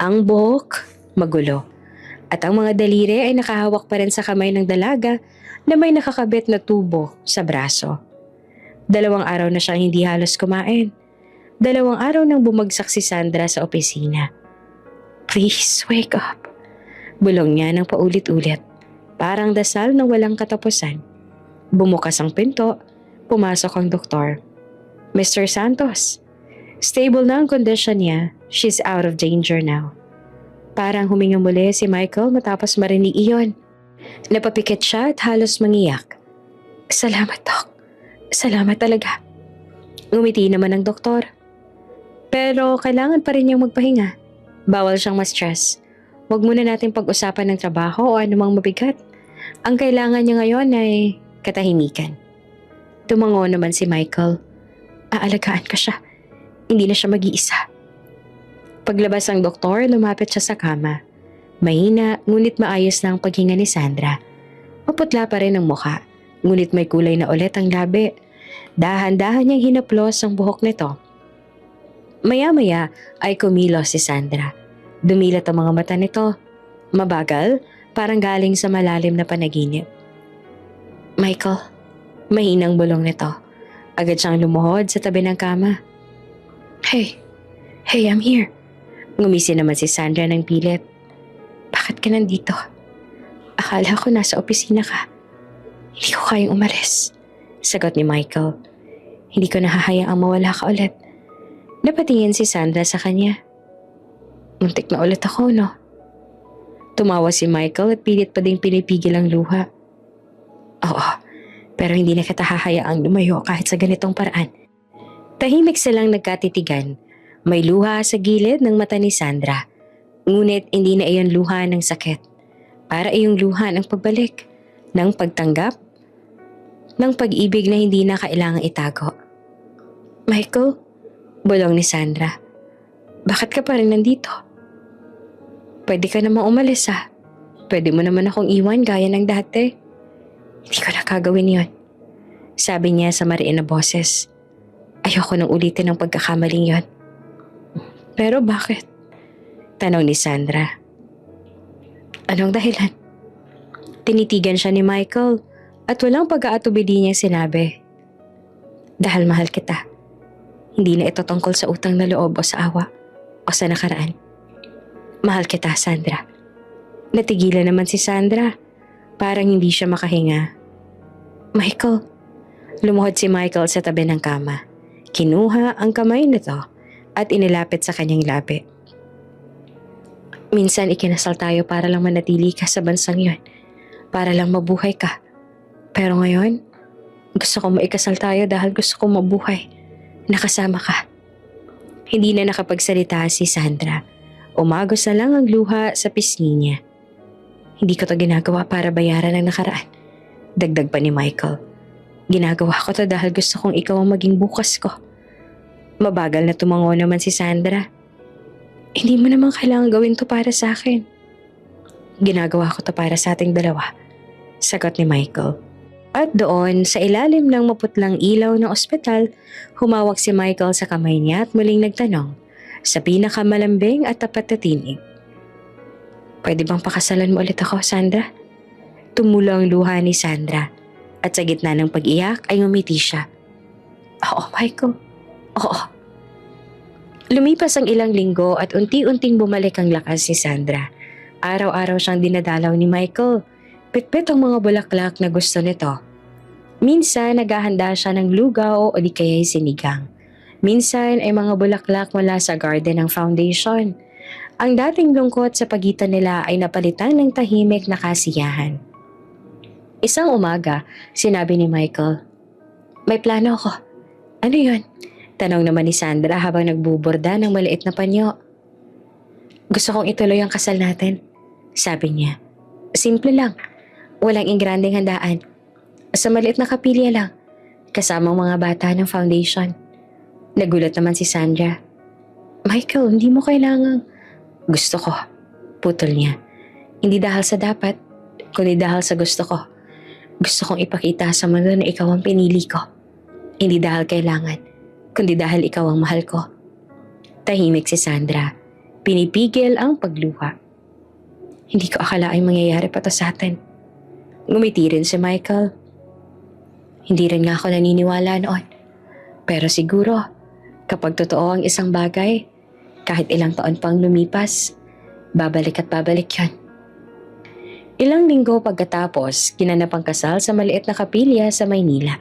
Ang buhok, magulo. At ang mga daliri ay nakahawak pa rin sa kamay ng dalaga na may nakakabit na tubo sa braso. 2 araw na siyang hindi halos kumain. 2 araw nang bumagsak si Sandra sa opisina. Please, wake up. Bulong niya ng paulit-ulit. Parang dasal na walang katapusan. Bumukas ang pinto, pumasok ang doktor. Mr. Santos, stable na ang kondisyon niya. She's out of danger now. Parang huminga muli si Michael matapos marinig iyon. Napapikit siya at halos mangiyak. Salamat, Doc. Salamat talaga. Ngumiti naman ang doktor. Pero kailangan pa rin niyang magpahinga. Bawal siyang ma-stress. Huwag muna natin pag-usapan ng trabaho o anumang mabigat. Ang kailangan niya ngayon ay katahimikan. Tumango naman si Michael. Aalagaan ko siya. Hindi na siya mag-iisa. Paglabas ng doktor, lumapit siya sa kama. Mahina, ngunit maayos na ang paghinga ni Sandra. Maputla pa rin ang mukha, ngunit may kulay na ulit ang labi. Dahan-dahan niyang hinaplos ang buhok nito. Maya-maya ay kumilos si Sandra. Dumilat ang mga mata nito. Mabagal, parang galing sa malalim na panaginip. Michael, mahinang bulong nito. Agad siyang lumuhod sa tabi ng kama. Hey, I'm here. Ngumisi naman si Sandra ng pilit. Bakit ka nandito? Akala ko nasa opisina ka. Hindi ko kayang umalis. Sagot ni Michael. Hindi ko nahahayaang mawala ka ulit. Napatingin si Sandra sa kanya. Muntik na ulit ako, no? Tumawa si Michael at pilit pa ding pinipigil ang luha. Oo, pero hindi na kita hahayaang lumayo kahit sa ganitong paraan. Tahimik silang nagkatitigan. May luha sa gilid ng mata ni Sandra. Ngunit hindi na iyon luha ng sakit. Para iyong luha ng pagbalik, ng pagtanggap, ng pag-ibig na hindi na kailangang itago. Michael, bulong ni Sandra. Bakit ka pa rin nandito? Pwede ka namang umalis ha. Pwede mo naman akong iwan gaya ng dati. Hindi ko na kagawin yon. Sabi niya sa mariin na boses. Ayoko nang ulitin ang pagkakamaling yon. Pero bakit? Tanong ni Sandra. Anong dahilan? Tinitigan siya ni Michael at walang pag-aatubili niya sinabi. Dahil mahal kita. Hindi na ito tungkol sa utang na loob o sa awa o sa nakaraan. Mahal kita, Sandra. Natigilan naman si Sandra. Parang hindi siya makahinga. Michael. Lumuhod si Michael sa tabi ng kama. Kinuha ang kamay nito at inilapit sa kanyang labi. Minsan ikinasal tayo para lang manatili ka sa bansang yon. Para lang mabuhay ka. Pero ngayon, gusto ko maikasal tayo dahil gusto ko mabuhay. Nakasama ka. Hindi na nakapagsalita si Sandra. Umagos na lang ang luha sa pisngi niya. Hindi ko to ginagawa para bayaran ang nakaraan. Dagdag pa ni Michael. Ginagawa ko to dahil gusto kong ikaw ang maging bukas ko. Mabagal na tumango naman si Sandra. Hindi mo naman kailangan gawin to para sa akin. Ginagawa ko to para sa ating dalawa. Sagot ni Michael. At doon, sa ilalim ng maputlang ilaw ng ospital, humawak si Michael sa kamay niya at muling nagtanong sa pinakamalambing at tapat na tinig. Pwede bang pakasalan mo ulit ako, Sandra? Tumulo ang luha ni Sandra at sa gitna ng pag-iyak ay ngumiti siya. Oo, Michael. Oo. Lumipas ang ilang linggo at unti-unting bumalik ang lakas ni Sandra. Araw-araw siyang dinadalaw ni Michael. Pitpit ang mga bulaklak na gusto nito. Minsan naghahanda siya ng lugaw o di kaya'y sinigang. Minsan ay mga bulaklak mula sa garden ng foundation. Ang dating lungkot sa pagitan nila ay napalitan ng tahimik na kasiyahan. Isang umaga, sinabi ni Michael, "May plano ako." "Ano yun?" Tanong naman ni Sandra habang nagbuborda ng maliit na panyo. "Gusto kong ituloy ang kasal natin," sabi niya. "Simple lang. Walang ingranding handaan. Sa maliit na kapilya lang, kasamang mga bata ng foundation." Nagulat naman si Sandra. "Michael, hindi mo kailangang..." "Gusto ko," putol niya. "Hindi dahil sa dapat, kundi dahil sa gusto ko. Gusto kong ipakita sa mundo na ikaw ang pinili ko. Hindi dahil kailangan, kundi dahil ikaw ang mahal ko." Tahimik si Sandra. Pinipigil ang pagluha. "Hindi ko akalaing mangyayari pa to sa atin." Ngumiti rin si Michael. "Hindi rin nga ako naniniwala noon. Pero siguro, kapag totoo ang isang bagay, kahit ilang taon pang lumipas, babalik at babalik yan." Ilang linggo pagkatapos, ginanap ang kasal sa maliit na kapilya sa Maynila.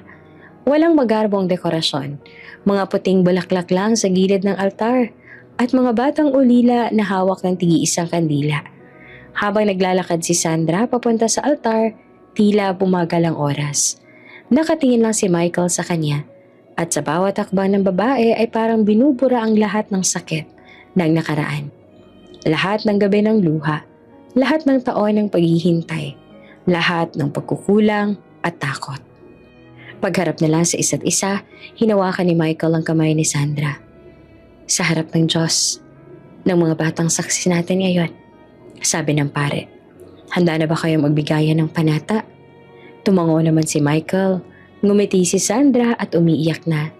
Walang magarbong dekorasyon, mga puting bulaklak lang sa gilid ng altar, at mga batang ulila na hawak ng tigi-isang kandila. Habang naglalakad si Sandra papunta sa altar, tila bumagal ang oras. Nakatingin lang si Michael sa kanya, at sa bawat hakbang ng babae ay parang binubura ang lahat ng sakit ng nakaraan. Lahat ng gabi ng luha, lahat ng taon ng paghihintay, lahat ng pagkukulang at takot. Pagharap nila sa isa't isa, hinawakan ni Michael ang kamay ni Sandra. Sa harap ng Diyos, ng mga batang saksi natin ngayon, sabi ng pare, handa na ba kayo magbigayan ng panata? Tumango naman si Michael, ngumiti si Sandra at umiiyak na.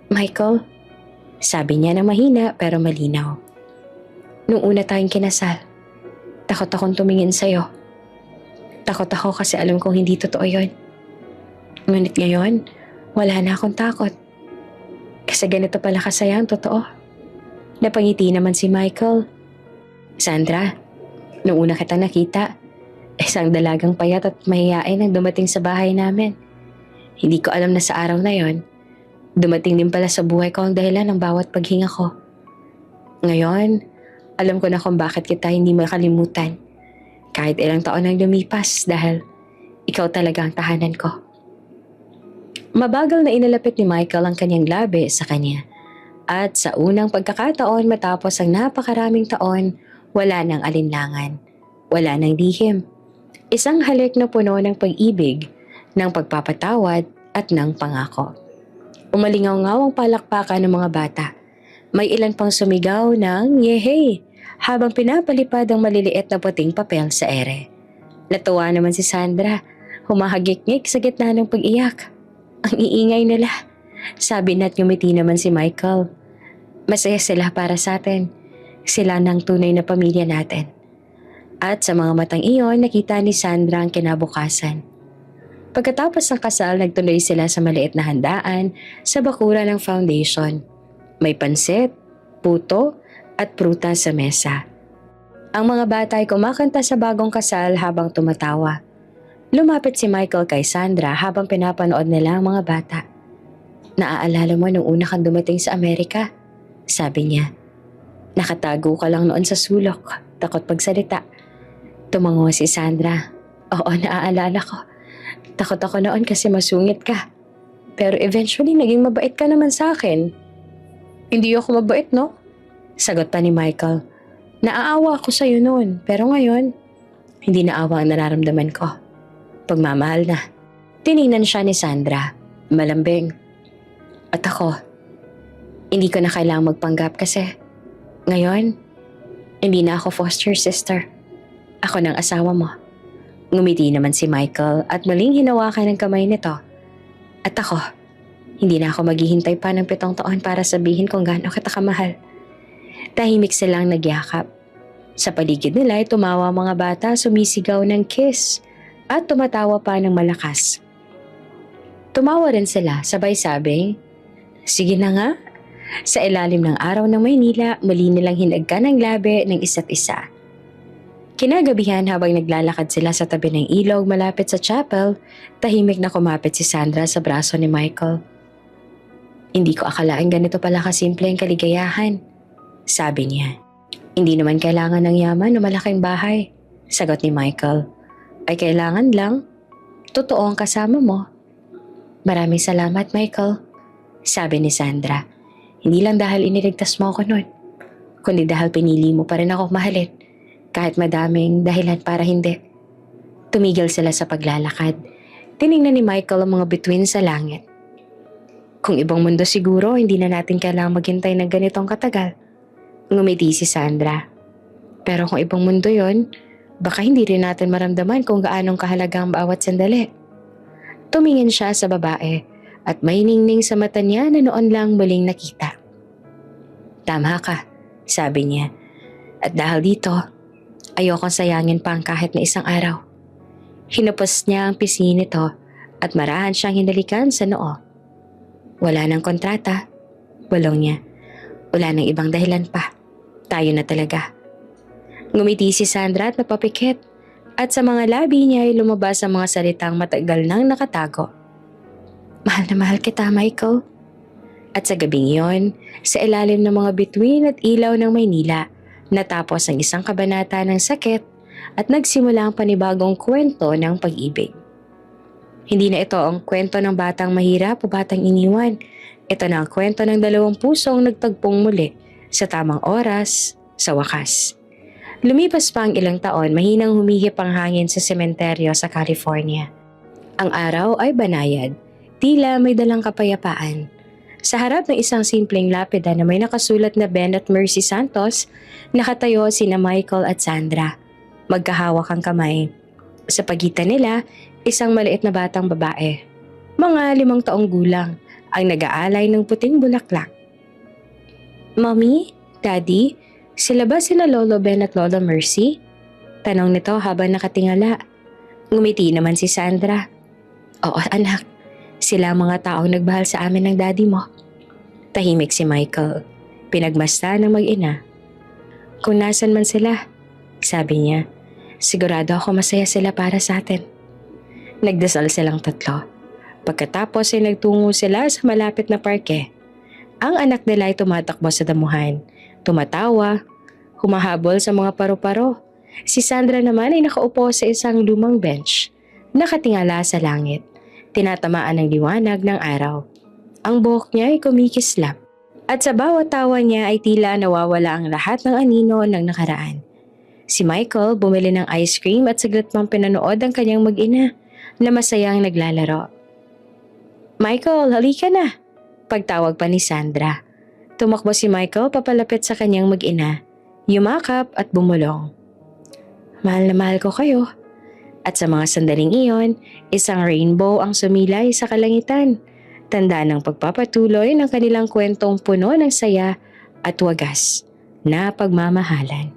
Michael, sabi niya na mahina pero malinaw. Nung una tayong kinasal, takot akong tumingin sa'yo. Takot ako kasi alam kong hindi totoo yon. Ngunit ngayon, wala na akong takot. Kasi ganito pala kasaya ang totoo. Napangiti naman si Michael. Sandra, nung una kita nakita, isang dalagang payat at mahihain ang dumating sa bahay namin. Hindi ko alam na sa araw na yon, dumating din pala sa buhay ko ang dahilan ng bawat paghinga ko. Ngayon, alam ko na kung bakit kita hindi makalimutan. Kahit ilang taon ang lumipas dahil ikaw talaga ang tahanan ko. Mabagal na inalapit ni Michael ang kanyang labi sa kanya. At sa unang pagkakataon matapos ang napakaraming taon, wala nang alinlangan. Wala nang lihim. Isang halik na puno ng pag-ibig, ng pagpapatawad at ng pangako. Umalingaw-ngaw ang palakpakan ng mga bata. May ilan pang sumigaw ng yehey habang pinapalipad ang maliliit na puting papel sa ere. Natuwa naman si Sandra, humahagik-ngik sa gitna ng pag-iyak. Ang iingay nila. Sabi na't ngumiti naman si Michael. Masaya sila para sa atin. Sila ng tunay na pamilya natin. At sa mga matang iyon, nakita ni Sandra ang kinabukasan. Pagkatapos ng kasal, nagtuloy sila sa maliit na handaan sa bakuran ng foundation. May pansit, puto, at prutas sa mesa. Ang mga bata ay kumakanta sa bagong kasal habang tumatawa. Lumapit si Michael kay Sandra habang pinapanood nila ang mga bata. Naaalala mo nung una kang dumating sa Amerika? Sabi niya. Nakatago ka lang noon sa sulok, takot pagsalita. Tumango si Sandra. Oo, naaalala ko. Takot ako noon kasi masungit ka. Pero eventually naging mabait ka naman sa akin. Hindi ako mabait, no? Sagot pa ni Michael. Naaawa ako sa'yo noon, pero ngayon, hindi na awa ang nararamdaman ko. Pagmamahal na. Tiningnan siya ni Sandra, malambing. At ako, hindi ko na kailangang magpanggap kasi ngayon, hindi na ako foster sister. Ako ng asawa mo. Ngumiti naman si Michael at muling hinawakan ang kamay nito. At ako, hindi na ako maghihintay pa ng 7 taon para sabihin kung gaano kita kamahal. Tahimik silang nagyakap. Sa paligid nila ay tumawa mga bata, sumisigaw ng kiss at tumatawa pa ng malakas. Tumawa rin sila, sabay sabing, sige na nga. Sa ilalim ng araw ng Maynila, muli nilang hinagkan ang labi ng isa't isa. Kinagabihan habang naglalakad sila sa tabi ng ilog malapit sa chapel, tahimik na kumapit si Sandra sa braso ni Michael. Hindi ko akalain ganito pala kasimple ang kaligayahan, sabi niya. Hindi naman kailangan ng yaman o malaking bahay, sagot ni Michael. Ay kailangan lang, totoo ang kasama mo. Maraming salamat, Michael, sabi ni Sandra. Hindi lang dahil iniligtas mo ako noon, kundi dahil pinili mo pa rin ako mahalin, kahit madaming dahilan para hindi. Tumigil sila sa paglalakad. Tiningnan ni Michael ang mga bituin sa langit. Kung ibang mundo siguro, hindi na natin kailangang maghintay ng ganitong katagal. Ngumiti si Sandra. Pero kung ibang mundo yon, baka hindi rin natin maramdaman kung gaanong kahalaga ang bawat sandali. Tumingin siya sa babae at may ningning sa mata niya na noon lang muling nakita. Tama ka, sabi niya. At dahil dito, ayokong sayangin pa ang kahit na isang araw. Hinupos niya ang pisngi nito at marahan siyang hinalikan sa noo. Wala nang kontrata, bulong niya. Wala nang ibang dahilan pa. Tayo na talaga. Ngumiti si Sandra at napapikit. At sa mga labi niya ay lumabas ang mga salitang matagal nang nakatago. Mahal na mahal kita, Michael. At sa gabing iyon, sa ilalim ng mga bituin at ilaw ng Maynila, natapos ang isang kabanata ng sakit at nagsimula ang panibagong kwento ng pag-ibig. Hindi na ito ang kwento ng batang mahirap o batang iniwan. Ito na ang kwento ng dalawang pusong nagtagpong muli sa tamang oras, sa wakas. Lumipas pa ang ilang taon, mahinang humihip ang hangin sa sementeryo sa California. Ang araw ay banayad, tila may dalang kapayapaan. Sa harap ng isang simpleng lapida na may nakasulat na Ben at Mercy Santos, nakatayo sina Michael at Sandra. Magkahawak ang kamay. Sa pagitan nila, isang maliit na batang babae. Mga 5 taong gulang, ang nag-aalay ng puting bulaklak. Mommy? Daddy? Sila ba sila Lolo Ben at Lola Mercy? Tanong nito habang nakatingala. Ngumiti naman si Sandra. Oo anak, sila ang mga taong nagbahal sa amin ng daddy mo. Tahimik si Michael. Pinagmasta ng mag-ina. Kung nasan man sila, sabi niya, sigurado ako masaya sila para sa atin. Nagdasal silang tatlo. Pagkatapos ay nagtungo sila sa malapit na parke. Ang anak nila ay tumatakbo sa damuhan. Tumatawa, humahabol sa mga paru-paro. Si Sandra naman ay nakaupo sa isang lumang bench. Nakatingala sa langit. Tinatamaan ng liwanag ng araw. Ang buhok niya ay kumikislap. At sa bawat tawa niya ay tila nawawala ang lahat ng anino ng nakaraan. Si Michael bumili ng ice cream at saglit pang pinanood ang kanyang mag-ina na masayang naglalaro. Michael, halika na! Pagtawag pa ni Sandra. Tumakbo si Michael papalapit sa kanyang mag-ina. Yumakap at bumulong. Mahal na mahal ko kayo. At sa mga sandaling iyon, isang rainbow ang sumilay sa kalangitan. Tanda ng pagpapatuloy ng kanilang kwentong puno ng saya at wagas na pagmamahalan.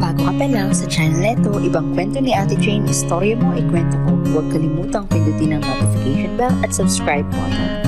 Bago ka pa lang sa channel neto, ibang kwento ni Ate Jane, istorya mo, ikwento ko. Huwag kalimutang pindutin ang notification bell at subscribe button.